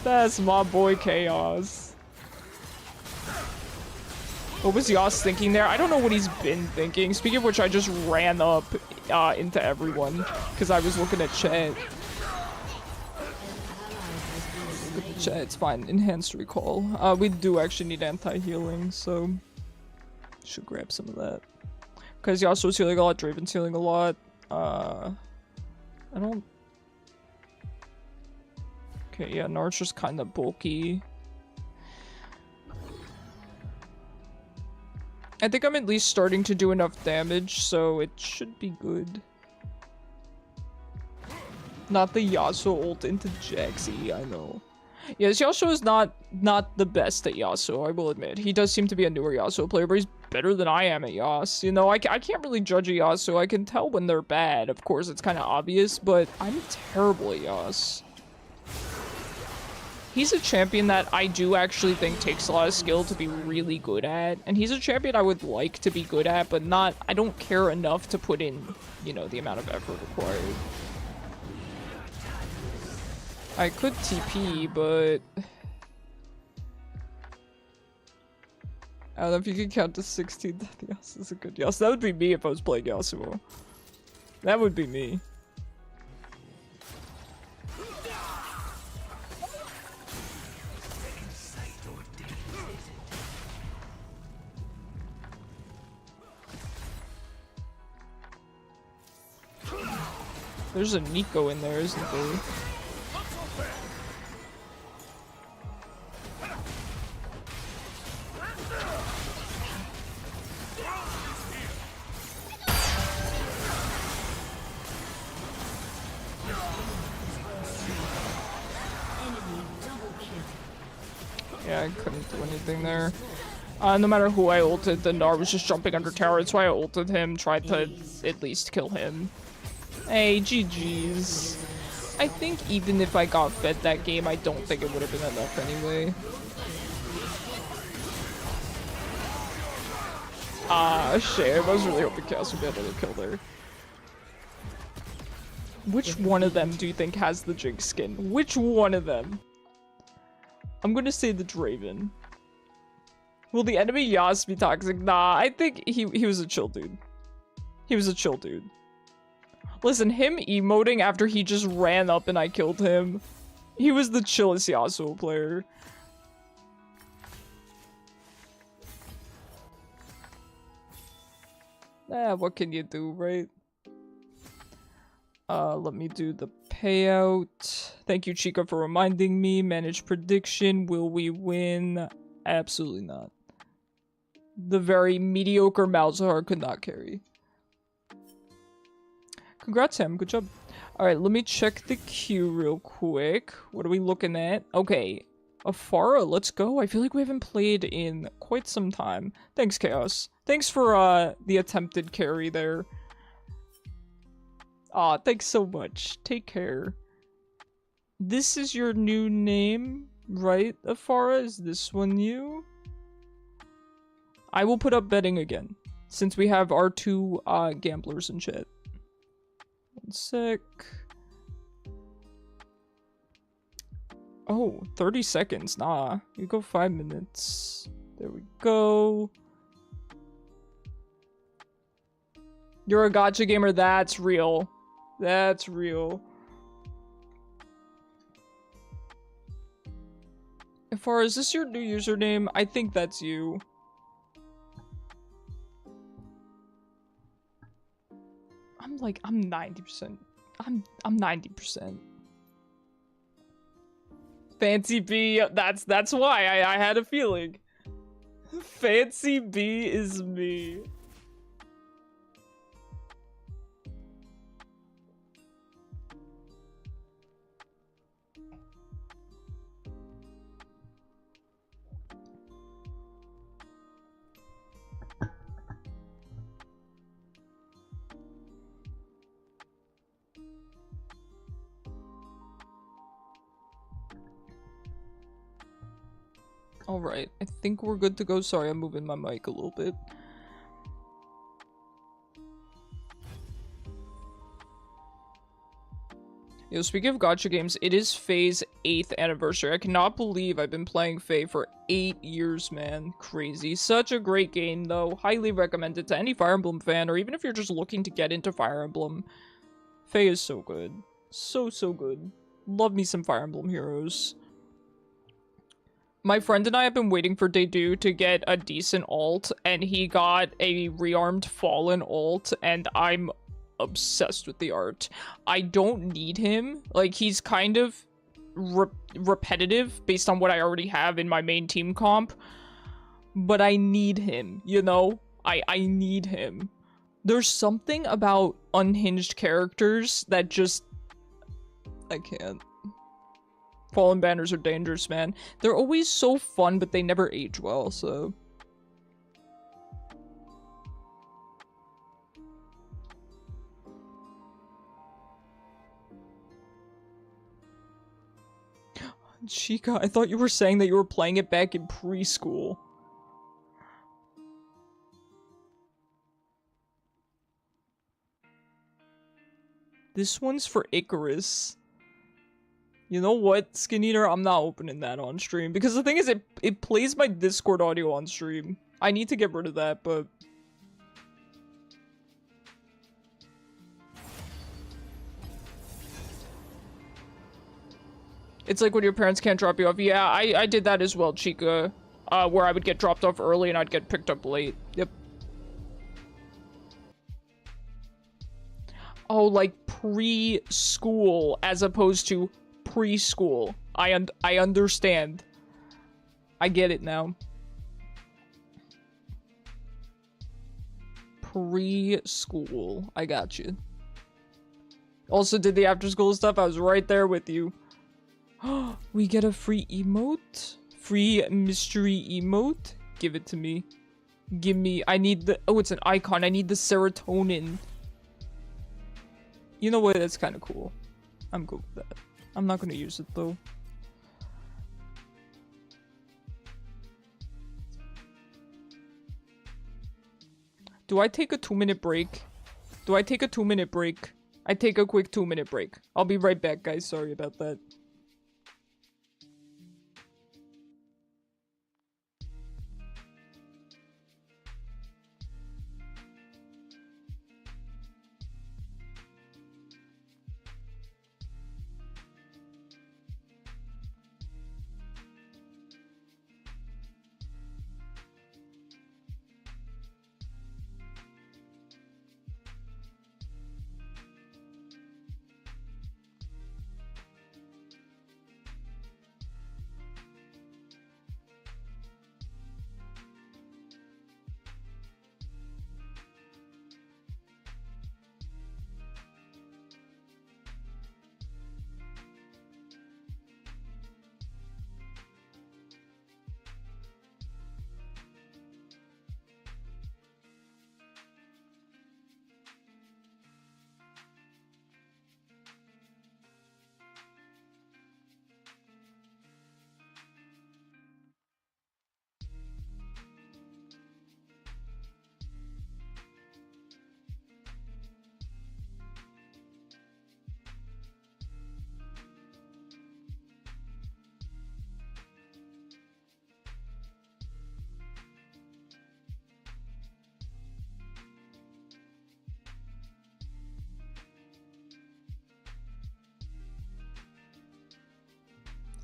That's my boy, Chaos. What was Yas thinking there? I don't know what he's been thinking. Speaking of which, I just ran up into everyone because I was looking at chat. Look at the chat, it's fine. Enhanced recall. We do actually need anti-healing, so should grab some of that. Because Yasuo's healing a lot, Draven's healing a lot. I don't... Okay, yeah, Narcher's kind of bulky. I think I'm at least starting to do enough damage, so it should be good. Not the Yasuo ult into Jaxi, I know. Yes, Yasuo is not the best at Yasuo, I will admit. He does seem to be a newer Yasuo player, but he's better than I am at Yas. You know, I can't really judge a Yasuo. I can tell when they're bad. Of course, it's kind of obvious, but I'm terrible at Yas. He's a champion that I do actually think takes a lot of skill to be really good at. And he's a champion I would like to be good at, but not... I don't care enough to put in, you know, the amount of effort required. I could TP, but... I don't know if you can count to 16. Yasuo is a good Yasuo. That would be me if I was playing Yasuo. That would be me. There's a Nico in there, isn't there? Yeah, I couldn't do anything there. No matter who I ulted, the Gnar was just jumping under tower. That's why I ulted him, tried to at least kill him. Hey, GG's. I think even if I got fed that game, I don't think it would have been enough anyway. Shame. I was really hoping Chaos would be able to kill there. Which one of them do you think has the Jinx skin? Which one of them? I'm gonna say the Draven. Will the enemy Yas be toxic? Nah, I think he was a chill dude. He was a chill dude. Listen, him emoting after he just ran up and I killed him. He was the chillest Yasuo player. What can you do, right? Let me do the payout. Thank you, Chica, for reminding me. Manage prediction. Will we win? Absolutely not. The very mediocre Malzahar could not carry. Congrats, Sam. Good job. Alright, let me check the queue real quick. What are we looking at? Okay. Afara, let's go. I feel like we haven't played in quite some time. Thanks, Chaos. Thanks for, the attempted carry there. Aw, thanks so much. Take care. This is your new name, right, Afara? Is this one you? I will put up betting again, since we have our two, gamblers in chat. 1 sec. Oh, 30 seconds. Nah, you go 5 minutes. There we go. You're a gacha gamer. That's real. That's real. As far as this your new username, I think that's you. I'm 90%. I'm 90%. Fancy B, that's why I had a feeling. Fancy B is me. Alright, I think we're good to go. Sorry, I'm moving my mic a little bit. Yo, speaking of gacha games, it is Faye's 8th anniversary. I cannot believe I've been playing Faye for 8 years, man. Crazy. Such a great game, though. Highly recommended to any Fire Emblem fan, or even if you're just looking to get into Fire Emblem. Faye is so good. So good. Love me some Fire Emblem heroes. My friend and I have been waiting for Dedu to get a decent ult, and he got a rearmed Fallen ult, and I'm obsessed with the art. I don't need him. Like, he's kind of repetitive based on what I already have in my main team comp, but I need him, you know? I need him. There's something about unhinged characters that just... I can't. Fallen banners are dangerous, man. They're always so fun, but they never age well, so... Chica, I thought you were saying that you were playing it back in preschool. This one's for Icarus. You know what, Skin Eater? I'm not opening that on stream. Because the thing is, it plays my Discord audio on stream. I need to get rid of that, but... It's like when your parents can't drop you off. Yeah, I did that as well, Chica. Where I would get dropped off early and I'd get picked up late. Yep. Oh, like preschool as opposed to preschool. I understand. I get it now. Preschool. I got you. Also did the after school stuff. I was right there with you. We get a free emote? Free mystery emote? Give it to me. Give me... I need the... Oh, it's an icon. I need the serotonin. You know what? That's kind of cool. I'm good with that. I'm not gonna use it, though. Do I take a 2-minute break? Do I take a 2-minute break? I take a quick 2-minute break. I'll be right back, guys. Sorry about that.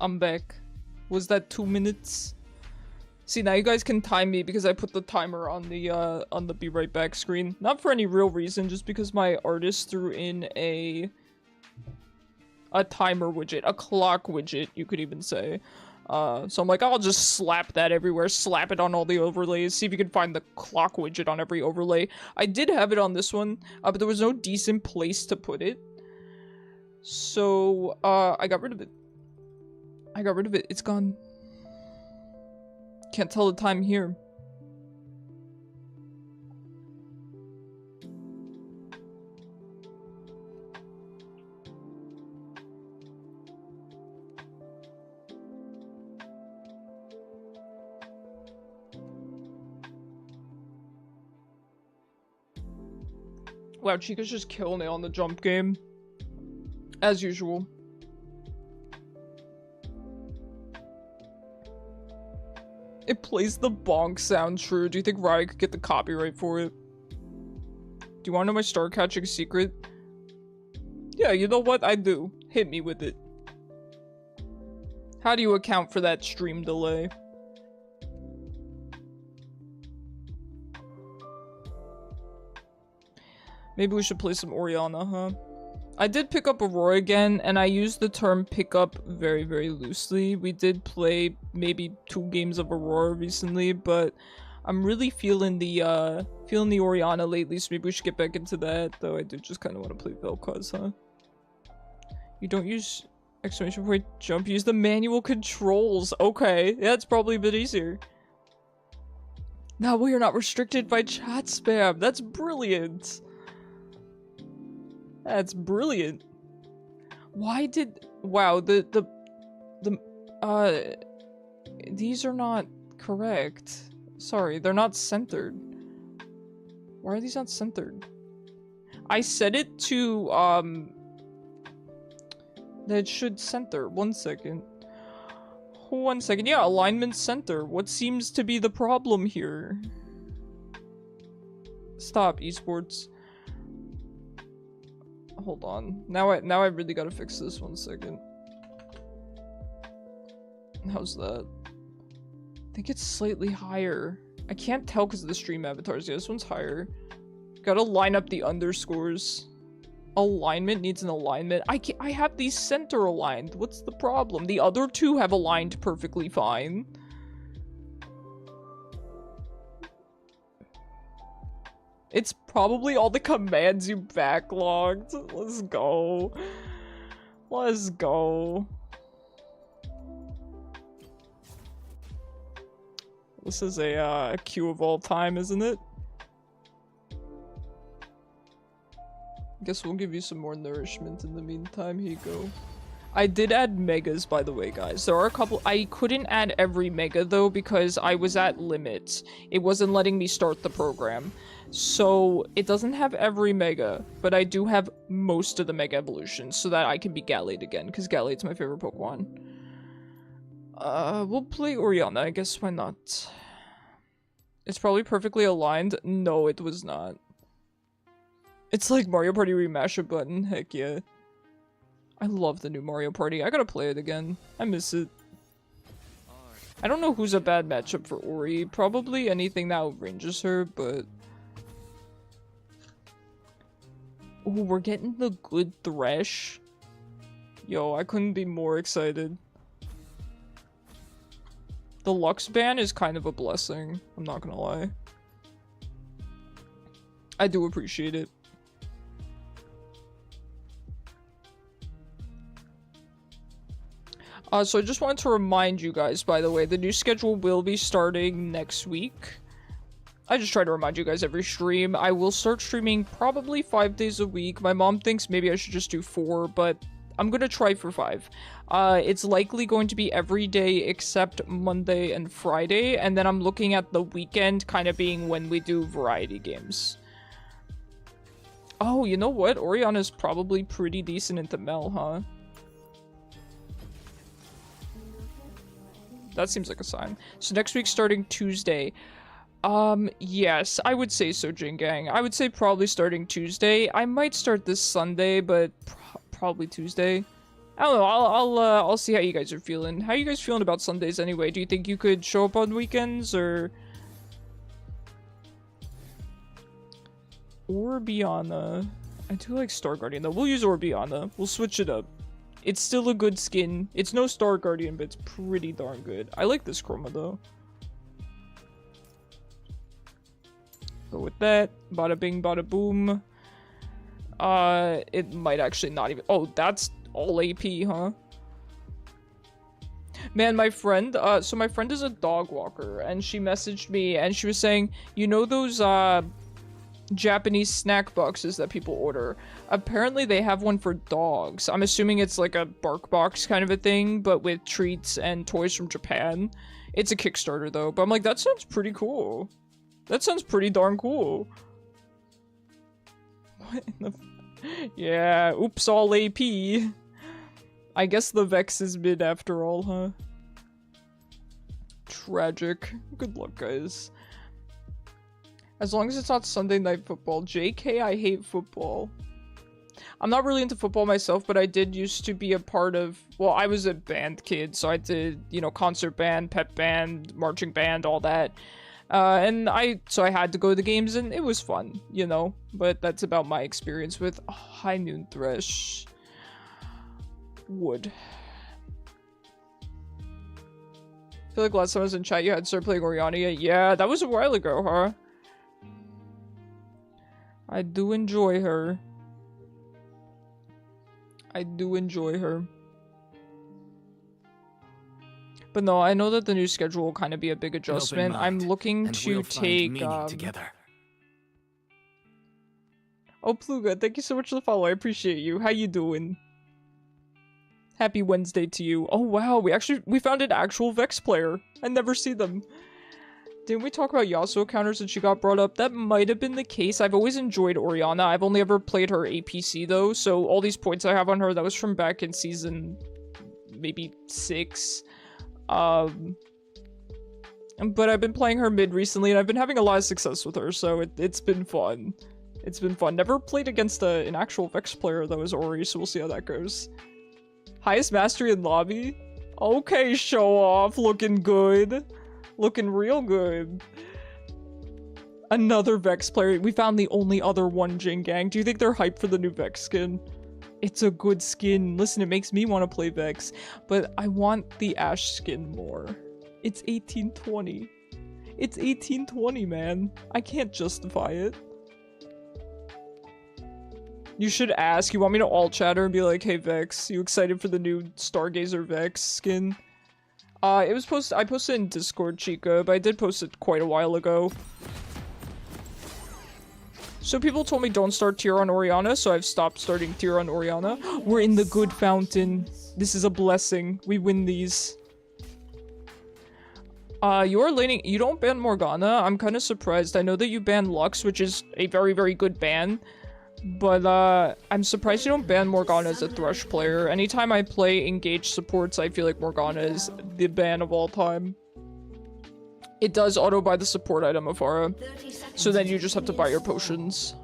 I'm back. Was that 2 minutes? See, now you guys can time me because I put the timer on the be right back screen. Not for any real reason, just because my artist threw in a timer widget, a clock widget, you could even say. So I'm like, I'll just slap that everywhere, slap it on all the overlays, see if you can find the clock widget on every overlay. I did have it on this one, but there was no decent place to put it. So, I got rid of it. It's gone. Can't tell the time here. Wow, Chica's just killing it on the jump game. As usual. It plays the bonk sound true. Do you think Riot could get the copyright for it? Do you want to know my star catching secret? Yeah, you know what? I do. Hit me with it. How do you account for that stream delay? Maybe we should play some Orianna, huh? I did pick up Aurora again, and I used the term pick up very, very loosely. We did play maybe 2 games of Aurora recently, but I'm really feeling the Orianna lately, so maybe we should get back into that. Though I do just kind of want to play Vel'koz, huh? You don't use exclamation point jump, use the manual controls. Okay, yeah, it's probably a bit easier. Now we are not restricted by chat spam. That's brilliant. That's brilliant. Why did... Wow, these are not correct. Sorry, they're not centered. Why are these not centered? I set it to, that it should center. 1 second. 1 second. Yeah, alignment center. What seems to be the problem here? Stop, esports. Hold on. Now I really gotta fix this. 1 second. How's that? I think it's slightly higher. I can't tell because of the stream avatars. Yeah, this one's higher. Gotta line up the underscores. Alignment needs an alignment. I have these center aligned. What's the problem? The other 2 have aligned perfectly fine. It's probably all the commands you backlogged. Let's go. Let's go. This is a queue of all time, isn't it? Guess we'll give you some more nourishment in the meantime. Here you go. I did add megas, by the way, guys. There are a couple. I couldn't add every mega, though, because I was at limits. It wasn't letting me start the program. So, it doesn't have every mega, but I do have most of the mega evolutions, so that I can be Gallade again, because Gallade's my favorite Pokemon. We'll play Orianna, I guess, why not? It's probably perfectly aligned. No, it was not. It's like Mario Party Remashup button, heck yeah. I love the new Mario Party. I gotta play it again. I miss it. I don't know who's a bad matchup for Ori. Probably anything that outranges her, but... Ooh, we're getting the good Thresh. Yo, I couldn't be more excited. The Lux ban is kind of a blessing. I'm not gonna lie. I do appreciate it. So I just wanted to remind you guys, by the way, the new schedule will be starting next week. I just try to remind you guys every stream. I will start streaming probably 5 days a week. My mom thinks maybe I should just do 4, but I'm gonna try for 5. It's likely going to be every day except Monday and Friday, and then I'm looking at the weekend kind of being when we do variety games. Oh, you know what? Orianna's probably pretty decent into Mel, huh? That seems like a sign. So next week starting Tuesday. Yes, I would say so, Jingang. I would say probably starting Tuesday. I might start this Sunday, but probably Tuesday. I don't know. I'll see how you guys are feeling. How are you guys feeling about Sundays anyway? Do you think you could show up on weekends or Orianna? I do like Star Guardian though. We'll use Orianna. We'll switch it up. It's still a good skin. It's no Star Guardian, but it's pretty darn good. I like this chroma though. Go with that. Bada bing, bada boom. It might actually not even. Oh, that's all AP, huh? Man, my friend. So my friend is a dog walker, and she messaged me, and she was saying, you know those Japanese snack boxes that people order? Apparently they have one for dogs. I'm assuming it's like a bark box kind of a thing, but with treats and toys from Japan. It's a Kickstarter though, but I'm like, that sounds pretty cool. That sounds pretty darn cool. What in the... Yeah, oops, all AP. I guess the Vex is mid after all, huh? Tragic. Good luck, guys. As long as it's not Sunday Night Football. JK, I hate football. I'm not really into football myself, but I did used to be a part of... Well, I was a band kid, so I did, you know, concert band, pep band, marching band, all that. So I had to go to the games, and it was fun, you know? But that's about my experience with High Noon Thresh. Wood. I feel like last time I was in chat, you had started playing Orianna. Yeah, that was a while ago, huh? I do enjoy her. I do enjoy her. But no, I know that the new schedule will kind of be a big adjustment. I'm looking to take together. Oh, Pluga, thank you so much for the follow. I appreciate you. How you doing? Happy Wednesday to you. Oh wow, we found an actual Vex player. I never see them. Didn't we talk about Yasuo counters and she got brought up? That might have been the case. I've always enjoyed Orianna. I've only ever played her APC though, so all these points I have on her, that was from back in season maybe 6. But I've been playing her mid recently and I've been having a lot of success with her, so it's been fun. It's been fun. Never played against an actual Vex player that was Ori, so we'll see how that goes. Highest mastery in lobby? Okay, show off. Looking good. Looking real good. Another Vex player. We found the only other one, Jing Gang. Do you think they're hyped for the new Vex skin? It's a good skin. Listen, it makes me want to play Vex. But I want the Ashe skin more. It's 1820. It's 1820, man. I can't justify it. You should ask. You want me to all chatter and be like, hey Vex, you excited for the new Stargazer Vex skin? It was posted. I posted in Discord, Chica, but I did post it quite a while ago. So people told me don't start tier on Orianna, so I've stopped starting tier on Orianna. We're in the good fountain. This is a blessing. We win these. You're laning. You don't ban Morgana. I'm kind of surprised. I know that you ban Lux, which is a very, very good ban. But, I'm surprised you don't ban Morgana as a Thresh player. Anytime I play engaged supports, I feel like Morgana is the ban of all time. It does auto-buy the support item, Afara. So then you just have to buy your potions.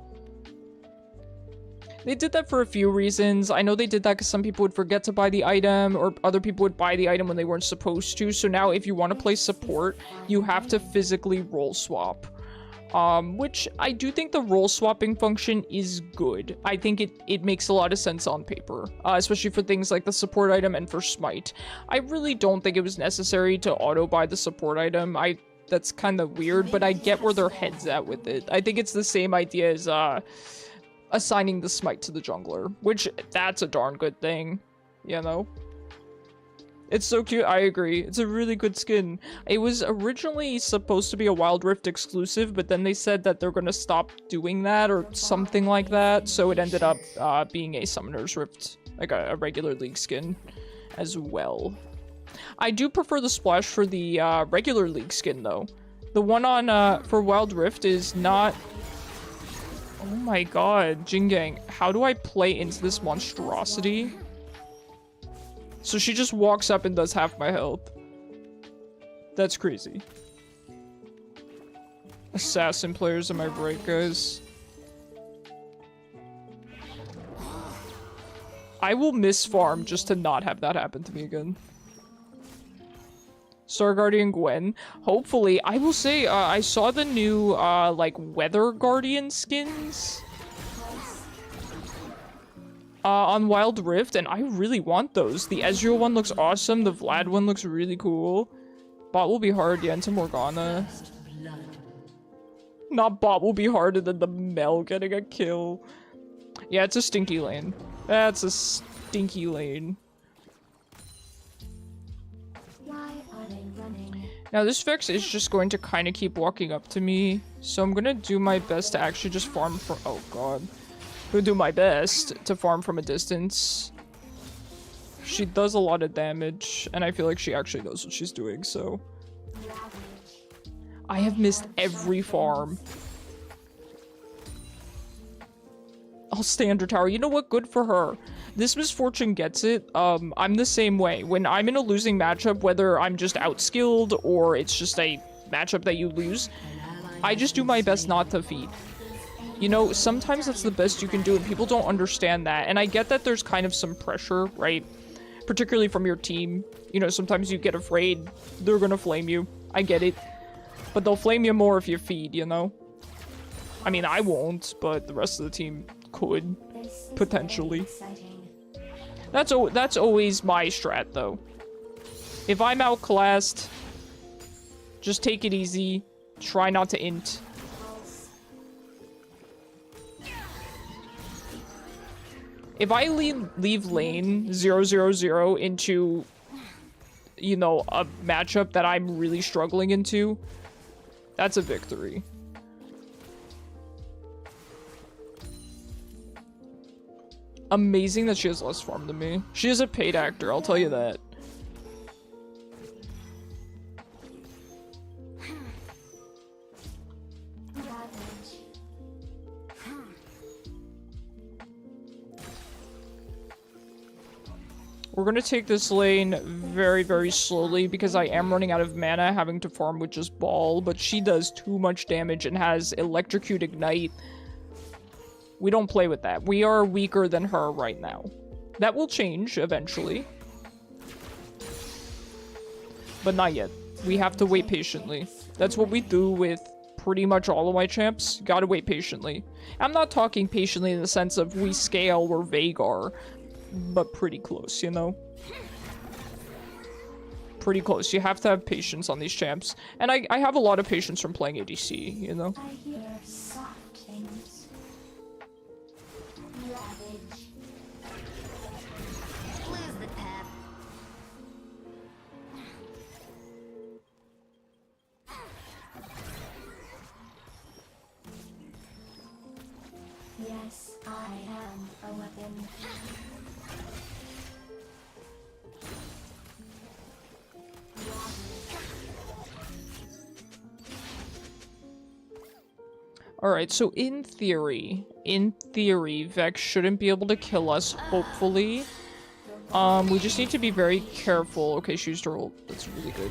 They did that for a few reasons. I know they did that because some people would forget to buy the item, or other people would buy the item when they weren't supposed to. So now if you want to play support, you have to physically role swap. Which I do think the role swapping function is good. I think it makes a lot of sense on paper, especially for things like the support item and for Smite. I really don't think it was necessary to auto-buy the support item. That's kind of weird, but I get where their head's at with it. I think it's the same idea as, assigning the Smite to the jungler, which that's a darn good thing, you know? It's so cute, I agree. It's a really good skin. It was originally supposed to be a Wild Rift exclusive, but then they said that they're gonna stop doing that or something like that, so it ended up being a Summoner's Rift, like a regular League skin as well. I do prefer the splash for the regular League skin though. The one on for Wild Rift is not... Oh my god, Jingang, how do I play into this monstrosity? So she just walks up and does half my health. That's crazy. Assassin players, am I right, guys? I will miss farm just to not have that happen to me again. Star Guardian Gwen. Hopefully, I will say, I saw the new, like, Weather Guardian skins on Wild Rift, and I really want those. The Ezreal one looks awesome, the Vlad one looks really cool. Bot will be hard, yeah, into Morgana. Not bot will be harder than the Mel getting a kill. Yeah, it's a stinky lane. That's a stinky lane. Now this Vex is just going to kind of keep walking up to me, so I'm gonna do my best to actually just farm from— oh god. I'm gonna do my best to farm from a distance. She does a lot of damage, and I feel like she actually knows what she's doing, so... I have missed every farm. I'll stay under tower. You know what? Good for her. This misfortune gets it. I'm the same way. When I'm in a losing matchup, whether I'm just outskilled or it's just a matchup that you lose, I just do my best not to feed. You know, sometimes that's the best you can do, and people don't understand that. And I get that there's kind of some pressure, right? Particularly from your team. You know, sometimes you get afraid they're gonna flame you. I get it. But they'll flame you more if you feed, you know? I mean, I won't, but the rest of the team could, potentially. That's always my strat, though. If I'm outclassed, just take it easy. Try not to int. If I leave lane 0-0-0 into, you know, a matchup that I'm really struggling into, that's a victory. Amazing that she has less farm than me. She is a paid actor, I'll tell you that. We're gonna take this lane very, very slowly because I am running out of mana, having to farm with just ball, but she does too much damage and has electrocute ignite. We don't play with that. We are weaker than her right now. That will change eventually. But not yet. We have to wait patiently. That's what we do with pretty much all of my champs. Gotta wait patiently. I'm not talking patiently in the sense of we scale or Veigar, but pretty close, you know? Pretty close. You have to have patience on these champs. And I have a lot of patience from playing ADC, you know? I hear soft things. Ravage. Lose the pep. Yes, I am a weapon. Alright, so in theory, Vex shouldn't be able to kill us, hopefully. We just need to be very careful. Okay, she used her ult. That's really good.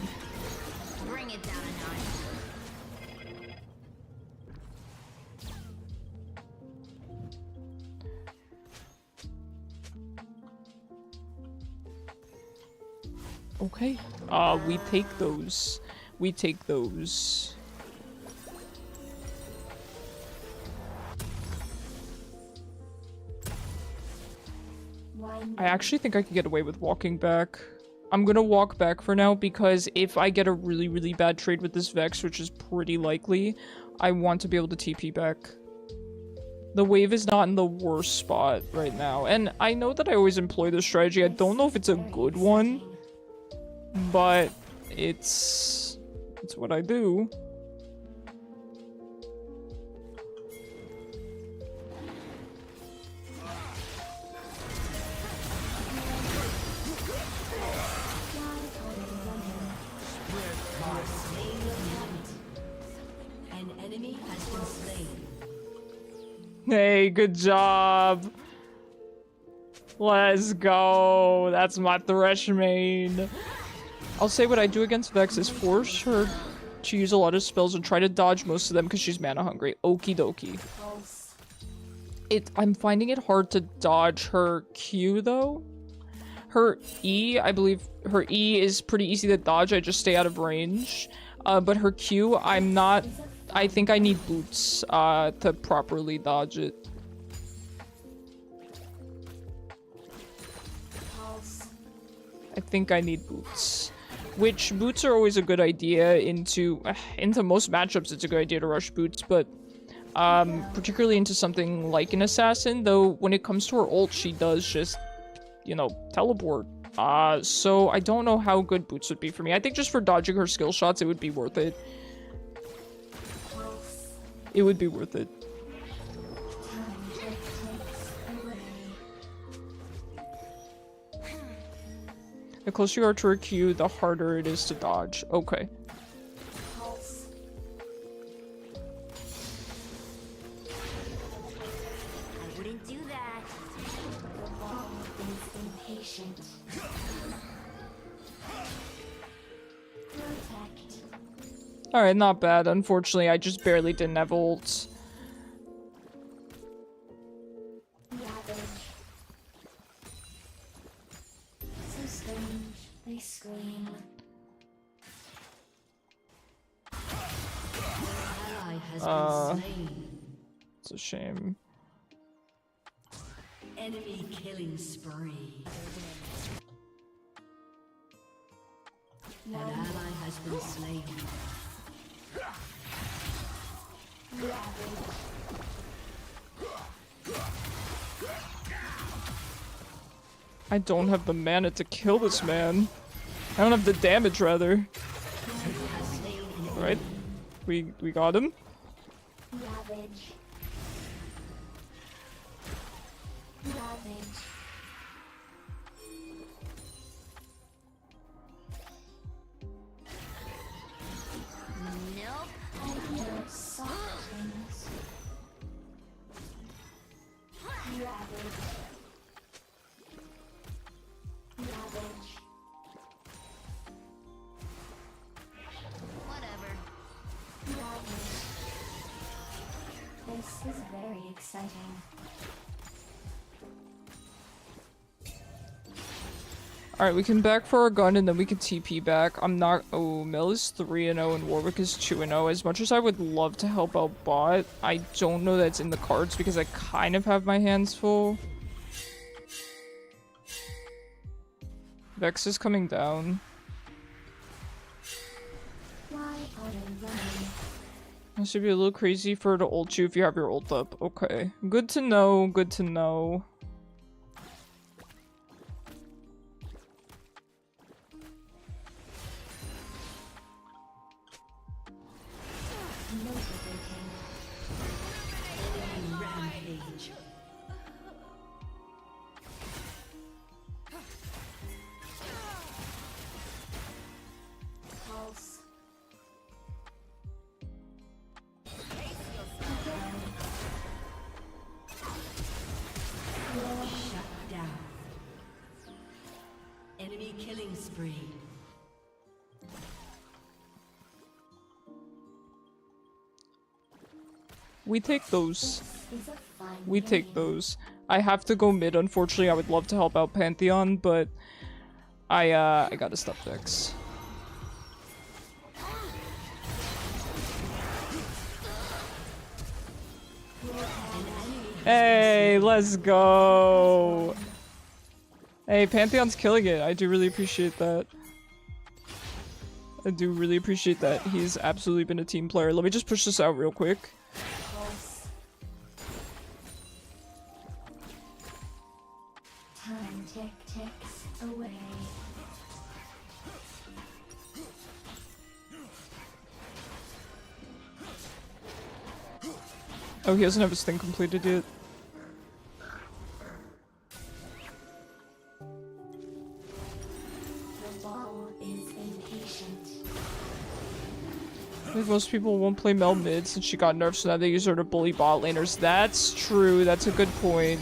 Bring it down a notch. Okay. We take those. We take those. I actually think I could get away with walking back. I'm gonna walk back for now because if I get a really, really bad trade with this Vex, which is pretty likely, I want to be able to TP back. The wave is not in the worst spot right now. And I know that I always employ this strategy. I don't know if it's a good one, but it's what I do. An enemy has been slain. Hey, good job. Let's go. That's my Thresh main. I'll say what I do against Vex is force her to use a lot of spells and try to dodge most of them because she's mana hungry. Okie dokie. I'm finding it hard to dodge her Q though. Her E, I believe her E is pretty easy to dodge. I just stay out of range. But her Q, I think I need boots to properly dodge it. I think I need boots. Which, boots are always a good idea into most matchups. It's a good idea to rush boots, but particularly into something like an assassin, though when it comes to her ult, she does just, you know, teleport. So I don't know how good boots would be for me. I think just for dodging her skill shots, it would be worth it. It would be worth it. The closer you are to her Q, the harder it is to dodge. Okay. I wouldn't do that. The ball is impatient. Protect. Alright, not bad. Unfortunately, I just barely didn't have ults. Ravage. So strange. They scream. Ally has been slain. It's a shame. Enemy killing spree. An ally has been slain. Ravage. I don't have the mana to kill this man. I don't have the damage, rather. Right? We got him. Ravage. Ravage. Nope. Under soft things. Ravage. Ravage. Whatever. Ravage. This is very exciting. Alright, we can back for our gun and then we can TP back. I'm not- oh, Mel is 3-0 and Warwick is 2-0. As much as I would love to help out bot, I don't know that's in the cards because I kind of have my hands full. Vex is coming down. Why are they running? This should be a little crazy for her to ult you if you have your ult up. Okay. Good to know, good to know. Enemy rampage. Pulse. Shut down. Enemy killing spree. We take those. Is a fun We game. take those. I have to go mid, unfortunately. I would love to help out Pantheon, but I gotta stop Vex. Hey, let's go! Hey, Pantheon's killing it. I do really appreciate that. I do really appreciate that. He's absolutely been a team player. Let me just push this out real quick. Pulse. Time ticks away. Oh, he doesn't have his thing completed yet. The ball is impatient. I think most people won't play Mel mid since she got nerfed, so now they use her to bully bot laners. That's true. That's a good point.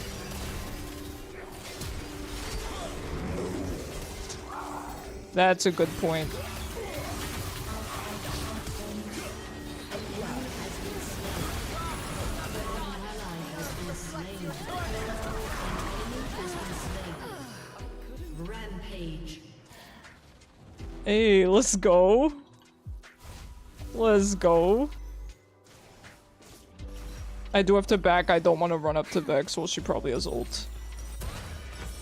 That's a good point. Ally has been slain. Hey, let's go. Let's go. I do have to back. I don't want to run up to Vex. Well, she probably has ult.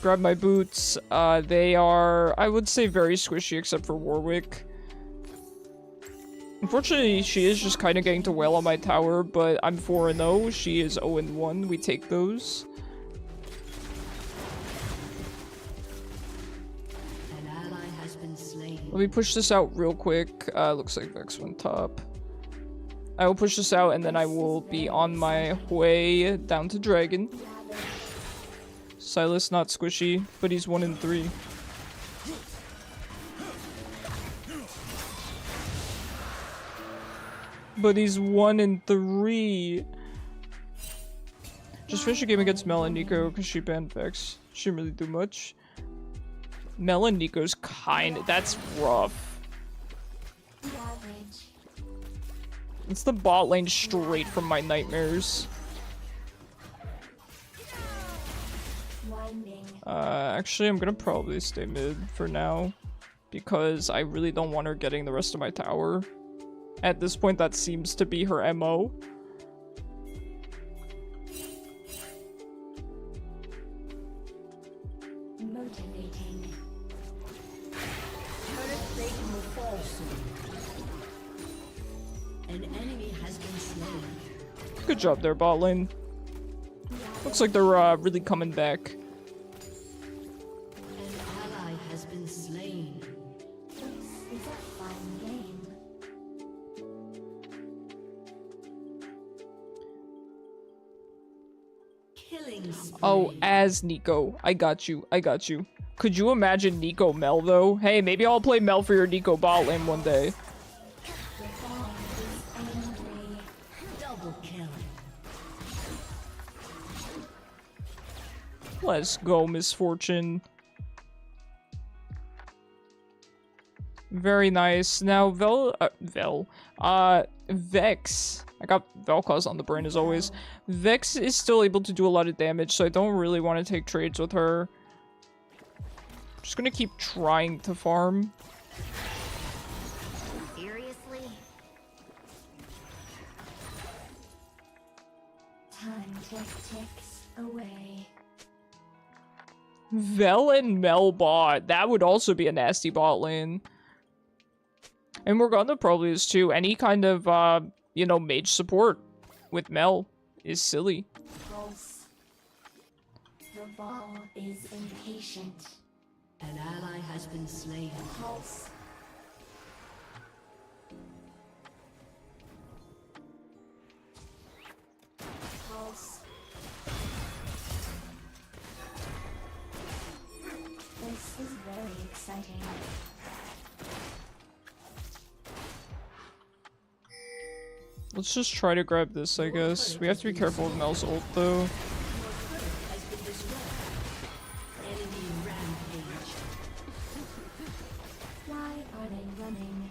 Grab my boots. They are, I would say, very squishy except for Warwick. Unfortunately, she is just kind of getting to wail on my tower, but I'm 4-0. She is 0-1. We take those. An ally has been slain. Let me push this out real quick. Looks like Vex went top. I will push this out and then I will be on my way down to Dragon. Silas not squishy, but he's 1-3. But he's 1-3. Just finish a game against Mel and Nico because she banned Vex. She didn't really do much. Mel and Nico's that's rough. Average. It's the bot lane straight from my nightmares. Winding. Actually, I'm gonna probably stay mid for now because I really don't want her getting the rest of my tower. At this point, that seems to be her MO. Motivating. Turret plate will fall soon. An enemy has been slain. Good job there, bot lane. Looks like they're really coming back. An ally has been slain. This is a fun game. Killing spree. Oh, as Nico. I got you. I got you. Could you imagine Nico Mel, though? Hey, maybe I'll play Mel for your Nico bot lane one day. The ball is angry. Double kill. Let's go, Misfortune. Very nice. Now, Vex. I got Vel'koz on the brain as always. Vex is still able to do a lot of damage, so I don't really want to take trades with her. Just gonna keep trying to farm. Seriously? Time ticks away. Vel and Mel bot. That would also be a nasty bot lane. And Morgana probably is too. Any kind of, you know, mage support with Mel is silly. Pulse. The ball is impatient. An ally has been slain. Pulse. Pulse. This is very exciting. Let's just try to grab this, I guess. We have to be careful with Mel's ult, though. Has been destroyed. Enemy rampage. Why are they running?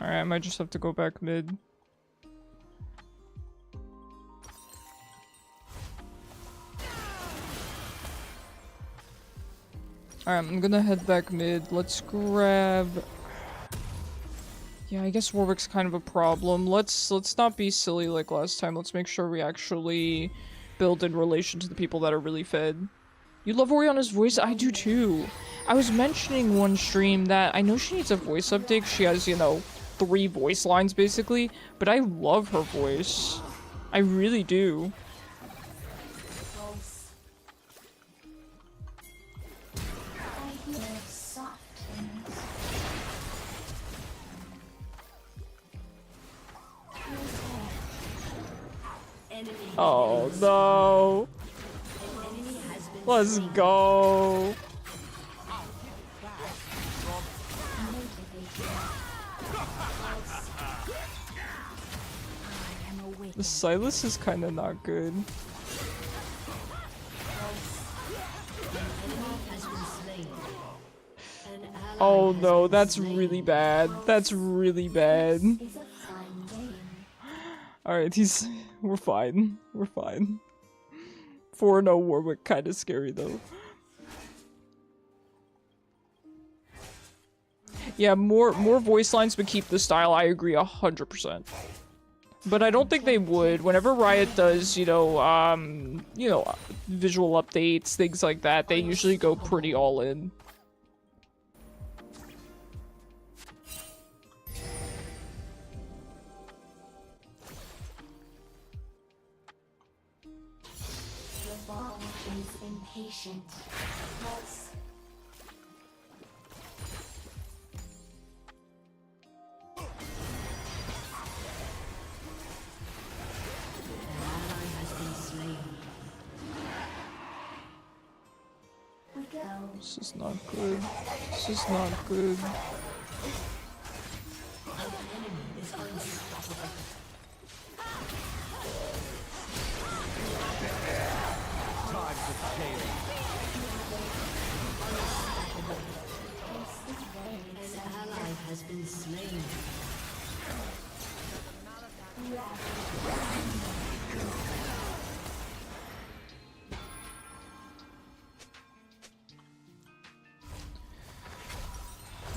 Alright, I might just have to go back mid. Alright, I'm gonna head back mid. Let's grab... Yeah, I guess Warwick's kind of a problem. Let's not be silly like last time. Let's make sure we actually build in relation to the people that are really fed. You love Orianna's voice? I do too. I was mentioning one stream that I know she needs a voice update. She has, you know, 3 voice lines basically, but I love her voice. I really do. Pulse. I hear soft things. Enemy. Oh no. An enemy has been Let's slain. go. The Silas is kind of not good. Has been slain. An ally Oh has no, been that's slain. really bad. That's really bad. Is a fun game. Alright, we're fine. We're fine. 4-0 Warwick, kinda scary though. Yeah, more voice lines would keep the style, I agree 100%. But I don't think they would. Whenever Riot does, you know, visual updates, things like that, they usually go pretty all in. The ball is impatient. Let's we go. This is not good. This is not good. Has been slain.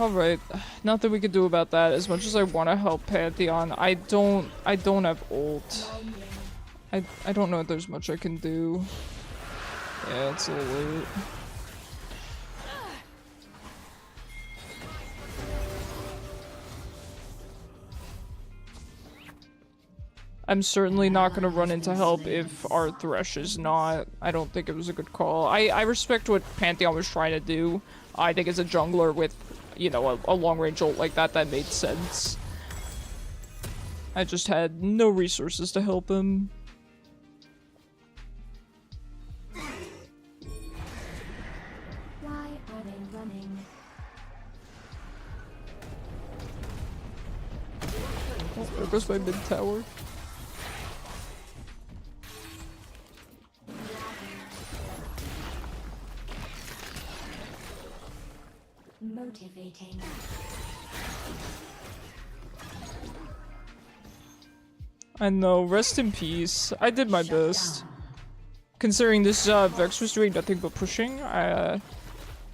Alright, nothing we can do about that. As much as I want to help Pantheon, I don't have ult. I don't know if there's much I can do. Yeah, it's a little late. I'm certainly not gonna run into help if our Thresh is not. I don't think it was a good call. I respect what Pantheon was trying to do. I think as a jungler with, you know, a long-range ult like that made sense. I just had no resources to help him. Why are they running? Oh, there goes my mid tower. Motivating. I know, rest in peace. I did my best. Considering this Vex was doing nothing but pushing,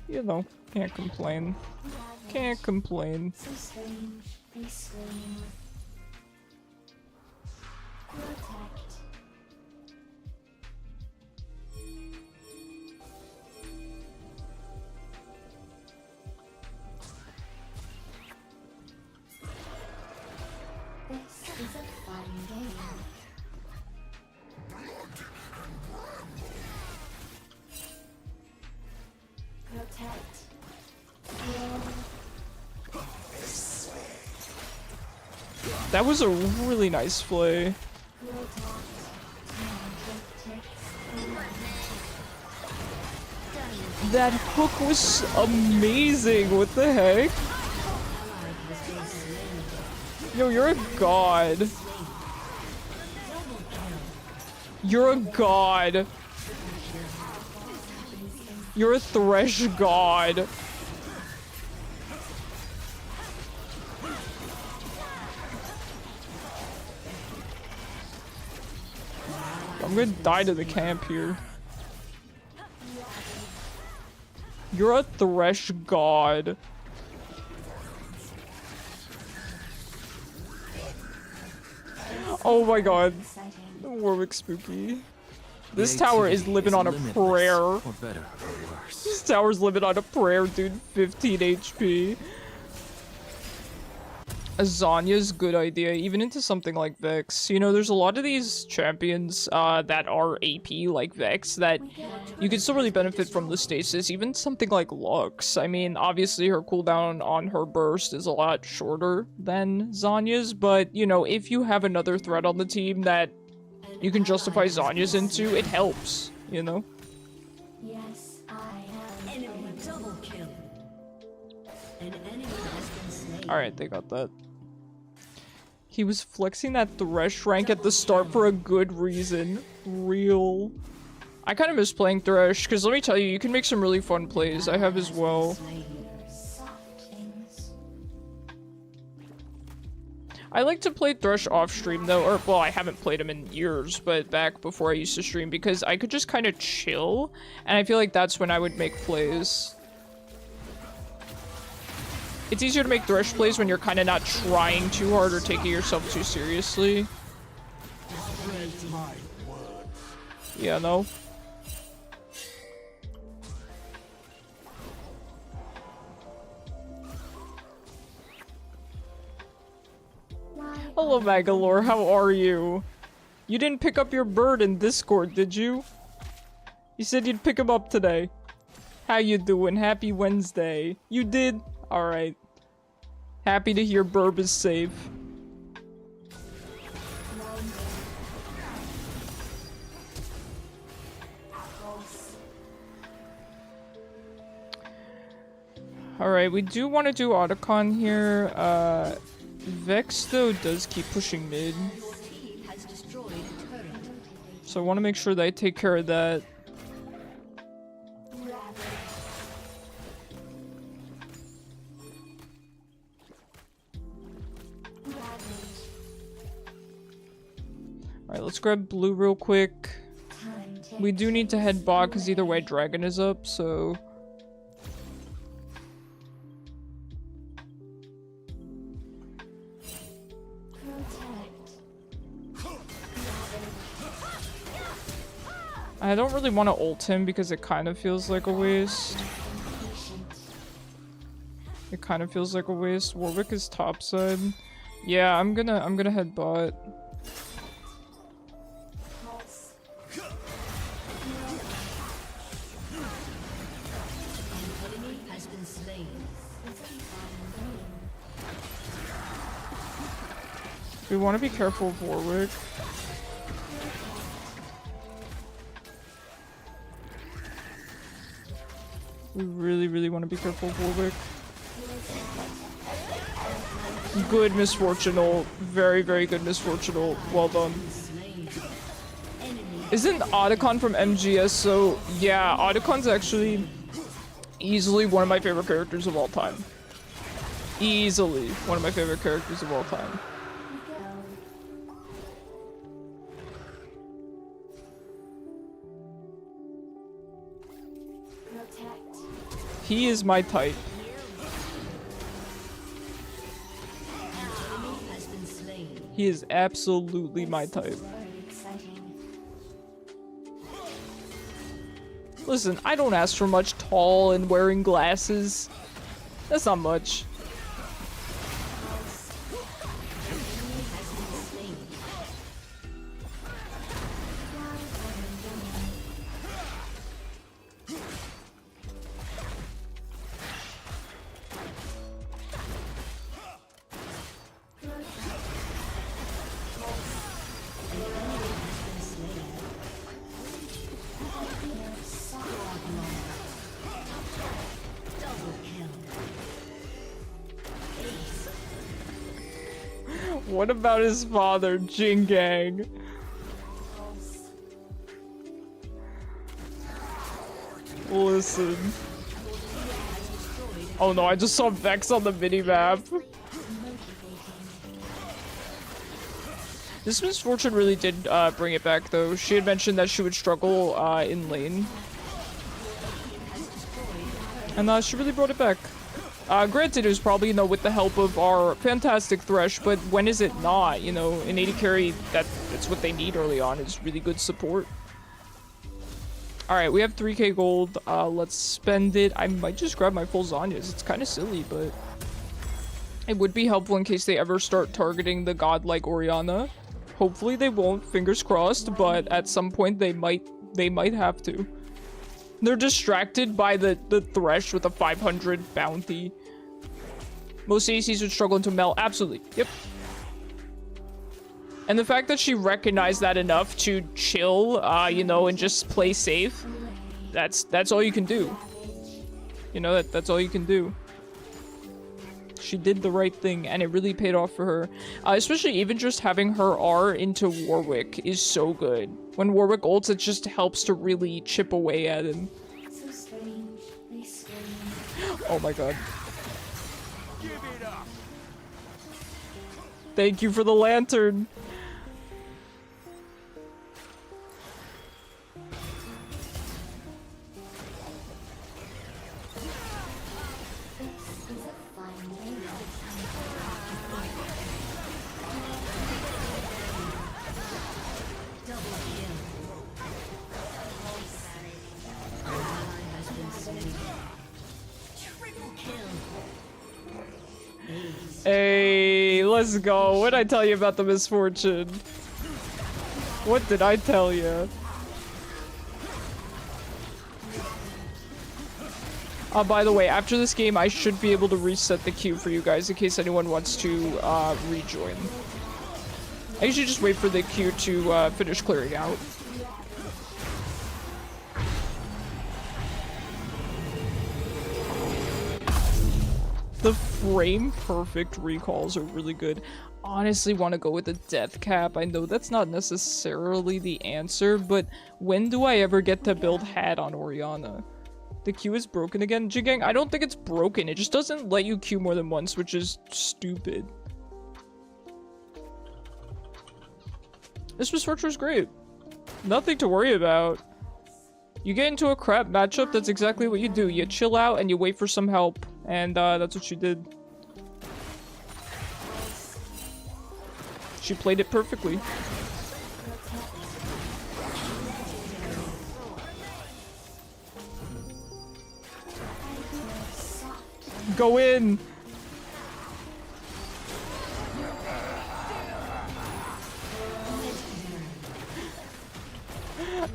you know, can't complain. Can't complain. So strange. They scream. Protect. This is a fun game. Protect. Heal. That was a really nice play. That hook was amazing. What the heck? Yo, you're a god. You're a god. You're a Thresh god. I'm gonna die to the camp here. You're a Thresh god. Oh my god. Warwick spooky. This tower is living on a prayer. Or better or worse. This tower's living on a prayer, dude. 15 HP. A Zanya's good idea, even into something like Vex. You know, there's a lot of these champions that are AP like Vex that you can still really benefit from the stasis. Even something like Lux. I mean, obviously her cooldown on her burst is a lot shorter than Zanya's, but, you know, if you have another threat on the team that you can justify Zanya's into, it helps, you know? Yes, I am. Enemy double kill. An enemy has been slain. Alright, they got that. He was flexing that Thresh rank at the start for a good reason. Real. I kind of miss playing Thresh, because let me tell you, you can make some really fun plays. I have as well. Soft things. I like to play Thresh off stream though, or well, I haven't played him in years, but back before I used to stream because I could just kind of chill, and I feel like that's when I would make plays. It's easier to make Thresh plays when you're kind of not trying too hard or taking yourself too seriously. Yeah, no. Hello, Magalore. How are you? You didn't pick up your bird in Discord, did you? You said you'd pick him up today. How you doing? Happy Wednesday. You did? Alright. Happy to hear Burb is safe. Alright, we do want to do Otacon here. Vex, though, does keep pushing mid. So I want to make sure that I take care of that. Alright, let's grab blue real quick. We do need to head bot because either way dragon is up, so... I don't really want to ult him because it kind of feels like a waste. It kind of feels like a waste. Warwick is topside. Yeah, I'm gonna head bot. We want to be careful of Warwick. We really want to be careful of Warwick. Good misfortunal. Very good misfortunal. Well done. Isn't Otacon from MGS so... Yeah, Otacon's actually easily one of my favorite characters of all time. Easily one of my favorite characters of all time. He is my type. He is absolutely my type. Listen, I don't ask for much. Tall and wearing glasses. That's not much. What about his father, Jingang? Listen. Oh no, I just saw Vex on the minimap. This misfortune really did bring it back though. She had mentioned that she would struggle in lane. And she really brought it back. Granted, it was probably, you know, with the help of our fantastic Thresh, but when is it not? You know, in AD carry, that's what they need early on, is really good support. Alright, we have 3k gold. Let's spend it. I might just grab my full Zanyas. It's kind of silly, but it would be helpful in case they ever start targeting the godlike Orianna. Hopefully they won't, fingers crossed, but at some point they might have to. They're distracted by the Thresh with a 500 bounty. Most ACs would struggle into Mel. Absolutely. Yep. And the fact that she recognized that enough to chill, you know, and just play safe, that's all you can do. You know, that's all you can do. She did the right thing, and it really paid off for her. Especially even just having her R into Warwick is so good. When Warwick ults, it just helps to really chip away at him. So strange. They scream. Oh my god. Thank you for the lantern. This is a fine day. Double kill. An ally has been slain. Triple kill. Ace. Hey, let's go. What did I tell you about the misfortune? What did I tell you? By the way, after this game, I should be able to reset the queue for you guys in case anyone wants to rejoin. I usually just wait for the queue to finish clearing out. The frame perfect recalls are really good. Honestly want to go with the death cap. I know that's not necessarily the answer, but when do I ever get to build hat on Orianna? The queue is broken again? Jigang, I don't think it's broken. It just doesn't let you queue more than once, which is stupid. This misfortune is great. Nothing to worry about. You get into a crap matchup, that's exactly what you do. You chill out and you wait for some help. And that's what she did. She played it perfectly. Go in!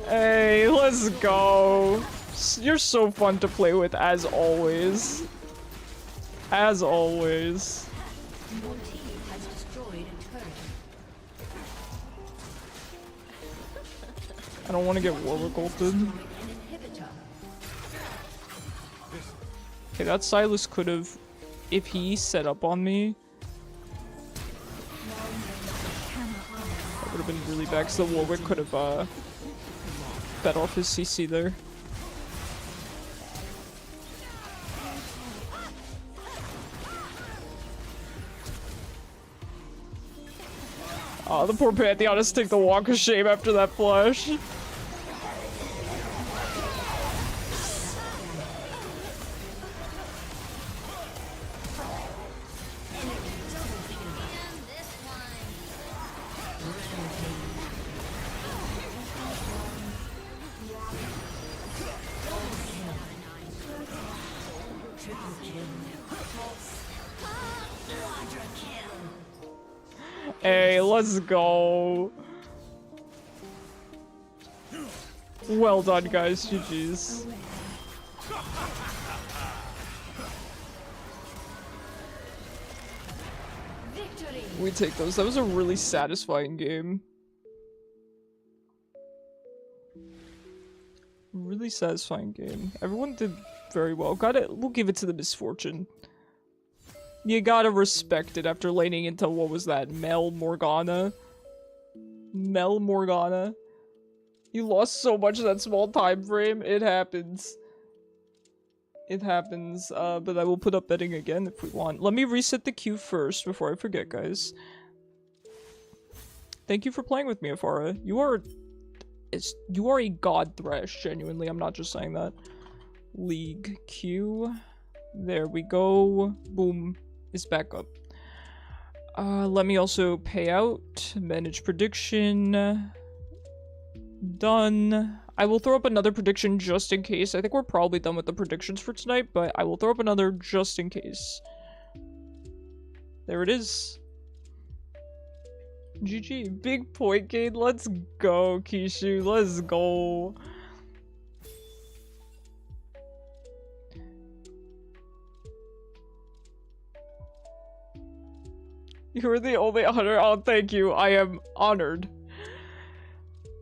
Hey, let's go. You're so fun to play with, as always. As always. Your team has destroyed a turret. I don't want to get Warwick ulted. An inhibitor. Okay, that Silas could have, if he set up on me, that would have been really bad, because the Warwick could have fed off his CC there. Oh, the poor Pantheon has to take the walk of shame after that flush. Hey, let's go. Well done, guys. GG's. Victory. We take those. That was a really satisfying game. Really satisfying game. Everyone did very well. We'll give it to the misfortune. You gotta respect it after laning into, what was that, Morgana? Morgana? You lost so much in that small time frame. It happens. It happens, but I will put up betting again if we want. Let me reset the queue first before I forget, guys. Thank you for playing with me, Afara. You are a god thresh, genuinely. I'm not just saying that. League queue. There we go. Boom. Is back up. Let me also pay out. Manage prediction. Done. I will throw up another prediction just in case. I think we're probably done with the predictions for tonight, but I will throw up another just in case. There it is. GG. Big point gain. Let's go, Kishu. Let's go. You're the only honor. Oh, thank you. I am honored.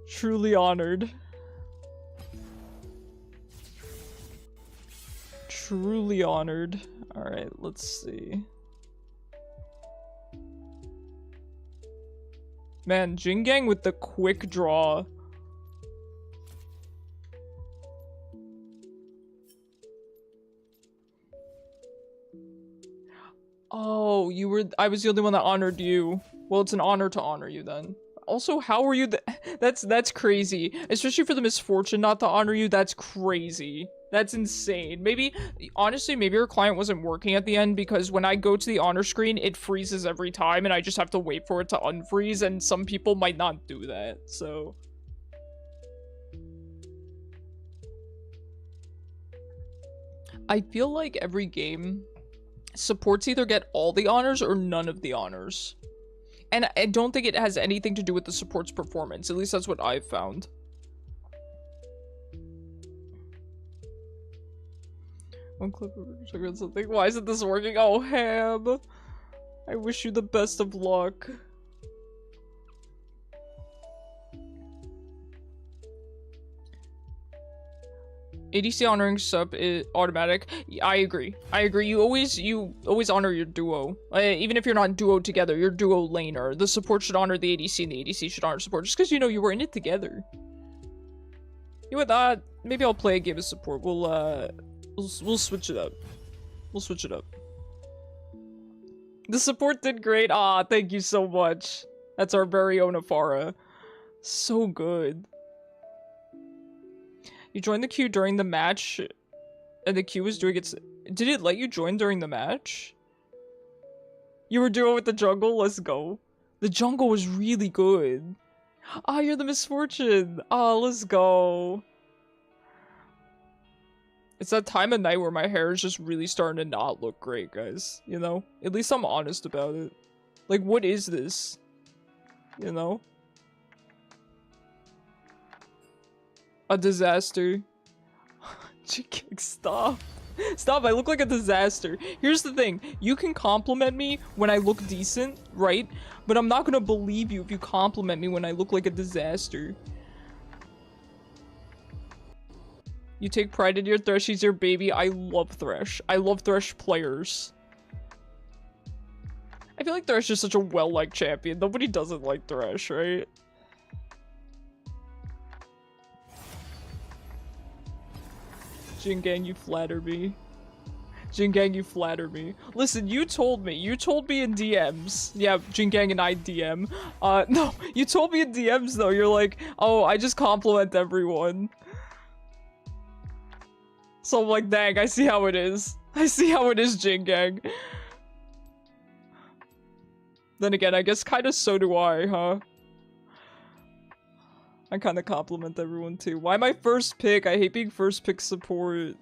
Truly honored. Truly honored. Alright, let's see. Man, Jingang with the quick draw. Oh, you were- I was the only one that honored you. Well, it's an honor to honor you then. Also, how are you that's crazy. Especially for the misfortune not to honor you, that's crazy. That's insane. Maybe, honestly, maybe your client wasn't working at the end because when I go to the honor screen, it freezes every time and I just have to wait for it to unfreeze, and some people might not do that, so. I feel like every game, supports either get all the honors or none of the honors. And I don't think it has anything to do with the support's performance. At least that's what I've found. One clip of something. Why isn't this working? Oh, Ham. I wish you the best of luck. ADC honoring sub is automatic. I agree. I agree. You always honor your duo. Even if you're not duo together, your duo laner. The support should honor the ADC and the ADC should honor support. Just because, you know, you were in it together. You know what, maybe I'll play a game of support. We'll switch it up. We'll switch it up. The support did great. Ah, thank you so much. That's our very own Afara. So good. You joined the queue during the match, and the queue was doing its- Did it let you join during the match? You were duo with the jungle? Let's go. The jungle was really good. Ah, you're the misfortune. Ah, let's go. It's that time of night where my hair is just really starting to not look great, guys. You know? At least I'm honest about it. Like, what is this? You know? A disaster. Geek, stop. Stop, I look like a disaster. Here's the thing. You can compliment me when I look decent, right? But I'm not gonna believe you if you compliment me when I look like a disaster. You take pride in your Thresh, he's your baby. I love Thresh. I love Thresh players. I feel like Thresh is such a well-liked champion. Nobody doesn't like Thresh, right? Jingang, you flatter me. Jingang, you flatter me. Listen, you told me in DMs. Yeah, Jingang and I DM. No, you told me in DMs though. You're like, oh, I just compliment everyone. So I'm like, dang, I see how it is. I see how it is, Jingang. Then again, I guess kinda so do I, huh? I kinda compliment everyone too. Why my first pick? I hate being first pick support.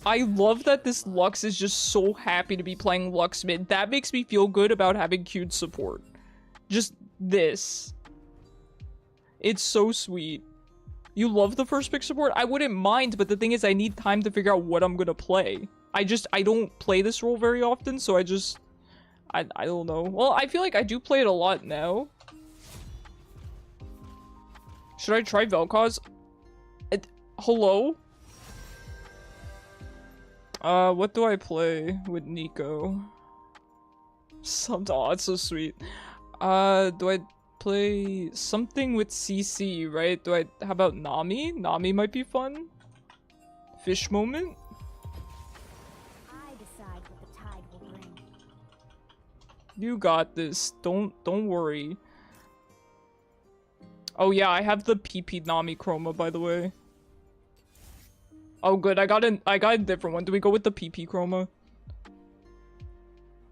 I love that this Lux is just so happy to be playing Lux mid. That makes me feel good about having cute support. Just this. It's so sweet. You love the first pick support? I wouldn't mind, but the thing is I need time to figure out what I'm gonna play. I don't play this role very often, so I don't know. Well, I feel like I do play it a lot now. Should I try Vel'koz? Hello? What do I play with Nico? Oh, it's so sweet. Do I play something with CC, right? How about Nami? Nami might be fun. Fish moment? I decide what the tide will bring. You got this. Don't worry. Oh yeah, I have the PP Nami chroma, by the way. Oh good, I got a different one. Do we go with the PP chroma?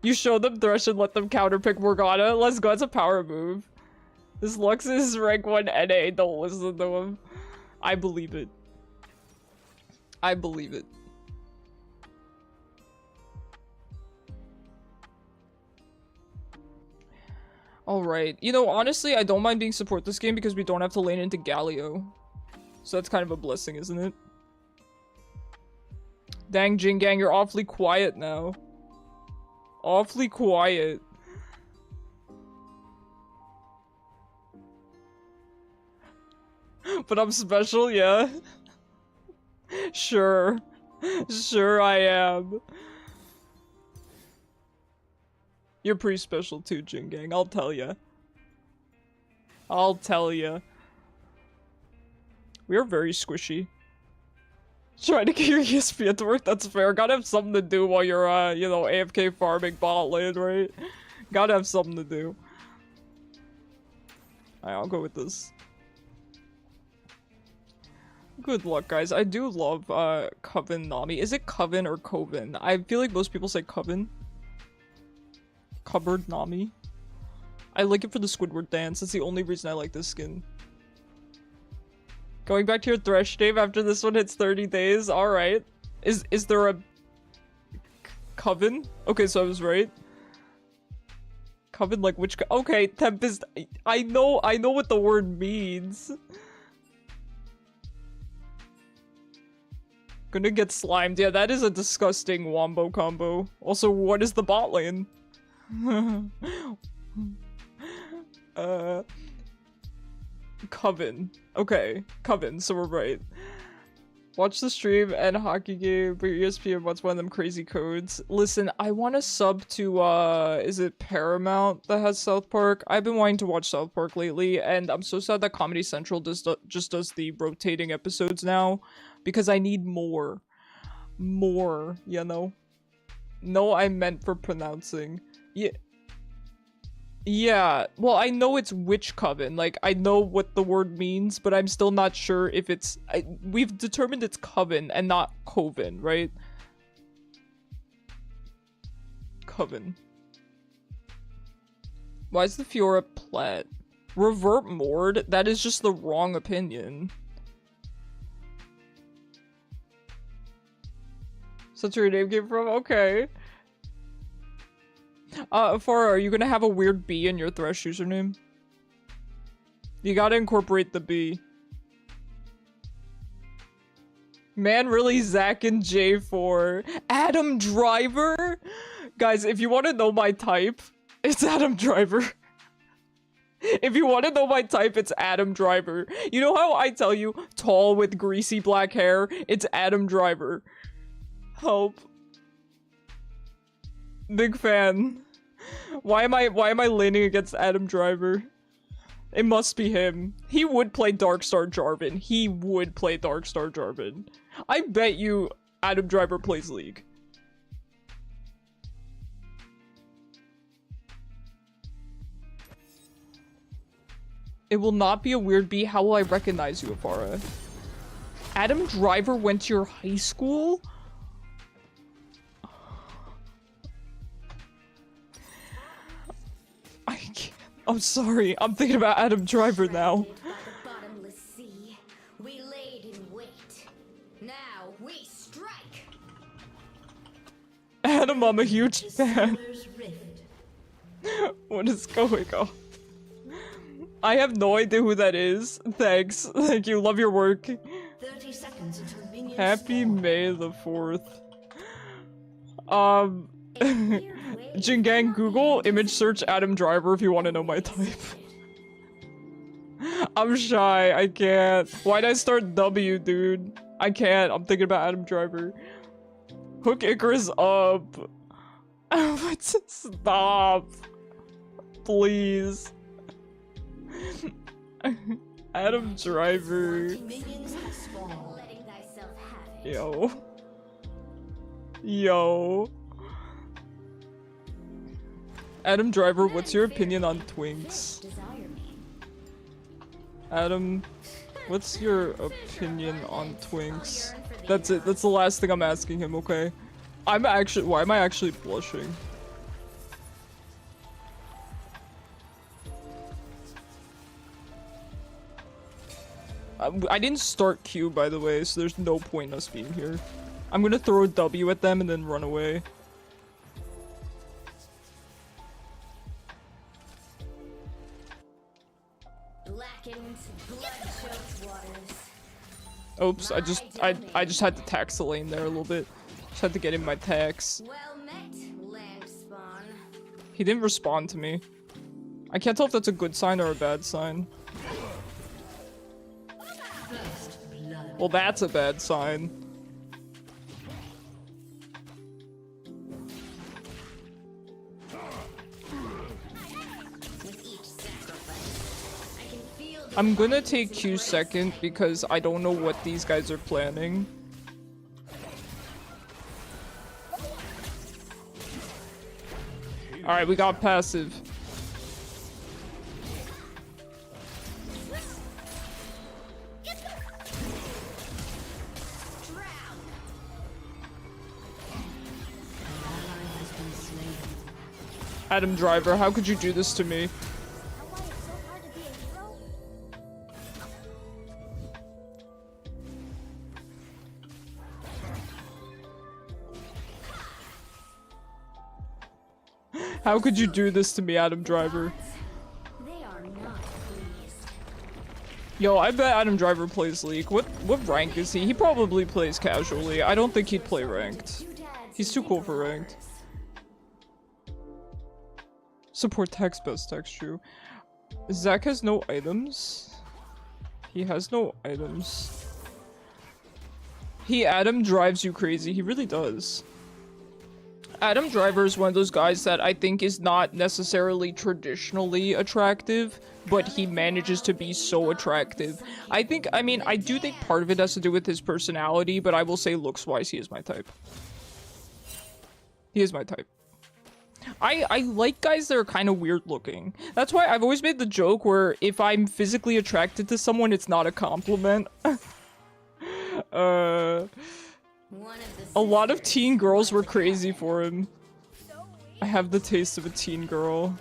You show them Thresh and let them counterpick Morgana. Let's go, that's a power move. This Lux is rank 1 NA, don't listen to him. I believe it. I believe it. Alright, you know, honestly, I don't mind being support this game because we don't have to lane into Galio. So that's kind of a blessing, isn't it? Dang, Jingang, you're awfully quiet now. Awfully quiet. But I'm special, yeah. Sure. Sure I am. You're pretty special too, Jingang, I'll tell ya. I'll tell ya. We are very squishy. Trying to get your ESPN to work, that's fair. Gotta have something to do while you're, you know, AFK farming bot lane, right? Gotta have something to do. Alright, I'll go with this. Good luck, guys. I do love, Coven Nami. Is it Coven or Coven? I feel like most people say Coven. Cupboard Nami. I like it for the Squidward dance. That's the only reason I like this skin. Going back to your Thresh name after this one hits 30 days. Alright. Is there a... Coven? Okay, so I was right. Coven, like which... Okay, Tempest... I know what the word means. Gonna get slimed. Yeah, that is a disgusting wombo combo. Also, what is the bot lane? Coven. Okay, Coven, so we're right. Watch the stream and hockey game, but your ESPN wants one of them crazy codes. Listen, I want to sub to, is it Paramount that has South Park? I've been wanting to watch South Park lately, and I'm so sad that Comedy Central just does the rotating episodes now, because I need more. More, you know? No, I meant for pronouncing. Yeah. Yeah, well, I know it's Witch Coven. Like, I know what the word means, but I'm still not sure if it's... we've determined it's Coven and not Coven, right? Coven. Why is the Fiora plat? Revert Mord? That is just the wrong opinion. So that's where your name came from? Okay. Farah, are you gonna have a weird B in your Thresh username? You gotta incorporate the B. Man, really, Zach and J4. Adam Driver? Guys, if you want to know my type, it's Adam Driver. If you want to know my type, it's Adam Driver. You know how I tell you, tall with greasy black hair? It's Adam Driver. Help. Big fan. Why am I leaning against Adam Driver? It must be him. He would play Darkstar Jarvan. He would play Darkstar Jarvan. I bet you Adam Driver plays League. It will not be a weird B. How will I recognize you, Afara? Adam Driver went to your high school? I can't. I'm sorry. I'm thinking about Adam Driver now. Adam, I'm a huge fan. What is going on? I have no idea who that is. Thanks. Thank you. Love your work. 30 seconds until minions Happy spawn. May the 4th. Jingang, Google image search Adam Driver if you want to know my type. I'm shy. I can't. Why'd I start W, dude? I can't. I'm thinking about Adam Driver. Hook Icarus up. Stop. Please. Adam Driver. Minions have spawned. Letting thyself have it. Yo. Yo. Adam Driver, what's your opinion on Twinks? Desire me. Adam, what's your opinion on Twinks? That's it. That's the last thing I'm asking him, okay? I'm actually- why am I actually blushing? I didn't start Q, by the way, so there's no point in us being here. I'm gonna throw a W at them and then run away. Blackened, blood-choked waters. Oops, I just had to tax the lane there a little bit. Just had to get in my tax. Well met, land spawn. He didn't respond to me. I can't tell if that's a good sign or a bad sign. First blood. Well, that's a bad sign. With each sacrifice, I can feel the I'm gonna take Q second because I don't know what these guys are planning. Alright, we got passive. Adam Driver, how could you do this to me? Why it's so hard to be a hero? How could you do this to me, Adam Driver? They are not pleased. Yo, I bet Adam Driver plays League. What rank is he? He probably plays casually. I don't think he'd play ranked. He's too cool for ranked. Support text, best text, true. Zach has no items. He has no items. Adam drives you crazy. He really does. Adam Driver is one of those guys that I think is not necessarily traditionally attractive, but he manages to be so attractive. I do think part of it has to do with his personality, but I will say looks-wise, he is my type. He is my type. I like guys that are kind of weird looking. That's why I've always made the joke where if I'm physically attracted to someone, it's not a compliment. A lot of teen girls were crazy for him. I have the taste of a teen girl.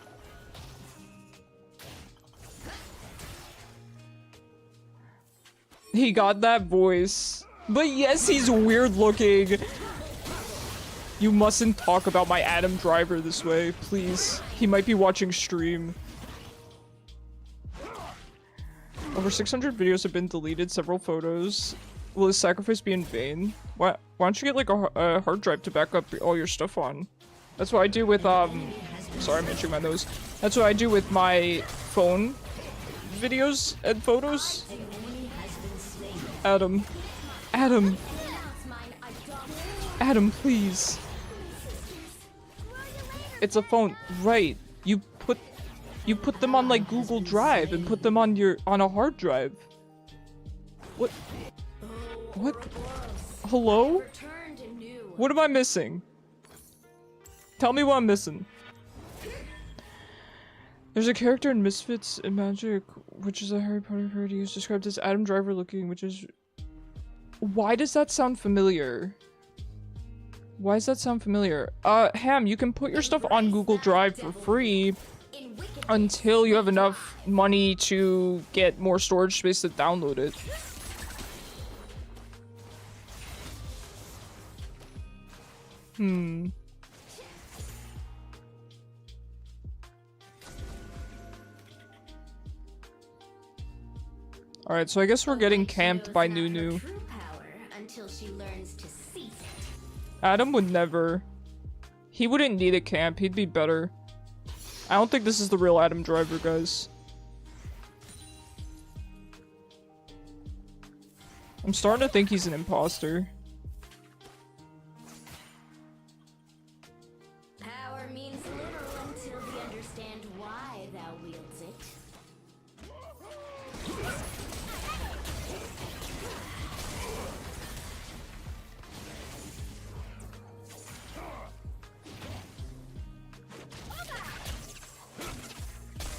He got that voice. But yes, he's weird looking. You mustn't talk about my Adam Driver this way, please. He might be watching stream. Over 600 videos have been deleted, several photos. Will this sacrifice be in vain? Why don't you get like a hard drive to back up all your stuff on? That's what I do with, sorry, I'm itching my nose. That's what I do with my phone videos and photos. Adam. Adam. Adam, please. It's a phone, right? You put them on like Google Drive and put them on a hard drive. What? Hello? What am I missing? Tell me what I'm missing. There's a character in Misfits and Magic, which is a Harry Potter parody, who's described as Adam Driver looking, which is... Why does that sound familiar? Why does that sound familiar? Ham, you can put your stuff on Google Drive for free until you have enough money to get more storage space to download it. Alright, so I guess we're getting camped by Nunu. Adam would never. He wouldn't need a camp, he'd be better. I don't think this is the real Adam Driver, guys. I'm starting to think he's an imposter. Power means little until we understand why thou wields it.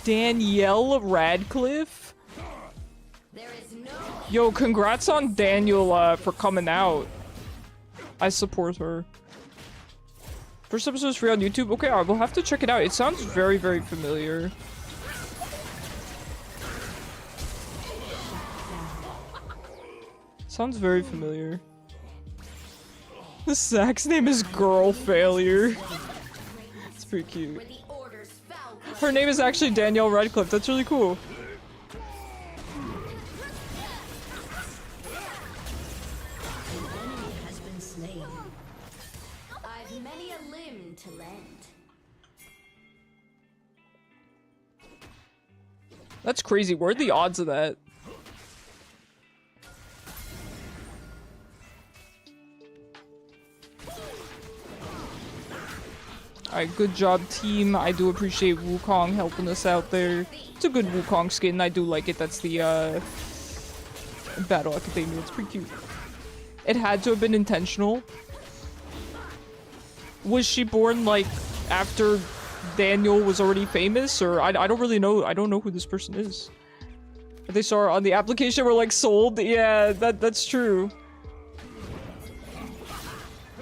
Danielle Radcliffe? There is no Yo, congrats on Daniel for coming out. I support her. First episode is free on YouTube? Okay, I will have to check it out. It sounds very, very familiar. Sounds very familiar. The Zach's name is Girl Failure. It's pretty cute. Her name is actually Danielle Radcliffe. That's really cool. I've many a limb to lend. That's crazy. What are the odds of that? Alright, good job, team. I do appreciate Wukong helping us out there. It's a good Wukong skin. I do like it. That's the, Battle Academia. It's pretty cute. It had to have been intentional. Was she born, like, after Daniel was already famous, or I don't really know. I don't know who this person is. But they saw on the application were like sold. Yeah, that's true.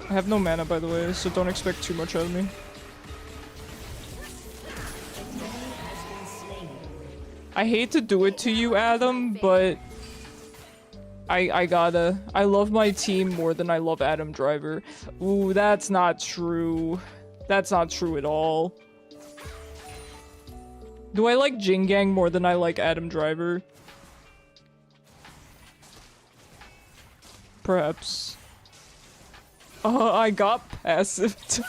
I have no mana, by the way, so don't expect too much out of me. I hate to do it to you, Adam, but I gotta. I love my team more than I love Adam Driver. Ooh, that's not true. That's not true at all. Do I like Jing Gang more than I like Adam Driver? Perhaps. I got passive. The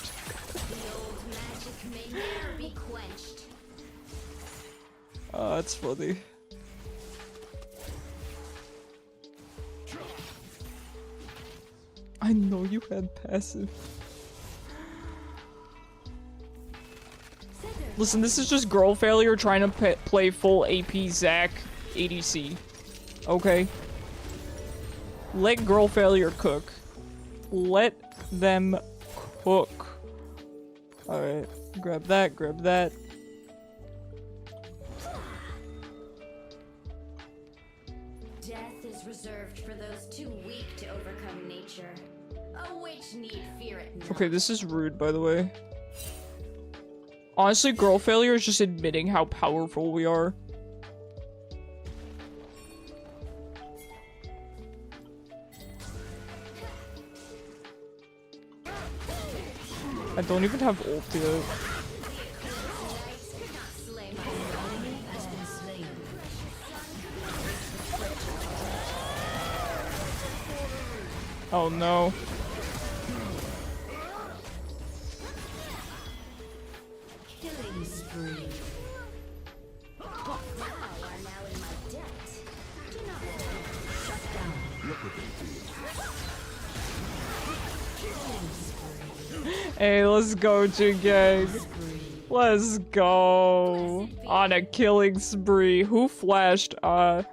old magic may never be quenched. That's funny. I know you had passive. Listen, this is just girl failure trying to play full AP Zac ADC. Okay? Let girl failure cook. Let them cook. Alright, grab that, grab that. Death is reserved for those too weak to overcome nature. A witch need fear it not. Okay, this is rude, by the way. Honestly, girl failure is just admitting how powerful we are. I don't even have ult yet. Knights could not slay my enemy has been slain. Oh no. Killing spree. Thou are now in my debt. Do not shut down. Hey, let's go, Jing Gang. Let's go. On a killing spree. Who flashed? Don't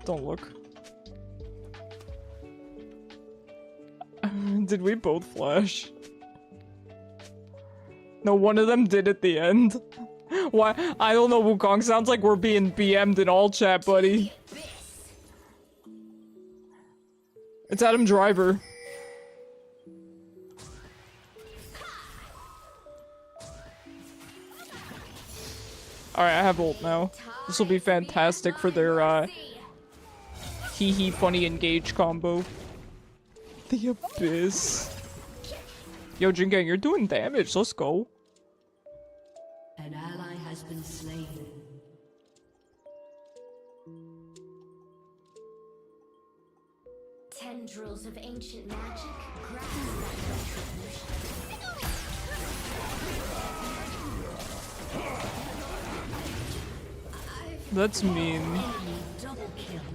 look. Did we both flash? No, one of them did at the end. Why? I don't know, Wukong. Sounds like we're being BM'd in all chat, buddy. It's Adam Driver. Alright, I have ult now. This will be fantastic for their, hee funny engage combo. The Abyss. Yo, Jing Gang, you're doing damage. Let's go. An ally has been slain. Tendrils of ancient magic grasp That's mean.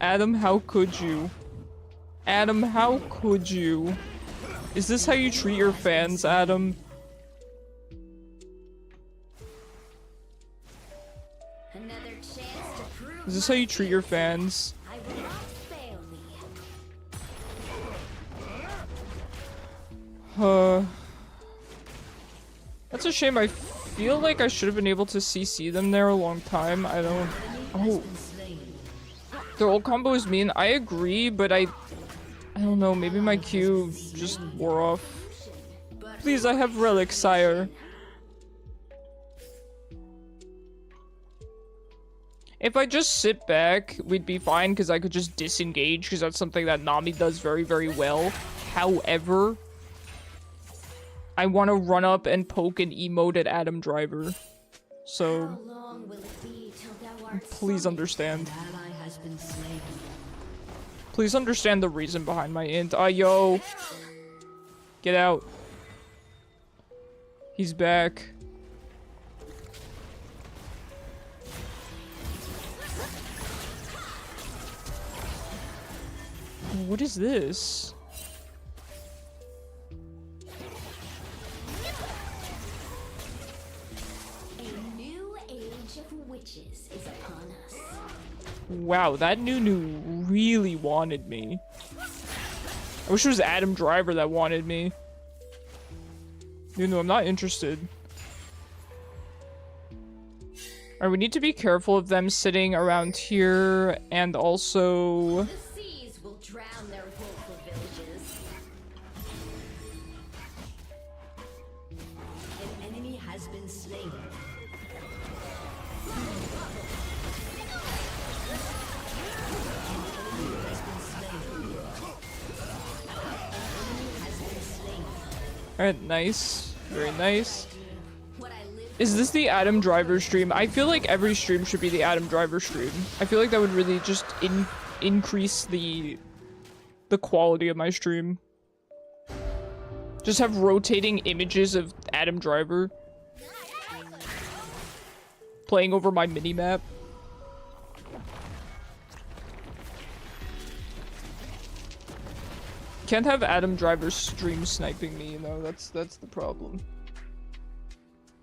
Adam, how could you? Adam, how could you? Is this how you treat your fans, Adam? Another chance to prove Is this how you treat your fans? I will not fail me. That's a shame. I feel like I should have been able to CC them there a long time. I don't... Oh. Their old combo is mean. I agree, but I don't know. Maybe my Q just wore off. Please, I have relic, sire. If I just sit back, we'd be fine, because I could just disengage, because that's something that Nami does very, very well. However, I want to run up and poke an emote at Adam Driver. So, How long will it be till thou art please understand. An ally has been slain. Please understand the reason behind my int. Yo. Get out. He's back. What is this? A new age of witches is upon us. Wow, that Nunu really wanted me. I wish it was Adam Driver that wanted me. Nunu, I'm not interested. Alright, we need to be careful of them sitting around here, and also... The seas will drown their woeful villages. An enemy has been slain. Alright, nice. Very nice. What I live Is this the Adam Driver stream? I feel like every stream should be the Adam Driver stream. I feel like that would really just increase the quality of my stream. Just have rotating images of Adam Driver playing over my minimap. Can't have Adam Driver stream sniping me, you know, that's the problem.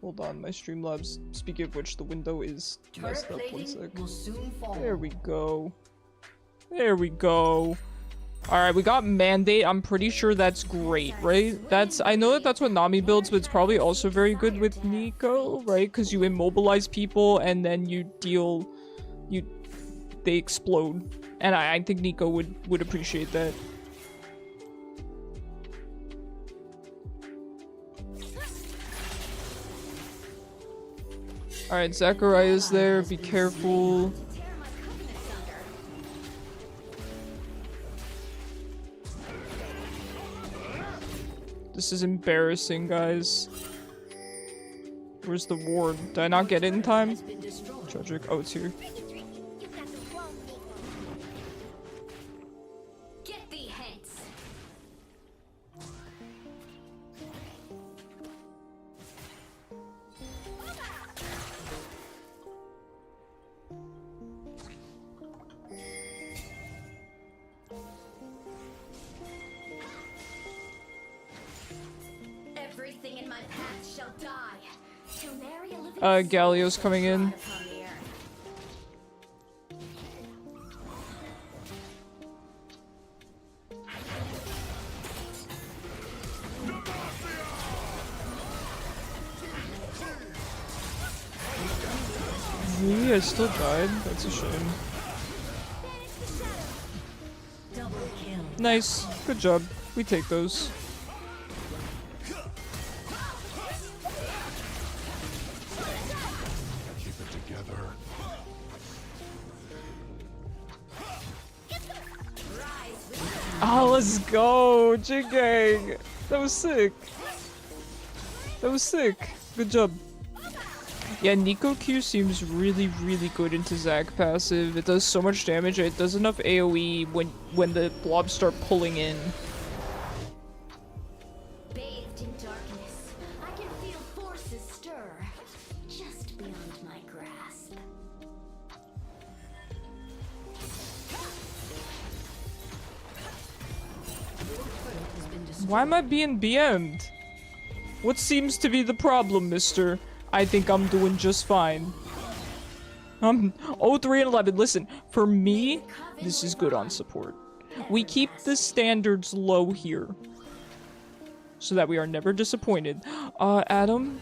Hold on, my Streamlabs, speaking of which, the window is messed up, one sec. will soon fall. There we go. There we go. Alright, we got Mandate, I'm pretty sure that's great, right? I know that that's what Nami builds, but it's probably also very good with Nico, right? Because you immobilize people and then you deal... they explode. And I think Nico would appreciate that. Alright, Zachariah's there, be careful. This is embarrassing, guys. Where's the ward? Did I not get it in time? Tragic. Oh, it's here. Get thee hence. Everything in my path shall die. To marry a living Galio's coming in. upon the earth. Really? I still died? That's a shame. Double kill. Nice. Good job. We take those. Keep it together. Oh, let's go! Jig-gang! That was sick. That was sick. Good job. Yeah, Nico Q seems really, really good into Zag passive. It does so much damage. It does enough AoE when the blobs start pulling in. Bathed in darkness, I can feel forces stir, just beyond my grasp. Why am I being BM'd? What seems to be the problem, mister? I think I'm doing just fine. 3 and 11. Listen, for me, this is good on support. We keep the standards low here, so that we are never disappointed. Adam?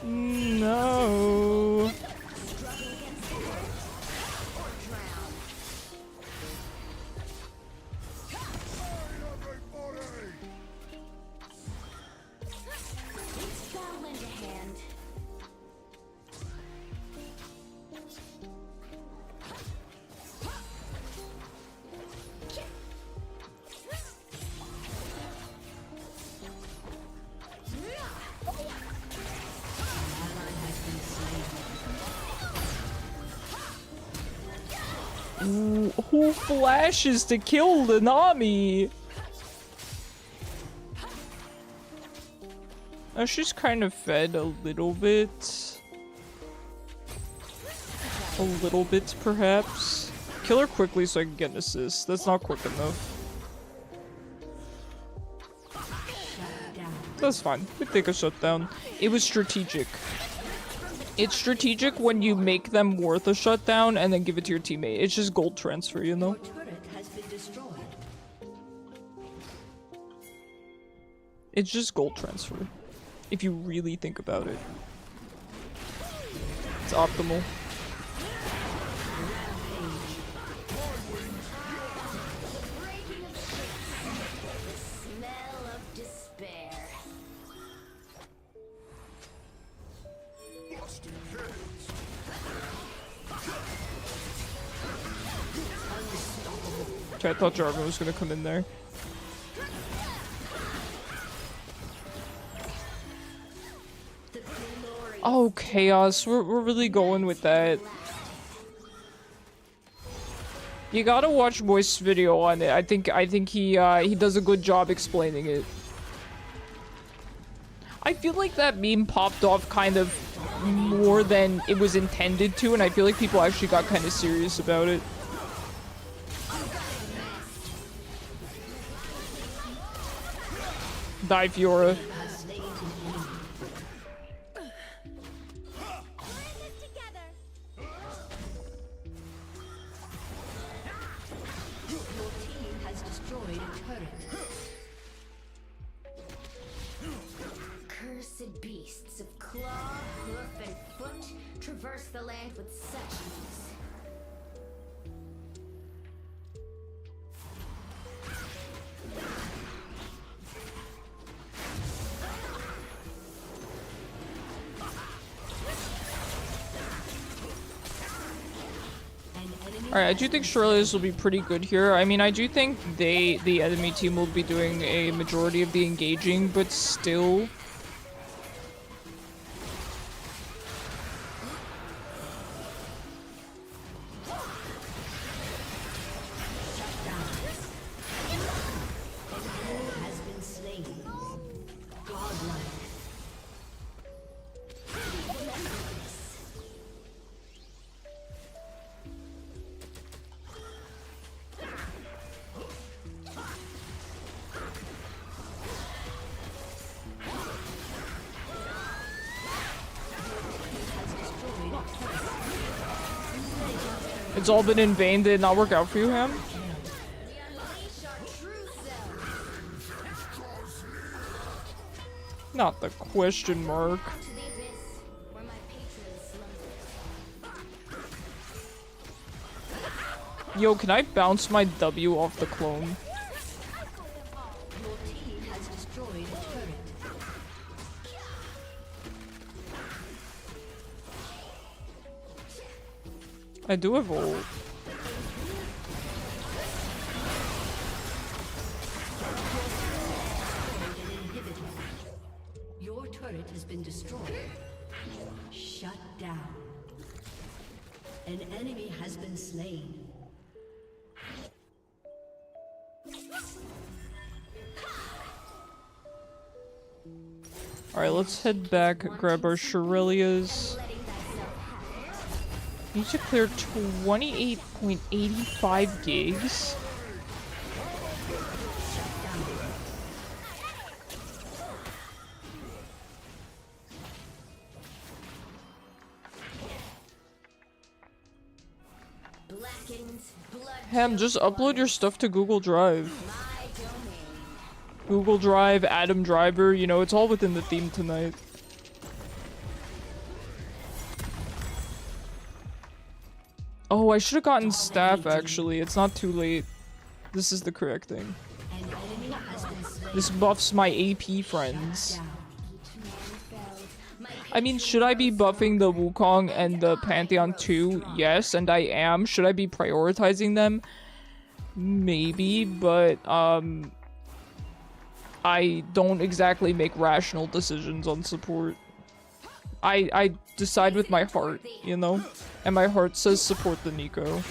No. Battle into hand. Ooh, who flashes to kill the Nami? Oh, she's kind of fed a little bit. A little bit, perhaps. Kill her quickly so I can get an assist. That's not quick enough. That's fine. We take a shutdown. It was strategic. It's strategic when you make them worth a shutdown and then give it to your teammate. It's just gold transfer, you know? Turret has been It's just gold transfer. If you really think about it. It's optimal. Smell of despair. Okay, I thought Jarvan was gonna come in there. Oh, chaos. We're really going with that. You gotta watch Moist's video on it. I think he does a good job explaining it. I feel like that meme popped off kind of more than it was intended to, and I feel like people actually got kind of serious about it. Die, Fiora. Cursed beasts of claw, hoof, and foot traverse the land with such ease. Alright, I do think Shirley's will be pretty good here. I mean, I do think the enemy team will be doing a majority of the engaging, but still... It's all been in vain. Did it not work out for you, Ham? Not the question mark. Yo, can I bounce my W off the clone? I do have ult. Your turret has been destroyed. Shut down. An enemy has been slain. Alright, let's head back, grab our Shirelias. Need to clear 28.85 gigs. Ham, just upload your stuff to Google Drive. Google Drive, Atom Driver, you know, it's all within the theme tonight. Oh, I should have gotten staff, actually. It's not too late. This is the correct thing. This buffs my AP friends. I mean, should I be buffing the Wukong and the Pantheon too? Yes, and I am. Should I be prioritizing them? Maybe, but, I don't exactly make rational decisions on support. I decide with my heart, you know? And my heart says support the Nico.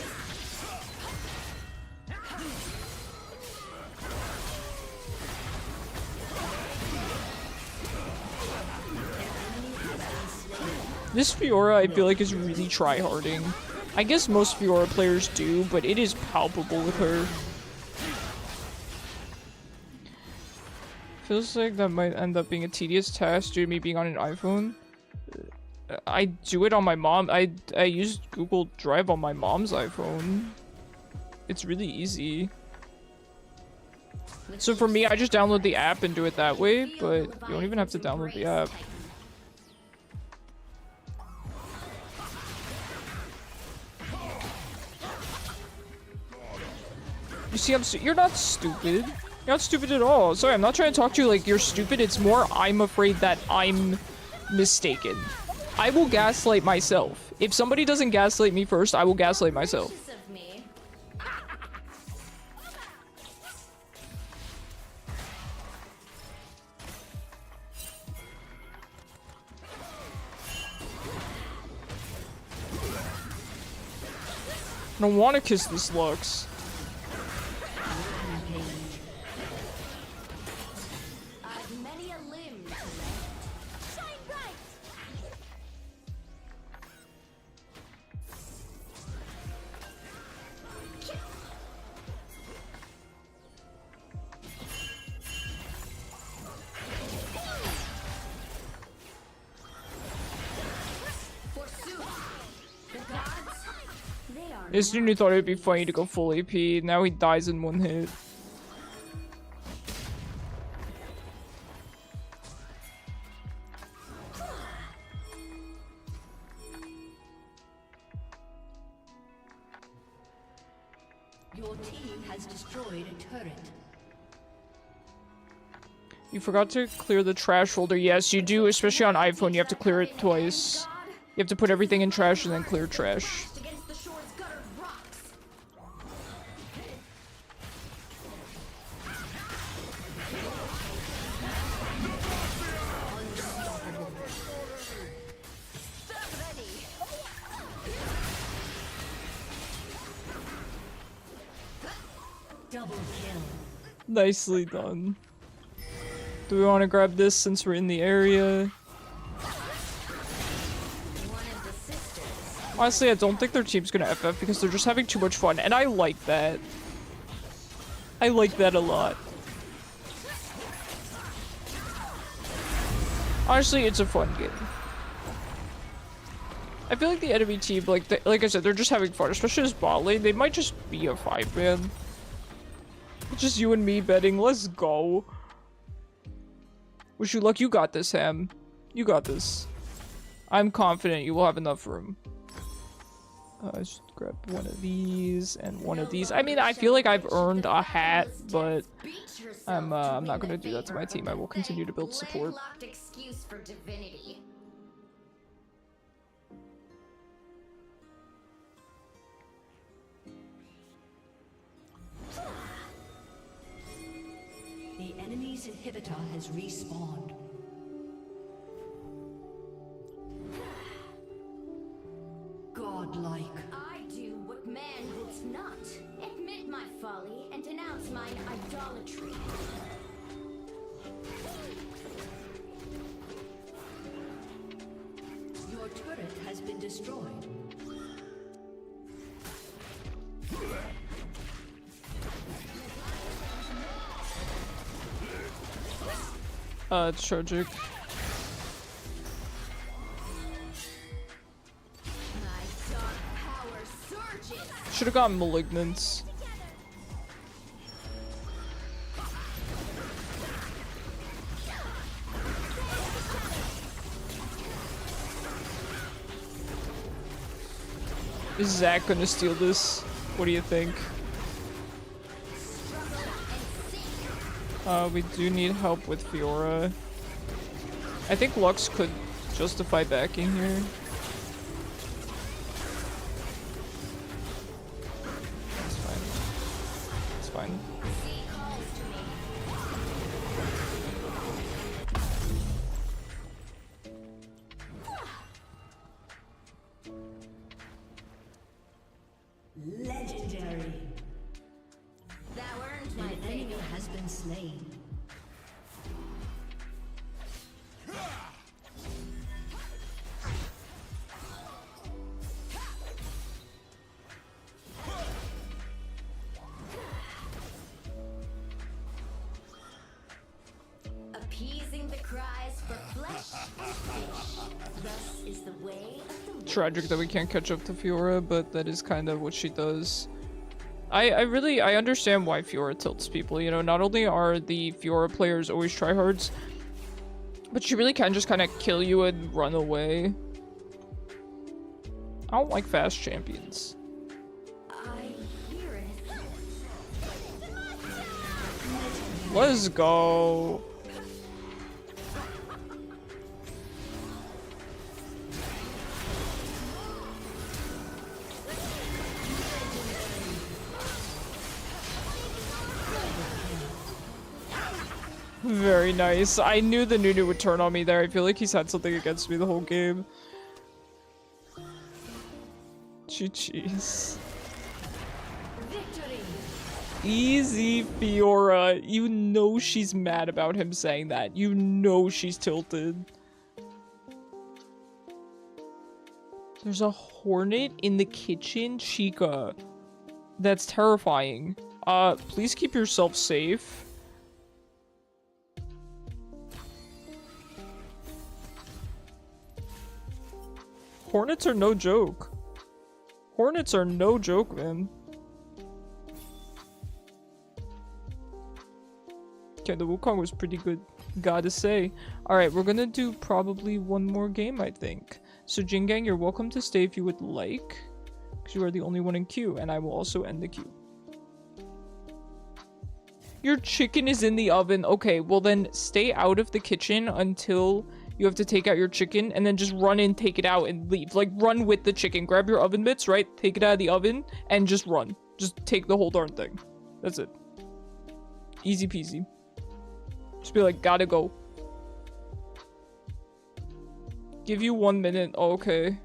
This Fiora, I feel like, is really tryharding. I guess most Fiora players do, but it is palpable with her. Feels like that might end up being a tedious task due to me being on an iPhone. I do it on my mom. I use Google Drive on my mom's iPhone. It's really easy. So for me, I just download the app and do it that way, but you don't even have to download the app. You see, you're not stupid. You're not stupid at all. Sorry, I'm not trying to talk to you like you're stupid. It's more I'm afraid that I'm mistaken. I will gaslight myself. If somebody doesn't gaslight me first, I will gaslight myself. Of me. I don't want to kiss this Lux. I've many a limb to lend. Shine bright. Forsooth, the gods, they are This dude thought it'd be funny to go full AP. Now he dies in one hit. Your team has destroyed a turret. You forgot to clear the trash folder. Yes, you do, especially on iPhone. You have to clear it twice. You have to put everything in trash and then clear trash. Against the shore's guttered rocks. Double kill. Nicely done. Do we want to grab this since we're in the area? One of the sisters. Honestly, I don't think their team's gonna FF because they're just having too much fun, and I like that. I like that a lot. Honestly, it's a fun game. I feel like the enemy team, like I said, they're just having fun, especially as bot lane. They might just be a 5-man. It's just you and me betting. Let's go. Wish you luck. You got this, Ham. You got this. I'm confident you will have enough room. Just grab one of these and one of these. I mean, I feel like I've earned a hat, but I'm not gonna do that to my team. I will continue to build support. Landlocked excuse for divinity. The enemy's inhibitor has respawned. Godlike. I do what manhood's not. Admit my folly and denounce mine idolatry. Your turret has been destroyed. It's tragic. My dark power surges. Should have gotten Malignance. Is Zach gonna steal this? What do you think? We do need help with Fiora. I think Lux could justify backing here. It's fine. It's fine. Legendary. Thou earned my enemy has been slain. Appeasing the cries for flesh and fish. Thus is the way of the Tragic that we can't catch up to Fiora, but that is kind of what she does. I understand why Fiora tilts people, you know, not only are the Fiora players always tryhards, but she really can just kind of kill you and run away. I don't like fast champions. I hear it. Let's go. Very nice. I knew the Nunu would turn on me there. I feel like he's had something against me the whole game. Jeez. Victory. Easy, Fiora. You know she's mad about him saying that. You know she's tilted. There's a hornet in the kitchen, Chica. That's terrifying. Please keep yourself safe. Hornets are no joke. Hornets are no joke, man. Okay, the Wukong was pretty good, gotta say. Alright, we're gonna do probably one more game, I think. So, Jingang, you're welcome to stay if you would like. Because you are the only one in queue, and I will also end the queue. Your chicken is in the oven. Okay, well then stay out of the kitchen until you have to take out your chicken, and then just run in, take it out, and leave. Like, run with the chicken. Grab your oven mitts, right? Take it out of the oven, and just run. Just take the whole darn thing. That's it. Easy peasy. Just be like, gotta go. Give you 1 minute. Oh, okay.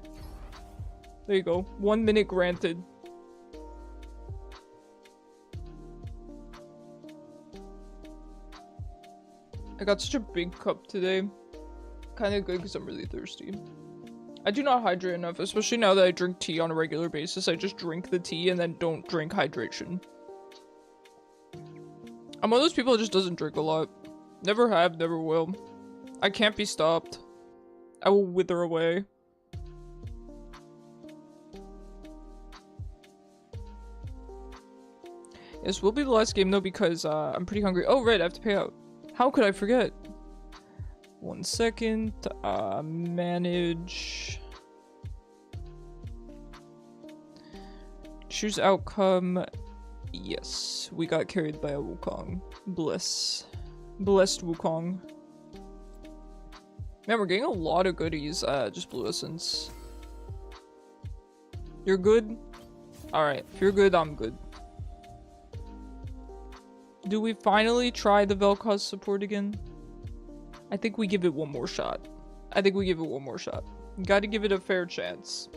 There you go. 1 minute granted. I got such a big cup today. Kind of good because I'm really thirsty. I do not hydrate enough, especially now that I drink tea on a regular basis. I just drink the tea and then don't drink hydration. I'm one of those people that just doesn't drink a lot. Never have, never will. I can't be stopped. I will wither away. This will be the last game though because I'm pretty hungry. Oh right, I have to pay out. How could I forget? 1 second. Manage. Choose outcome. Yes, we got carried by a Wukong. Blessed Wukong. Man, we're getting a lot of goodies. Just blue essence. You're good? Alright, if you're good, I'm good. Do we finally try the Vel'koz support again? I think we give it one more shot. Gotta give it a fair chance.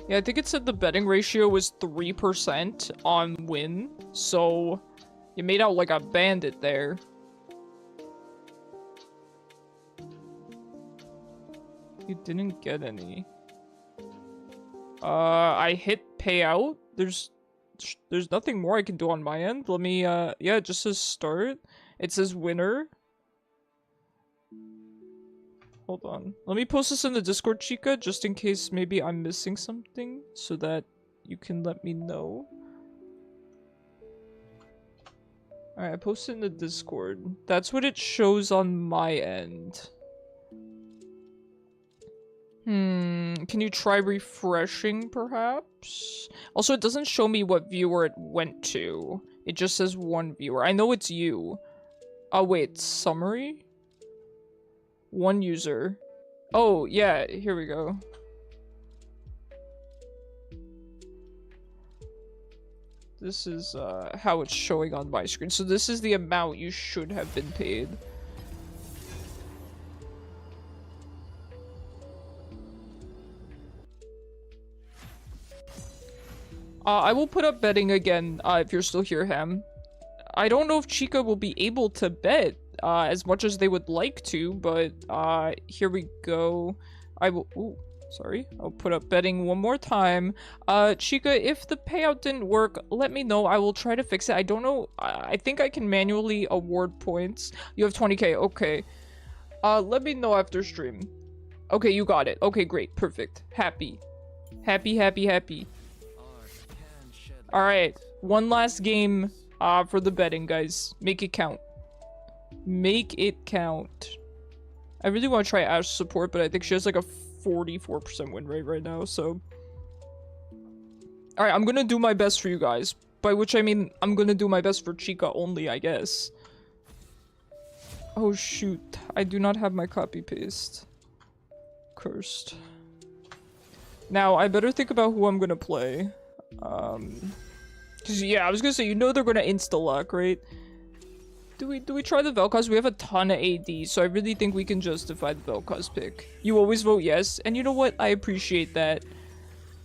Yeah, I think it said the betting ratio was 3% on win, so you made out like a bandit there. You didn't get any. I hit payout. There's nothing more I can do on my end. Let me, yeah, it just says start. It says winner. Hold on. Let me post this in the Discord, Chica, just in case maybe I'm missing something, so that you can let me know. Alright, I posted in the Discord. That's what it shows on my end. Can you try refreshing, perhaps? Also, it doesn't show me what viewer it went to. It just says one viewer. I know it's you. Oh, wait. Summary? One user. Oh, yeah. Here we go. This is how it's showing on my screen. So this is the amount you should have been paid. I will put up betting again if you're still here, Ham. I don't know if Chica will be able to bet as much as they would like to, but here we go. I will. Ooh, Sorry, I'll put up betting one more time. Chica, if the payout didn't work, let me know. I will try to fix it. I don't know. I think I can manually award points. You have 20k. Okay. Let me know after stream. Okay, you got it. Okay, great. Perfect. Happy. Happy, happy, happy. Alright. One last game for the betting, guys. Make it count. Make it count. I really want to try Ash support, but I think she has like a 44% win rate right now, so... Alright, I'm gonna do my best for you guys. By which I mean, I'm gonna do my best for Chica only, I guess. Oh shoot, I do not have my copy-paste. Cursed. Now, I better think about who I'm gonna play. Cause yeah, I was gonna say, you know they're gonna insta-lock, right? Do we try the Vel'koz? We have a ton of AD, so I really think we can justify the Vel'koz pick. You always vote yes, and you know what? I appreciate that.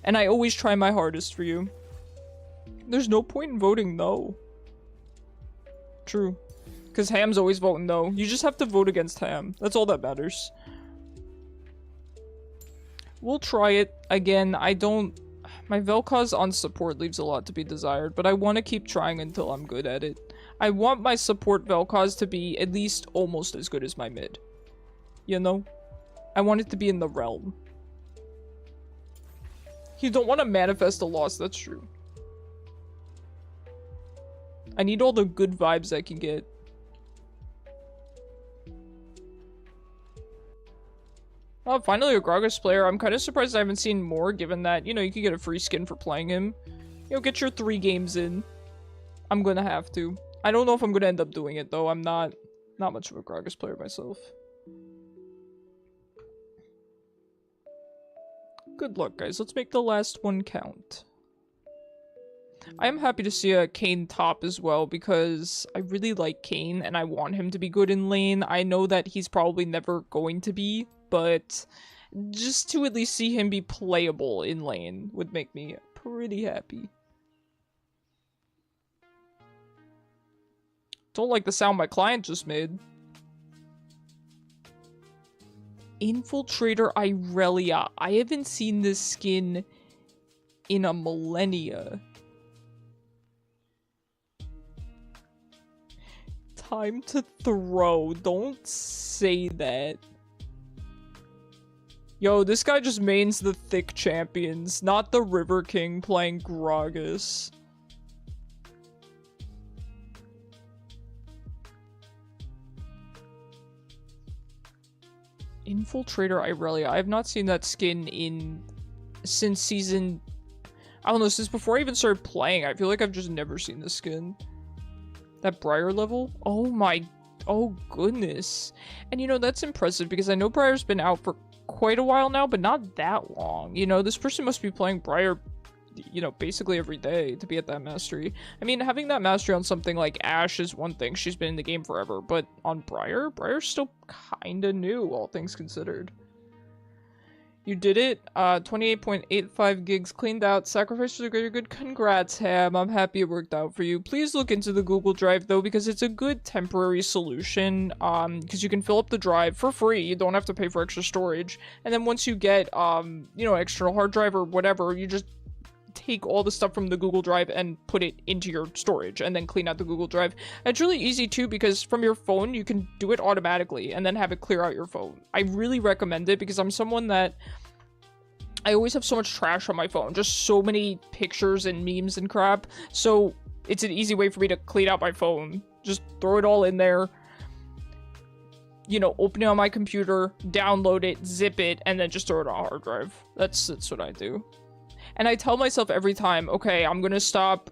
And I always try my hardest for you. There's no point in voting no. True. Because Ham's always voting no. You just have to vote against Ham. That's all that matters. We'll try it. Again, I don't... My Vel'koz on support leaves a lot to be desired, but I want to keep trying until I'm good at it. I want my support Vel'koz to be at least almost as good as my mid. You know? I want it to be in the realm. You don't want to manifest a loss, that's true. I need all the good vibes I can get. Oh, finally a Gragas player. I'm kind of surprised I haven't seen more, given that, you know, you could get a free skin for playing him. You know, get your 3 games in. I'm gonna have to. I don't know if I'm gonna end up doing it, though. I'm not much of a Gragas player myself. Good luck, guys. Let's make the last one count. I am happy to see a Kayn top as well, because I really like Kayn, and I want him to be good in lane. I know that he's probably never going to be, but just to at least see him be playable in lane would make me pretty happy. Don't like the sound my client just made. Infiltrator Irelia. I haven't seen this skin in a millennia. Time to throw. Don't say that. Yo, this guy just mains the thick champions, not the River King playing Gragas. Infiltrator Irelia. I have not seen that skin since season... I don't know, since before I even started playing. I feel like I've just never seen this skin. That Briar level? Oh my... Oh goodness. And you know, that's impressive because I know Briar's been out for quite a while now, but not that long. You know, this person must be playing Briar, you know, basically every day to be at that mastery. I mean, having that mastery on something like Ashe is one thing. She's been in the game forever, but on Briar's still kinda new, all things considered. You did it. 28.85 gigs cleaned out. Sacrifice for the greater good. Congrats, Ham. I'm happy it worked out for you. Please look into the Google Drive, though, because it's a good temporary solution. Because you can fill up the drive for free. You don't have to pay for extra storage. And then once you get, you know, external hard drive or whatever, you just take all the stuff from the Google Drive and put it into your storage and then clean out the Google Drive. And it's really easy too because from your phone you can do it automatically and then have it clear out your phone. I really recommend it because I'm someone that I always have so much trash on my phone, just so many pictures and memes and crap, so it's an easy way for me to clean out my phone. Just throw it all in there, you know, open it on my computer, download it, zip it, and then just throw it on a hard drive. That's what I do. And I tell myself every time, okay, I'm gonna stop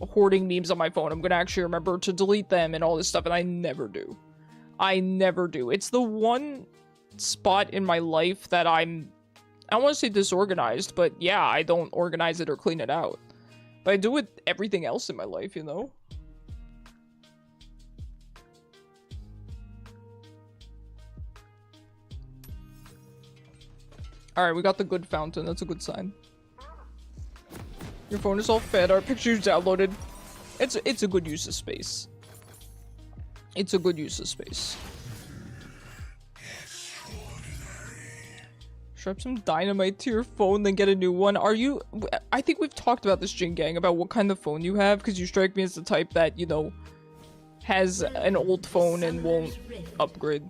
hoarding memes on my phone. I'm gonna actually remember to delete them and all this stuff, and I never do. I never do. It's the one spot in my life that I don't want to say disorganized, but yeah, I don't organize it or clean it out. But I do with everything else in my life, you know? Alright, we got the good fountain. That's a good sign. Your phone is all fed. Our pictures downloaded. It's a good use of space. It's a good use of space. Strap some dynamite to your phone, then get a new one. Are you... I think we've talked about this, Jin Gang, about what kind of phone you have, because you strike me as the type that, you know, has an old phone and won't upgrade.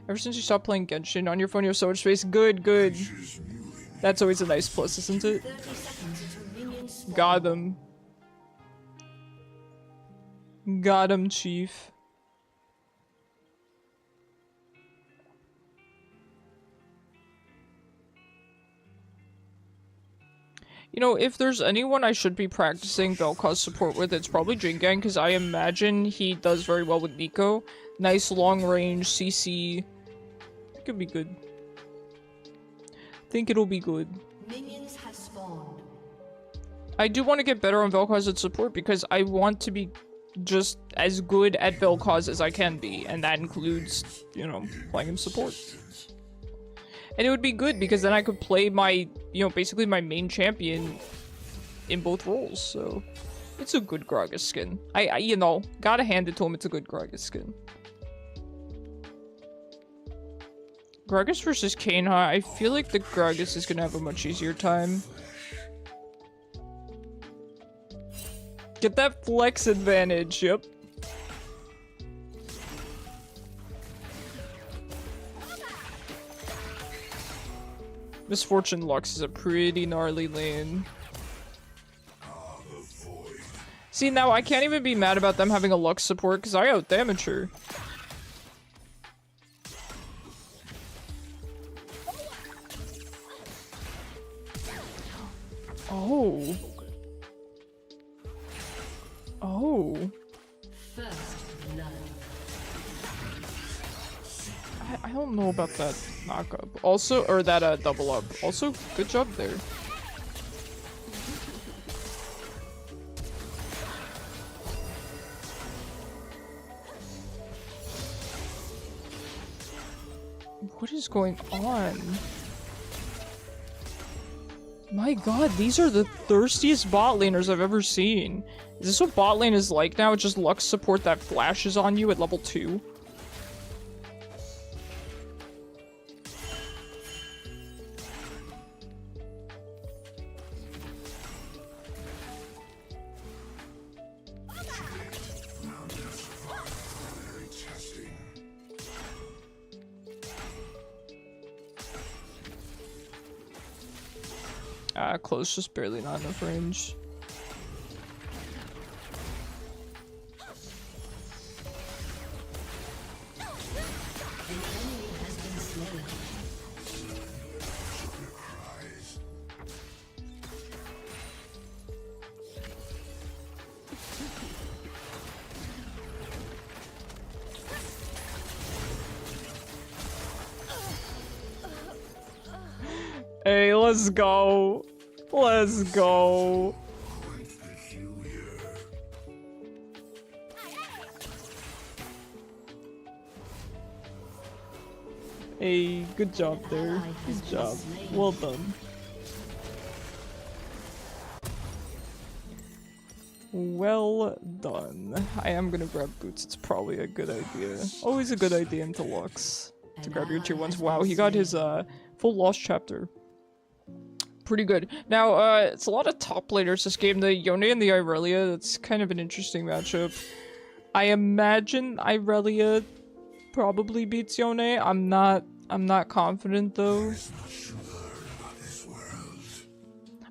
Ever since you stopped playing Genshin on your phone, you have so much space. Good, good. That's always a nice plus, isn't it? Got him. Got him, Chief. You know, if there's anyone I should be practicing Vel'koz support with, it's probably Jin Gang, because I imagine he does very well with Nico. Nice long range, CC. It could be good. Think it'll be good. Minions have spawned. I do want to get better on Vel'koz at support, because I want to be just as good at Vel'koz as I can be, and that includes, you know, playing him support. And it would be good because then I could play my, you know, basically my main champion in both roles. So it's a good Gragas skin. I you know, gotta hand it to him. It's a good Gragas skin. Gragas versus Kain, huh? I feel like the Gragas is gonna have a much easier time. Get that flex advantage. Yep. Misfortune Lux is a pretty gnarly lane. See, now I can't even be mad about them having a Lux support because I outdamage her. Oh. Oh. First blood. I don't know about that knock up. Also, or that double up. Also, good job there. What is going on? My god, these are the thirstiest bot laners I've ever seen. Is this what bot lane is like now? It's just Lux support that flashes on you at level 2? Close, just barely not enough range. Hey, let's go. Let's go. Hey, good job there. Good job. Well done. Well done. I am gonna grab boots. It's probably a good idea. Always a good idea into Lux to grab your tier 1s. Wow, he got his full lost chapter. Pretty good. Now, it's a lot of top laners this game. The Yone and the Irelia, that's kind of an interesting matchup. I imagine Irelia probably beats Yone. I'm not confident though.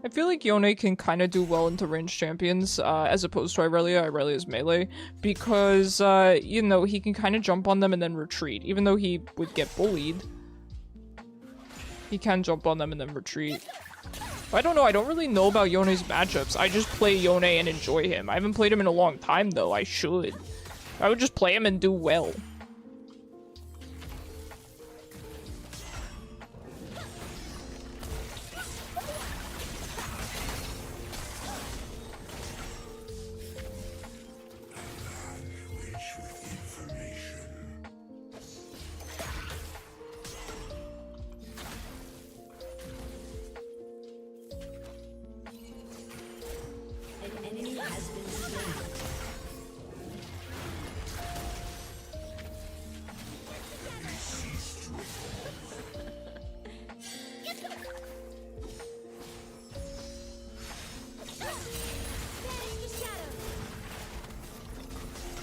I feel like Yone can kind of do well into ranged champions, as opposed to Irelia. Irelia's melee, because, you know, he can kind of jump on them and then retreat. Even though he would get bullied, he can jump on them and then retreat. I don't know, I don't really know about Yone's matchups. I just play Yone and enjoy him. I haven't played him in a long time though, I should. I would just play him and do well.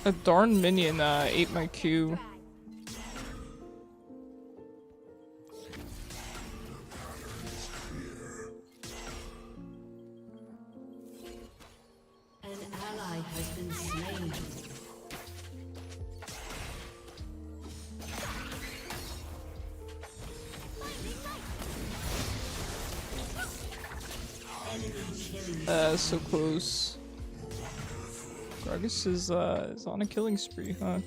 A darn minion ate my Q. An ally has been slain. So close. Gragas is on a killing spree, huh?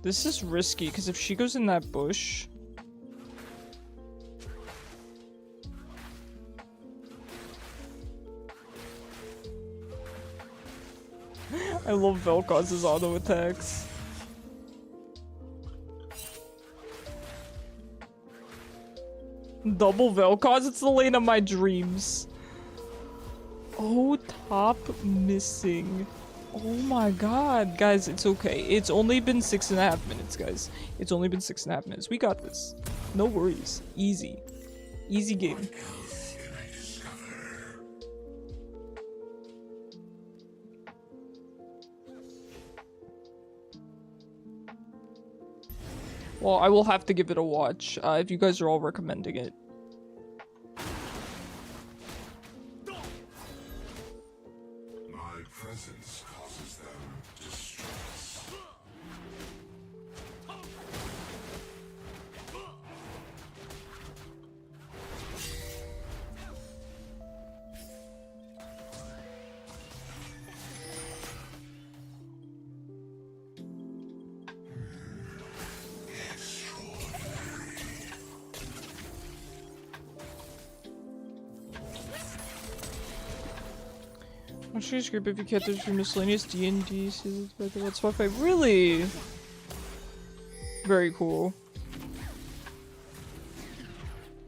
This is risky, because if she goes in that bush... I love Vel'koz's auto attacks. Double Vel'koz, it's the lane of my dreams. Oh, top missing. Oh my god. Guys, it's okay. It's only been 6.5 minutes, guys. It's only been 6.5 minutes. We got this. No worries. Easy. Easy game. Well, I will have to give it a watch, if you guys are all recommending it. My presence causes them distress. I'll change group if you can't do miscellaneous D&D seasons by the what's Wi-Fi. Really? Very cool.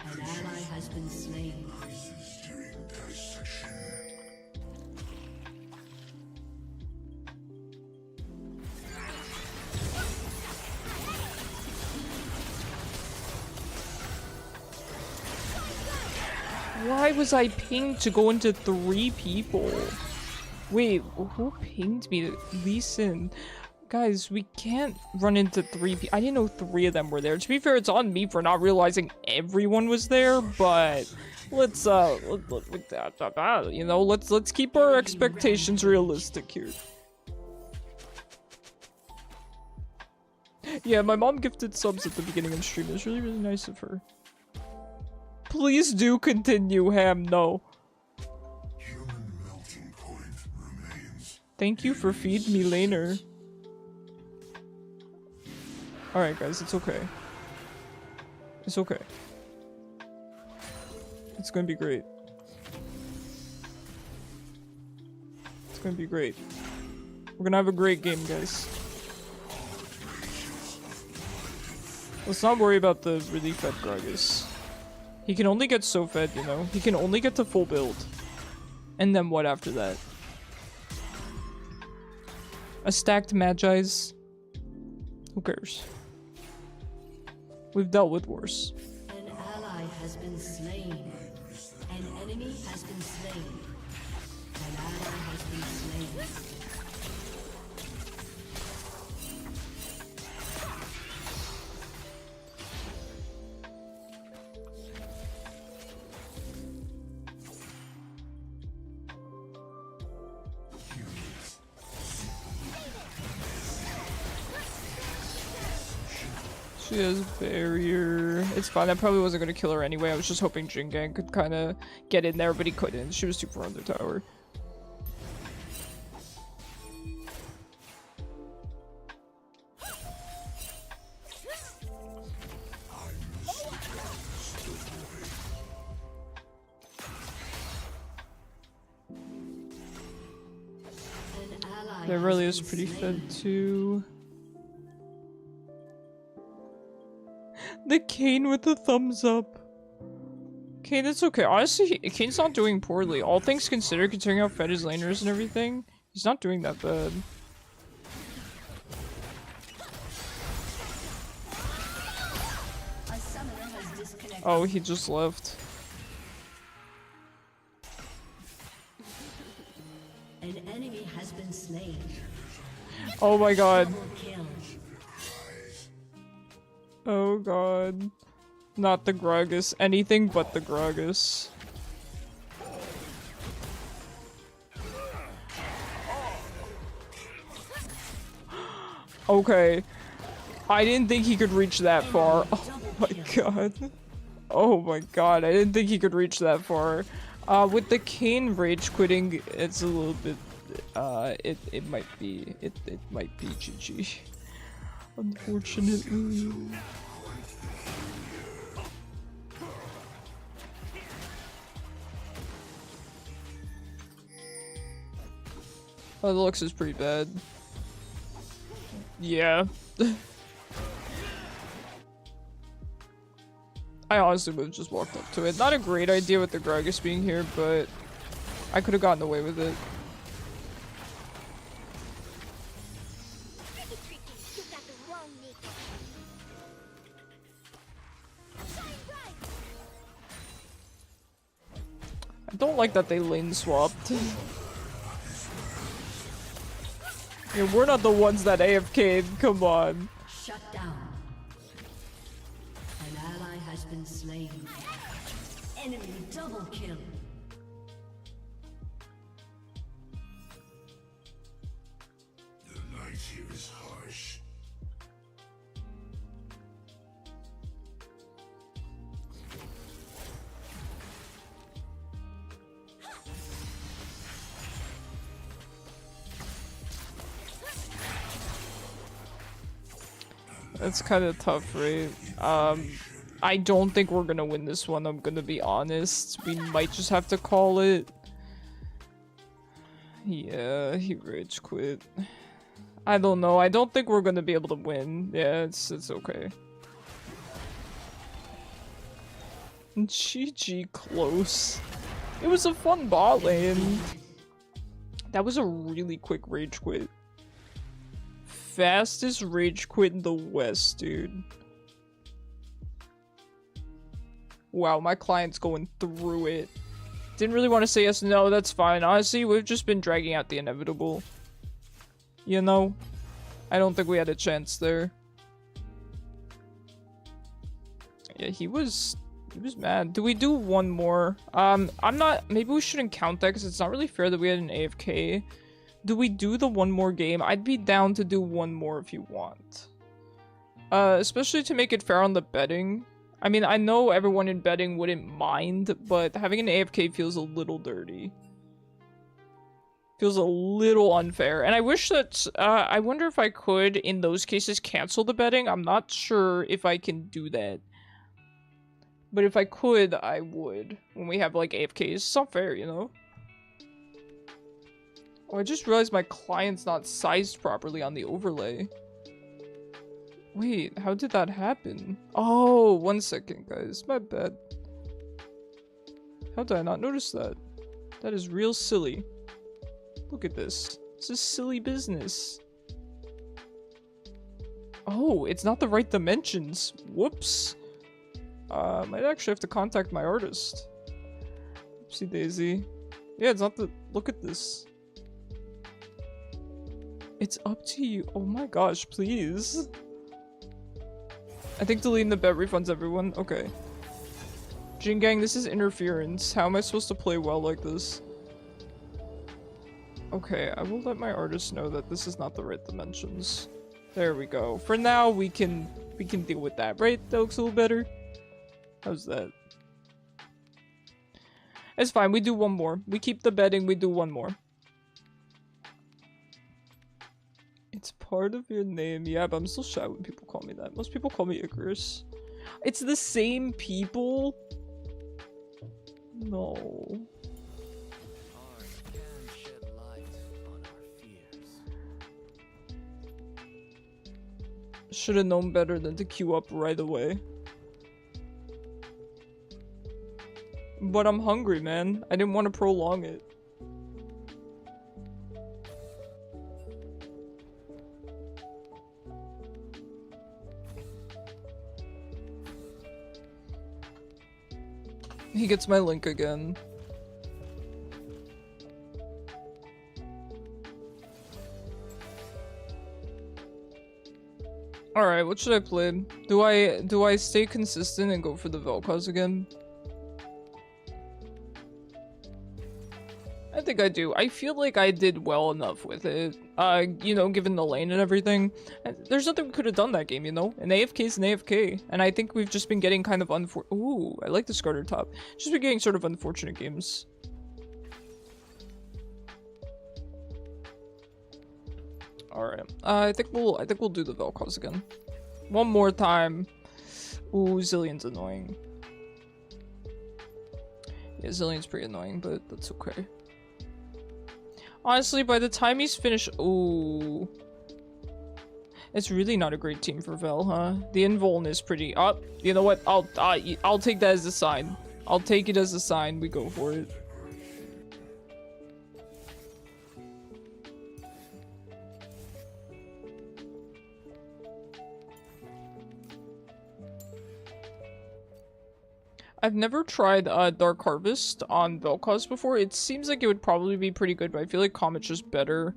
An ally has been slain. Rises during dissection. Why was I pinged to go into 3 people? Wait, who pinged me? Lee Sin. Guys, we can't run into 3 people. I didn't know 3 of them were there. To be fair, it's on me for not realizing everyone was there, but let's you know, let's keep our expectations realistic here. Yeah, my mom gifted subs at the beginning of the stream. It was really, really nice of her. Please do continue, Ham. No. Human melting point remains. Thank you for feed me laner. Alright guys, it's okay. It's okay. It's gonna be great. It's gonna be great. We're gonna have a great game, guys. Let's not worry about the really fed Gragas. He can only get so fed, you know? He can only get to full build. And then what after that? A stacked Magi's? Who cares? We've dealt with worse. An ally has been slain. An enemy has been slain. An ally has been slain. She has barrier. It's fine. I probably wasn't gonna kill her anyway. I was just hoping Jingang could kind of get in there, but he couldn't. She was too far on the tower. There really is pretty fed too. The Kane with the thumbs up. Kane, it's okay. Honestly, Kane's not doing poorly. All things considered, considering how fed his laners and everything, he's not doing that bad. Oh, he just left. An enemy Oh my god. Double kill. Oh god. Not the Gragas. Anything but the Gragas. Okay. I didn't think he could reach that far. Oh my god. Oh my god, I didn't think he could reach that far. With the Kayn rage quitting, it's a little bit, it might be GG. Unfortunately. Oh, the looks is pretty bad. Yeah. I honestly would have just walked up to it. Not a great idea with the Gragas being here, but I could have gotten away with it. You got the wrong Nico. Shine bright. I don't like that they lane swapped. Yeah, we're not the ones that AFK'd, come on. Shut down. An ally has been slain. Enemy double kill. The night here is harsh. That's kind of tough, right? I don't think we're gonna win this one, I'm gonna be honest. We might just have to call it. Yeah, he rage quit. I don't know, I don't think we're gonna be able to win. Yeah, it's okay. GG close. It was a fun bot lane. That was a really quick rage quit. Fastest rage quit in the West, dude. Wow, my client's going through it. Didn't really want to say yes, no, that's fine. Honestly, we've just been dragging out the inevitable. You know? I don't think we had a chance there. Yeah, he was mad. Do we do one more? Maybe we shouldn't count that because it's not really fair that we had an AFK. Do we do the one more game? I'd be down to do one more if you want. Especially to make it fair on the betting. I mean, I know everyone in betting wouldn't mind, but having an AFK feels a little dirty. Feels a little unfair. And I wish that, I wonder if I could, in those cases, cancel the betting. I'm not sure if I can do that. But if I could, I would. When we have, like, AFKs. It's not fair, you know? Oh, I just realized my client's not sized properly on the overlay. Wait, how did that happen? Oh, 1 second, guys. My bad. How did I not notice that? That is real silly. Look at this. This is silly business. Oh, it's not the right dimensions. Whoops. Might actually have to contact my artist. Oopsie daisy. Yeah, it's not the... Look at this. It's up to you. Oh my gosh, please. I think deleting the bet refunds everyone. Okay. Jin Gang, this is interference. How am I supposed to play well like this? Okay, I will let my artist know that this is not the right dimensions. There we go. For now, we can deal with that, right? That looks a little better. How's that? It's fine. We do one more. We keep the betting. We do one more. It's part of your name. Yeah, but I'm still shy when people call me that. Most people call me Icarus. It's the same people? No. Art can shed light on our fears. Should have known better than to queue up right away. But I'm hungry, man. I didn't want to prolong it. He gets my link again. Alright, what should I play? Do I stay consistent and go for the Vel'koz again? I think I do. I feel like I did well enough with it. You know, given the lane and everything. And there's nothing we could have done that game, you know? An AFK is an AFK. And I think we've just been getting kind of Ooh, I like the starter top. Just been getting sort of unfortunate games. Alright. I think we'll do the Vel'koz again. One more time. Ooh, Zillion's annoying. Yeah, Zillion's pretty annoying, but that's okay. Honestly, by the time he's finished... Ooh. It's really not a great team for Vel, huh? The invuln is pretty... you know what? I'll take that as a sign. I'll take it as a sign. We go for it. I've never tried Dark Harvest on Vel'koz before. It seems like it would probably be pretty good, but I feel like Comet's just better.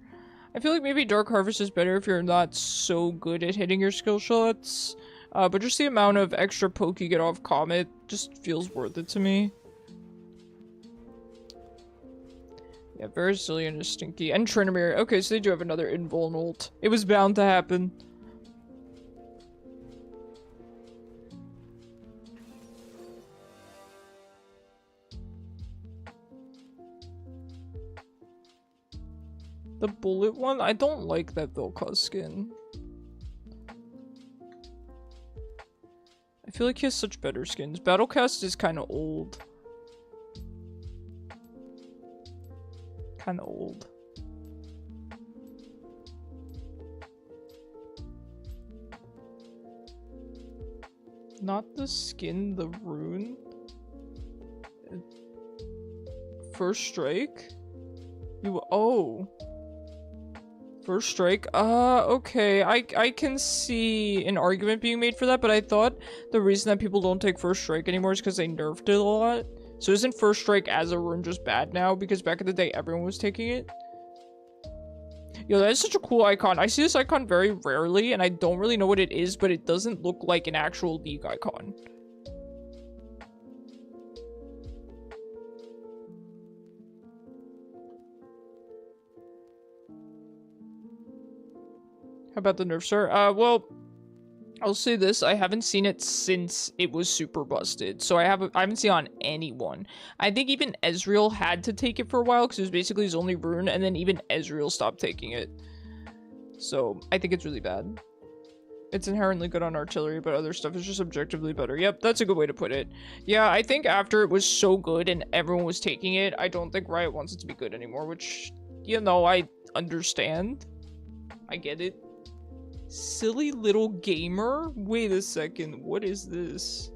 I feel like maybe Dark Harvest is better if you're not so good at hitting your skill shots. But just the amount of extra poke you get off Comet just feels worth it to me. Yeah, Verazillion is stinky. And Trinamir. Okay, so they do have another invuln ult. It was bound to happen. The bullet one? I don't like that Vel'koz skin. I feel like he has such better skins. Battlecast is kind of old. Kind of old. Not the skin, the rune. First strike? Oh. First strike? Okay. I can see an argument being made for that, but I thought the reason that people don't take first strike anymore is because they nerfed it a lot. So isn't first strike as a rune just bad now? Because back in the day, everyone was taking it? Yo, that is such a cool icon. I see this icon very rarely, and I don't really know what it is, but it doesn't look like an actual League icon. How about the nerf star? Well, I'll say this. I haven't seen it since it was super busted. So I haven't seen it on anyone. I think even Ezreal had to take it for a while because it was basically his only rune. And then even Ezreal stopped taking it. So I think it's really bad. It's inherently good on artillery, but other stuff is just objectively better. Yep, that's a good way to put it. Yeah, I think after it was so good and everyone was taking it, I don't think Riot wants it to be good anymore. Which, you know, I understand. I get it. Silly little gamer? Wait a second, what is this?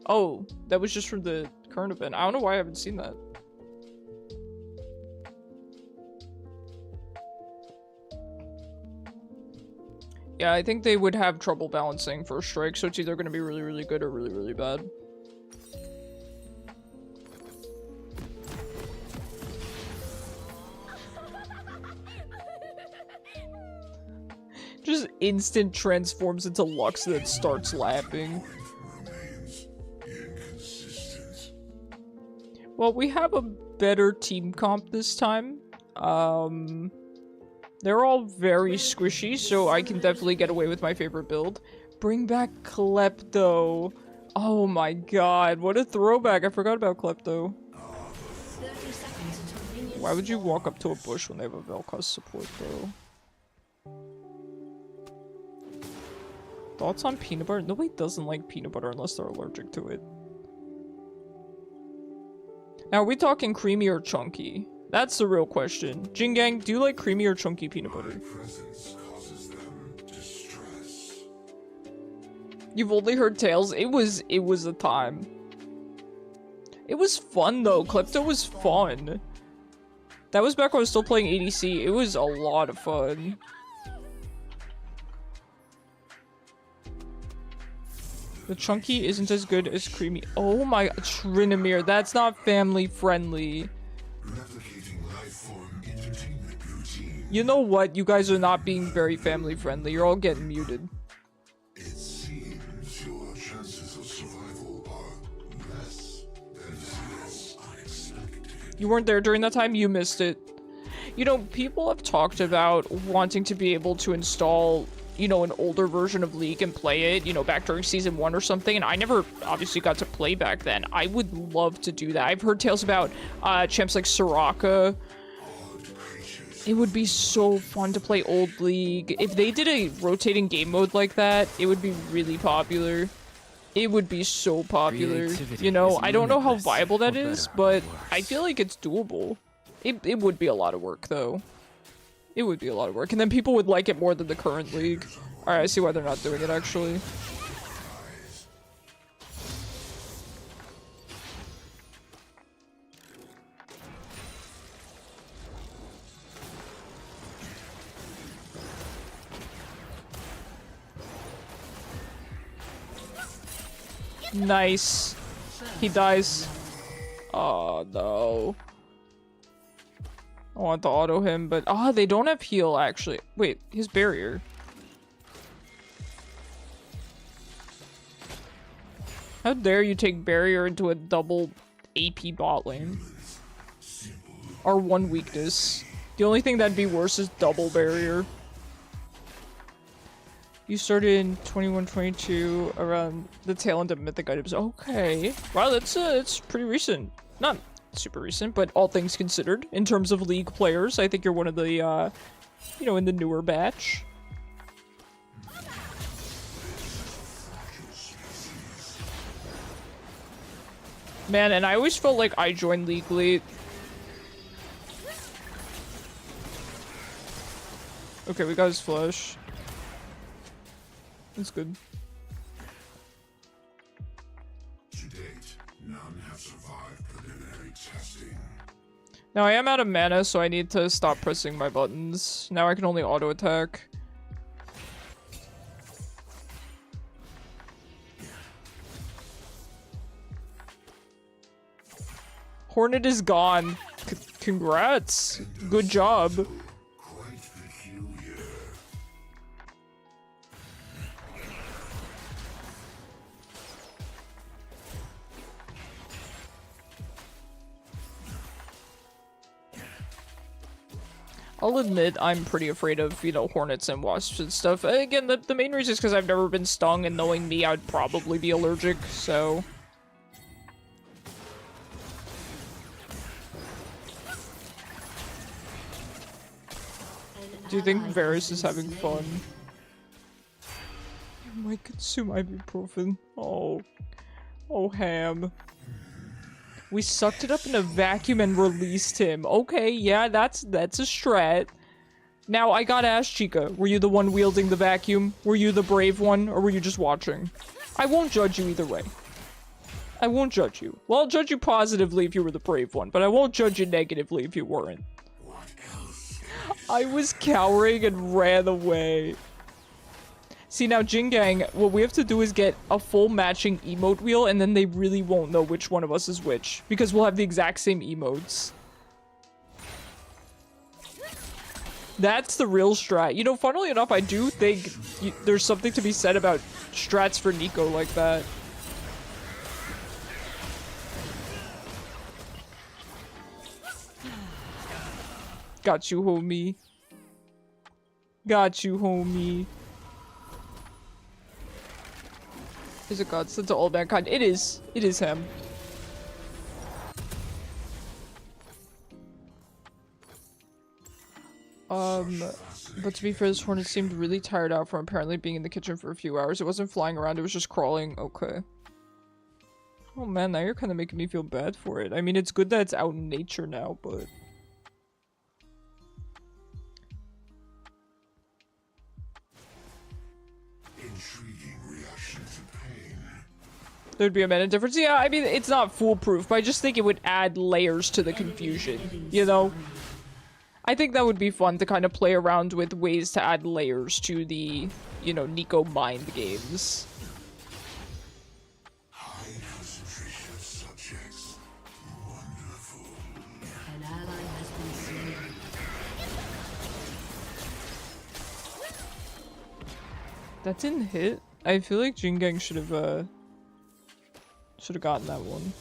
Oh, that was just from the current event. I don't know why I haven't seen that. Yeah, I think they would have trouble balancing first strike, so it's either going to be really, really good or really, really bad. Just instant transforms into Lux that starts laughing. Well, we have a better team comp this time. They're all very squishy, so I can definitely get away with my favorite build. Bring back Klepto. Oh my god, what a throwback. I forgot about Klepto. Why would you walk up to a bush when they have a Vel'koz support, though? Thoughts on peanut butter? Nobody doesn't like peanut butter unless they're allergic to it. Now, are we talking creamy or chunky? That's the real question. Jingang, do you like creamy or chunky peanut butter? My presence causes them distress. You've only heard tales? It was a time. It was fun though. Klepto was fun. That was back when I was still playing ADC. It was a lot of fun. The chunky isn't as good as creamy. Oh my, Trinamir, that's not family friendly. Replicating life form entertainment routine. You know what? You guys are not being very family friendly. You're all getting muted. You weren't there during that time, you missed it. You know, people have talked about wanting to be able to install, you know, an older version of League and play it, you know, back during Season 1 or something, and I never obviously got to play back then. I would love to do that. I've heard tales about champs like Soraka. It would be so fun to play old League. If they did a rotating game mode like that, it would be really popular. It would be so popular. You know, I don't know how viable that is, but I feel like it's doable. It would be a lot of work, though. It would be a lot of work. And then people would like it more than the current League. Alright, I see why they're not doing it, actually. Nice. He dies. Oh, no. I want to auto him, but... Ah, they don't have heal, actually. Wait, his barrier. How dare you take barrier into a double AP bot lane? Our one weakness. The only thing that'd be worse is double barrier. You started in 21-22 around the tail end of Mythic items. Okay. Wow, that's pretty recent. Not super recent, but all things considered, in terms of League players, I think you're one of the, you know, in the newer batch. Man, and I always felt like I joined League late. Okay, we got his flash. That's good. To date, none have survived preliminary testing. Now I am out of mana, so I need to stop pressing my buttons. Now I can only auto attack. Hornet is gone. Congrats. Good job. Quite peculiar. I'll admit I'm pretty afraid of, you know, hornets and wasps and stuff. Again, the main reason is because I've never been stung, and knowing me, I'd probably be allergic, so... Do you think Varus is having fun? I might consume ibuprofen. Oh. Oh, Ham. We sucked it up in a vacuum and released him. Okay, yeah, that's a strat. Now, I gotta ask Chica, were you the one wielding the vacuum? Were you the brave one, or were you just watching? I won't judge you either way. I won't judge you. Well, I'll judge you positively if you were the brave one, but I won't judge you negatively if you weren't. I was cowering and ran away. See, now, Jingang, what we have to do is get a full matching emote wheel, and then they really won't know which one of us is which, because we'll have the exact same emotes. That's the real strat. You know, funnily enough, I do think there's something to be said about strats for Nico like that. Got you, homie. Got you, homie. Is it God sent to all mankind? It is. It is him. But to be fair, this hornet seemed really tired out from apparently being in the kitchen for a few hours. It wasn't flying around, it was just crawling. Okay. Oh man, now you're kind of making me feel bad for it. I mean, it's good that it's out in nature now, but... Intriguing reaction to pain. There'd be a meta difference. Yeah, I mean, it's not foolproof, but I just think it would add layers to the confusion, you know? I think that would be fun to kind of play around with ways to add layers to the, you know, Nico mind games. High concentration of subjects. Wonderful. An ally has been slain. That didn't hit. I feel like Jingang should have gotten that one.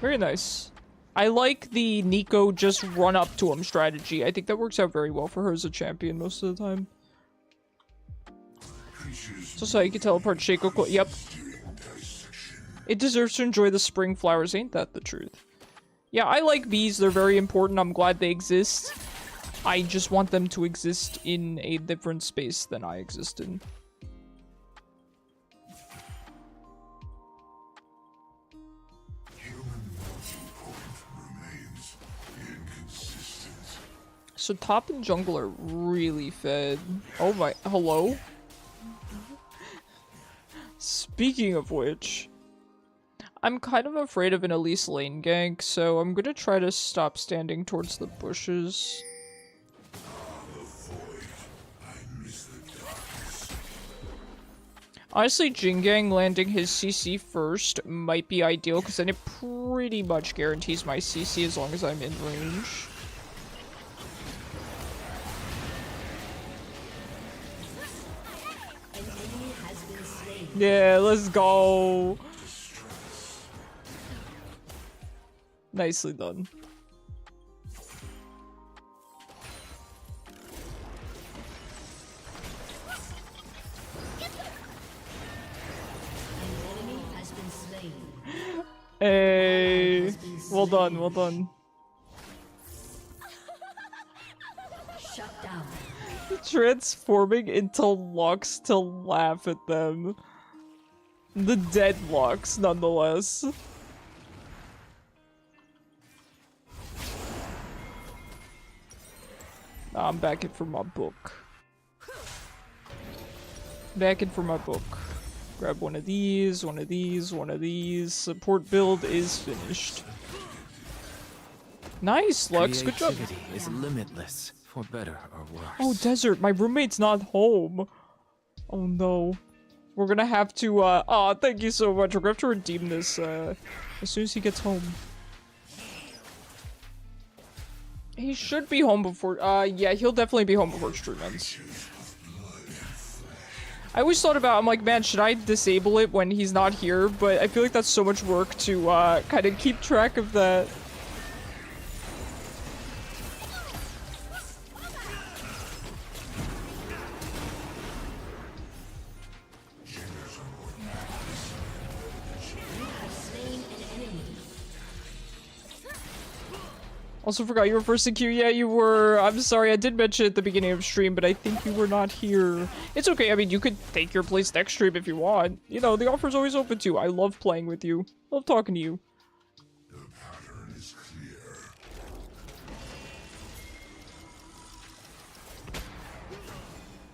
Very nice. I like the Nico just run up to him strategy. I think that works out very well for her as a champion most of the time. Just how you can teleport Shaco. Yep. It deserves to enjoy the spring flowers, ain't that the truth? Yeah, I like bees. They're very important. I'm glad they exist. I just want them to exist in a different space than I exist in. So top and jungle are really fed. Oh my, hello? Speaking of which, I'm kind of afraid of an Elise lane gank, so I'm gonna try to stop standing towards the bushes. Honestly, Jingang landing his CC first might be ideal, because then it pretty much guarantees my CC as long as I'm in range. Yeah, let's go. Nicely done. Hey, well done, well done. Shut down. Transforming into Lux to laugh at them. The dead Lux, nonetheless. I'm back in for my book. Back in for my book. Grab one of these, one of these, one of these. Support build is finished. Nice, Lux. Good job. Creativity is limitless, for better or worse. Oh, Desert. My roommate's not home. Oh, no. We're gonna have to, aw, thank you so much. We're gonna have to redeem this, as soon as he gets home. He should be home before, yeah, he'll definitely be home before stream ends. I always thought about, I'm like, man, should I disable it when he's not here? But I feel like that's so much work to, kind of keep track of that. Also forgot you were first in queue. Yeah, you were. I'm sorry, I did mention it at the beginning of stream, but I think you were not here. It's okay. I mean, you could take your place next stream if you want. You know, the offer's always open to you. I love playing with you. Love talking to you. The pattern is clear.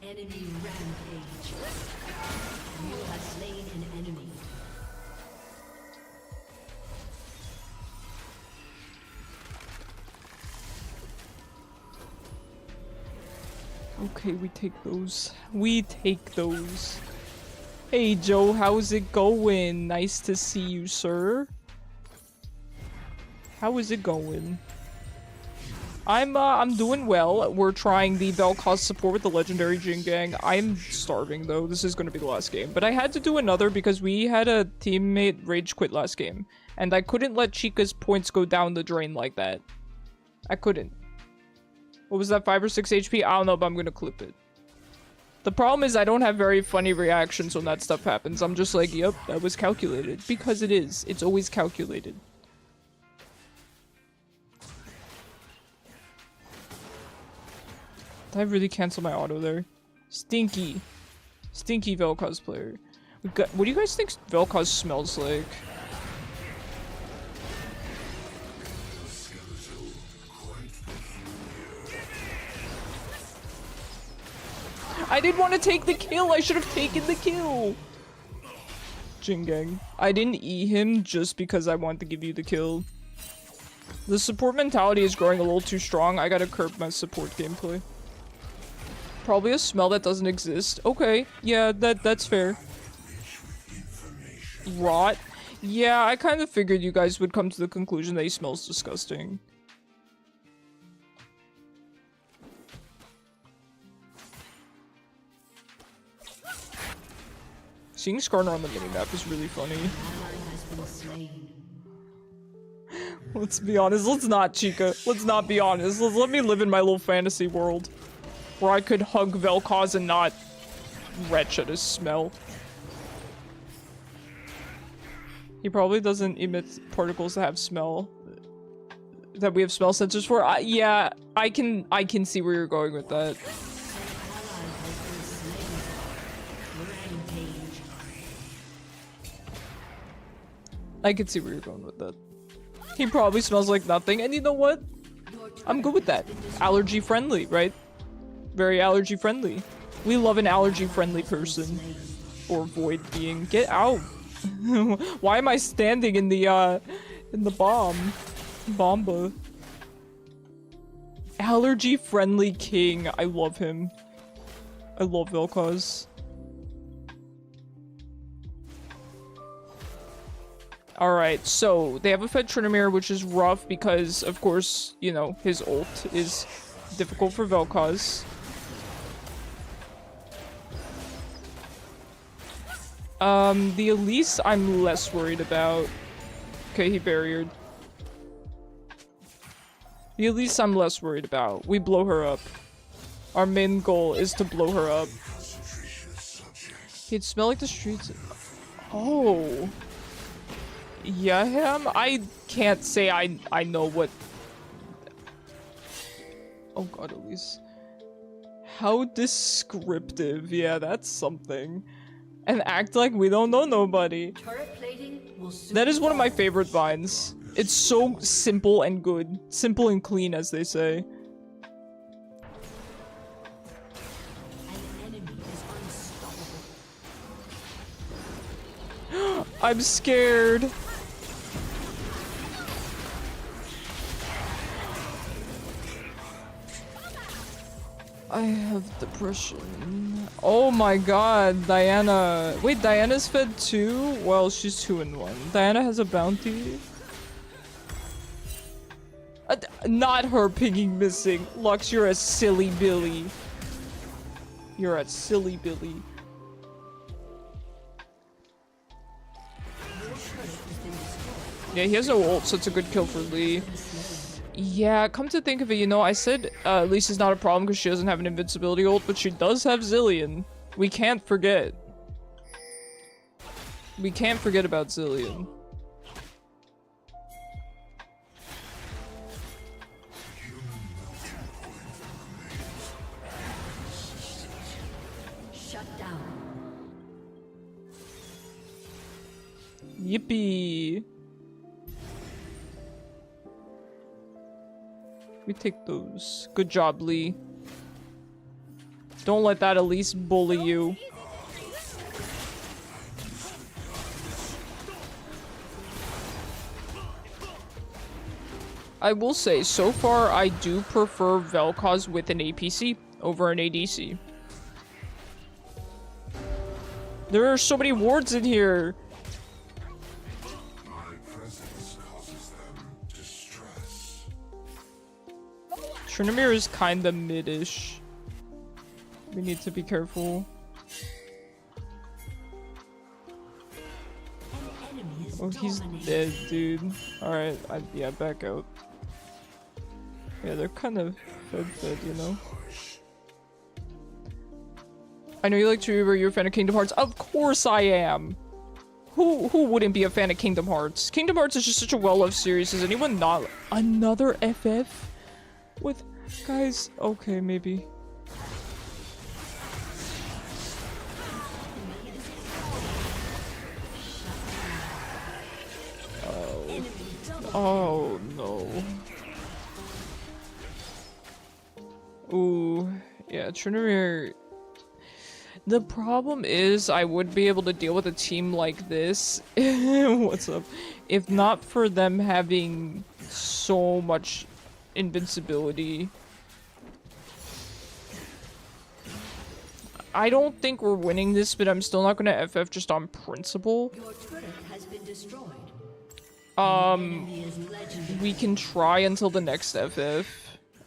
Enemy rampage. You have slain an enemy. Okay, we take those. We take those. Hey, Joe, how's it going? Nice to see you, sir. How is it going? I'm doing well. We're trying the Vel'koz support with the legendary Jingang. I'm starving, though. This is going to be the last game. But I had to do another because we had a teammate rage quit last game. And I couldn't let Chica's points go down the drain like that. I couldn't. What was that, 5 or 6 HP? I don't know, but I'm gonna clip it. The problem is I don't have very funny reactions when that stuff happens. I'm just like, yep, that was calculated. Because it is. It's always calculated. Did I really cancel my auto there? Stinky. Stinky Vel'koz player. What do you guys think Vel'koz smells like? I didn't want to take the kill. I should have taken the kill. Jingang. I didn't E him just because I wanted to give you the kill. The support mentality is growing a little too strong. I gotta curb my support gameplay. Probably a smell that doesn't exist. Okay. Yeah, that's fair. Rot. Yeah, I kind of figured you guys would come to the conclusion that he smells disgusting. Seeing Skarner on the minimap is really funny. Let's be honest. Let's not, Chica. Let's not be honest. Let me live in my little fantasy world. Where I could hug Vel'koz and not retch at his smell. He probably doesn't emit particles that have smell. That we have smell sensors for. Yeah, I can see where you're going with that. I can see where you're going with that. He probably smells like nothing, and you know what? I'm good with that. Allergy friendly, right? Very allergy friendly. We love an allergy friendly person. Or void being. Get out. Why am I standing in the bomb? Bomba. Allergy friendly king. I love him. I love Vel'koz. Alright, so they have a fed Tryndamere, which is rough because, of course, you know, his ult is difficult for Vel'koz. The Elise I'm less worried about. Okay, he barriered. The Elise I'm less worried about. We blow her up. Our main goal is to blow her up. He'd smell like the streets. Oh. Yeah, him? I can't say I know what... Oh god, Elise. How descriptive. Yeah, that's something. And act like we don't know nobody. That is one of my favorite vines. It's so simple and good. Simple and clean, as they say. I'm scared. I have depression. Oh my god, Diana. Wait, Diana's fed too? Well, she's 2 in 1. Diana has a bounty. Not her pinging missing. Lux, you're a silly Billy. You're a silly Billy. Yeah, he has no ult, so it's a good kill for Lee. Yeah, come to think of it, you know, I said Lisa's not a problem because she doesn't have an invincibility ult, but she does have Zillion. We can't forget. We can't forget about Zillion. Shut down. Yippee. We take those. Good job, Lee. Don't let that Elise bully you. I will say, so far, I do prefer Vel'koz with an APC over an ADC. There are so many wards in here. Tryndamere is kinda mid-ish. We need to be careful. Oh, he's dead, dude. Alright, yeah, back out. Yeah, they're kind of fed, you know? I know you like Tuber, you're a fan of Kingdom Hearts. Of course I am! Who wouldn't be a fan of Kingdom Hearts? Kingdom Hearts is just such a well-loved series. Is anyone not? Another FF? With guys, okay, maybe. Oh no. Ooh, yeah, Tryndamere. The problem is I would be able to deal with a team like this. What's up? If not for them having so much invincibility. I don't think we're winning this, but I'm still not gonna FF just on principle. Your turret has been destroyed. We can try until the next FF.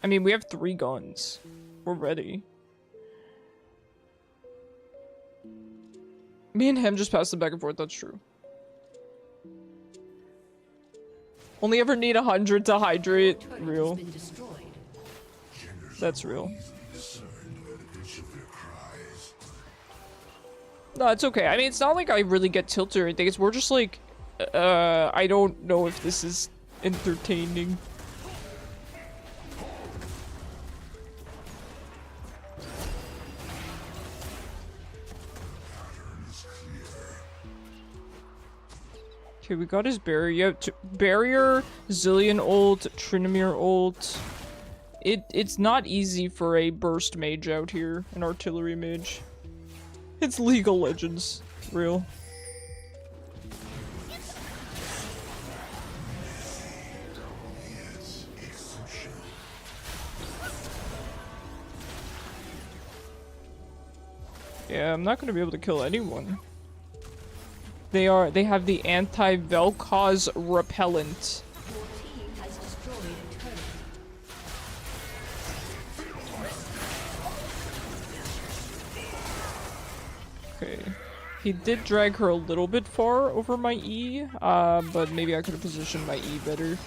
I mean, we have 3 guns. We're ready. Me and him just passed them back and forth, that's true. Only ever need 100 to hydrate. Turret Real. has been destroyed. That's real. Easily discerned by the pitch of their cries. No, it's okay. I mean, it's not like I really get tilted or anything. It's more just like, I don't know if this is entertaining. Okay, we got his barrier. Yeah, barrier, Zillion ult, Trinomir ult. It's not easy for a burst mage out here, an artillery mage. It's League of Legends, real. Yeah, I'm not gonna be able to kill anyone. They have the anti-Vel'koz repellent. Your team has destroyed a turret. Okay. He did drag her a little bit far over my E, but maybe I could have positioned my E better.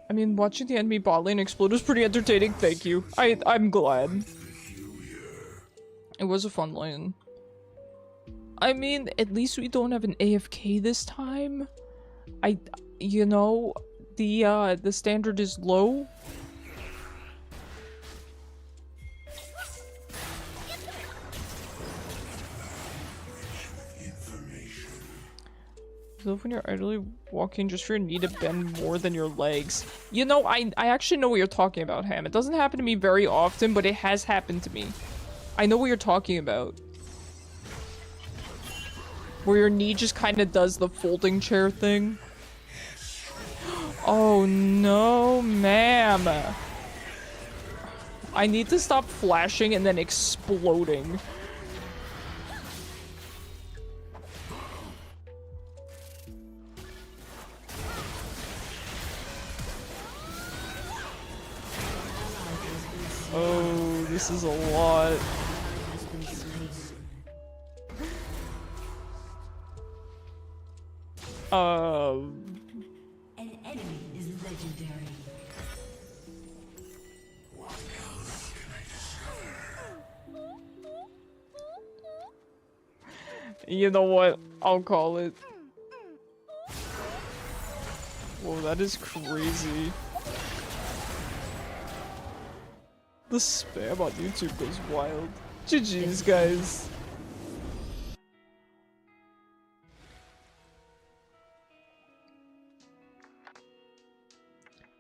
I mean, watching the enemy bot lane explode was pretty entertaining, thank you. I'm glad. It was a fun lane. I mean, at least we don't have an AFK this time. You know, the standard is low. I love when you're idly walking just for your knee to bend more than your legs. You know, I actually know what you're talking about, Ham. It doesn't happen to me very often, but it has happened to me. I know what you're talking about. Where your knee just kind of does the folding chair thing. Oh no, ma'am. I need to stop flashing and then exploding. Oh, this is a lot. Has been slain. An enemy is legendary. What else can I discover? You know what? I'll call it. Whoa, that is crazy. The spam on YouTube goes wild. GG's, guys.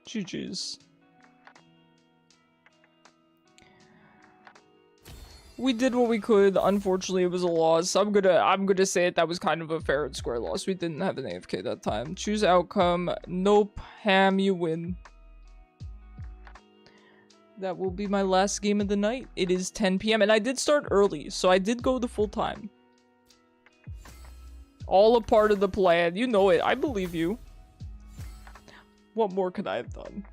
GG's. We did what we could. Unfortunately, it was a loss. I'm gonna say it. That was kind of a fair and square loss. We didn't have an AFK that time. Choose outcome. Nope. Ham, you win. That will be my last game of the night. It is 10 p.m. and I did start early, so I did go the full time. All a part of the plan. You know it. I believe you. What more could I have done?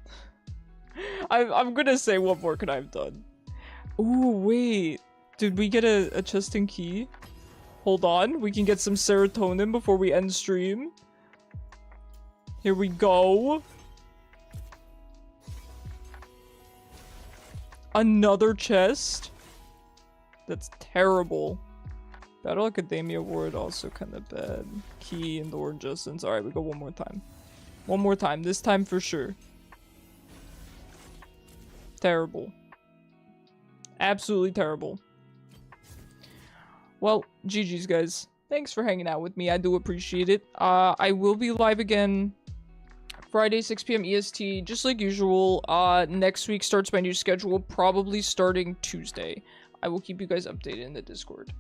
I'm gonna say what more could I have done. Ooh, wait. Did we get a chest and key? Hold on. We can get some serotonin before we end stream. Here we go. Another chest? That's terrible. Battle Academia Ward also kind of bad. Key and the Orange Essence. Alright, we go one more time. One more time. This time for sure. Terrible. Absolutely terrible. Well, GG's, guys. Thanks for hanging out with me. I do appreciate it. I will be live again Friday, 6 p.m. EST, just like usual. Next week starts my new schedule, probably starting Tuesday. I will keep you guys updated in the Discord.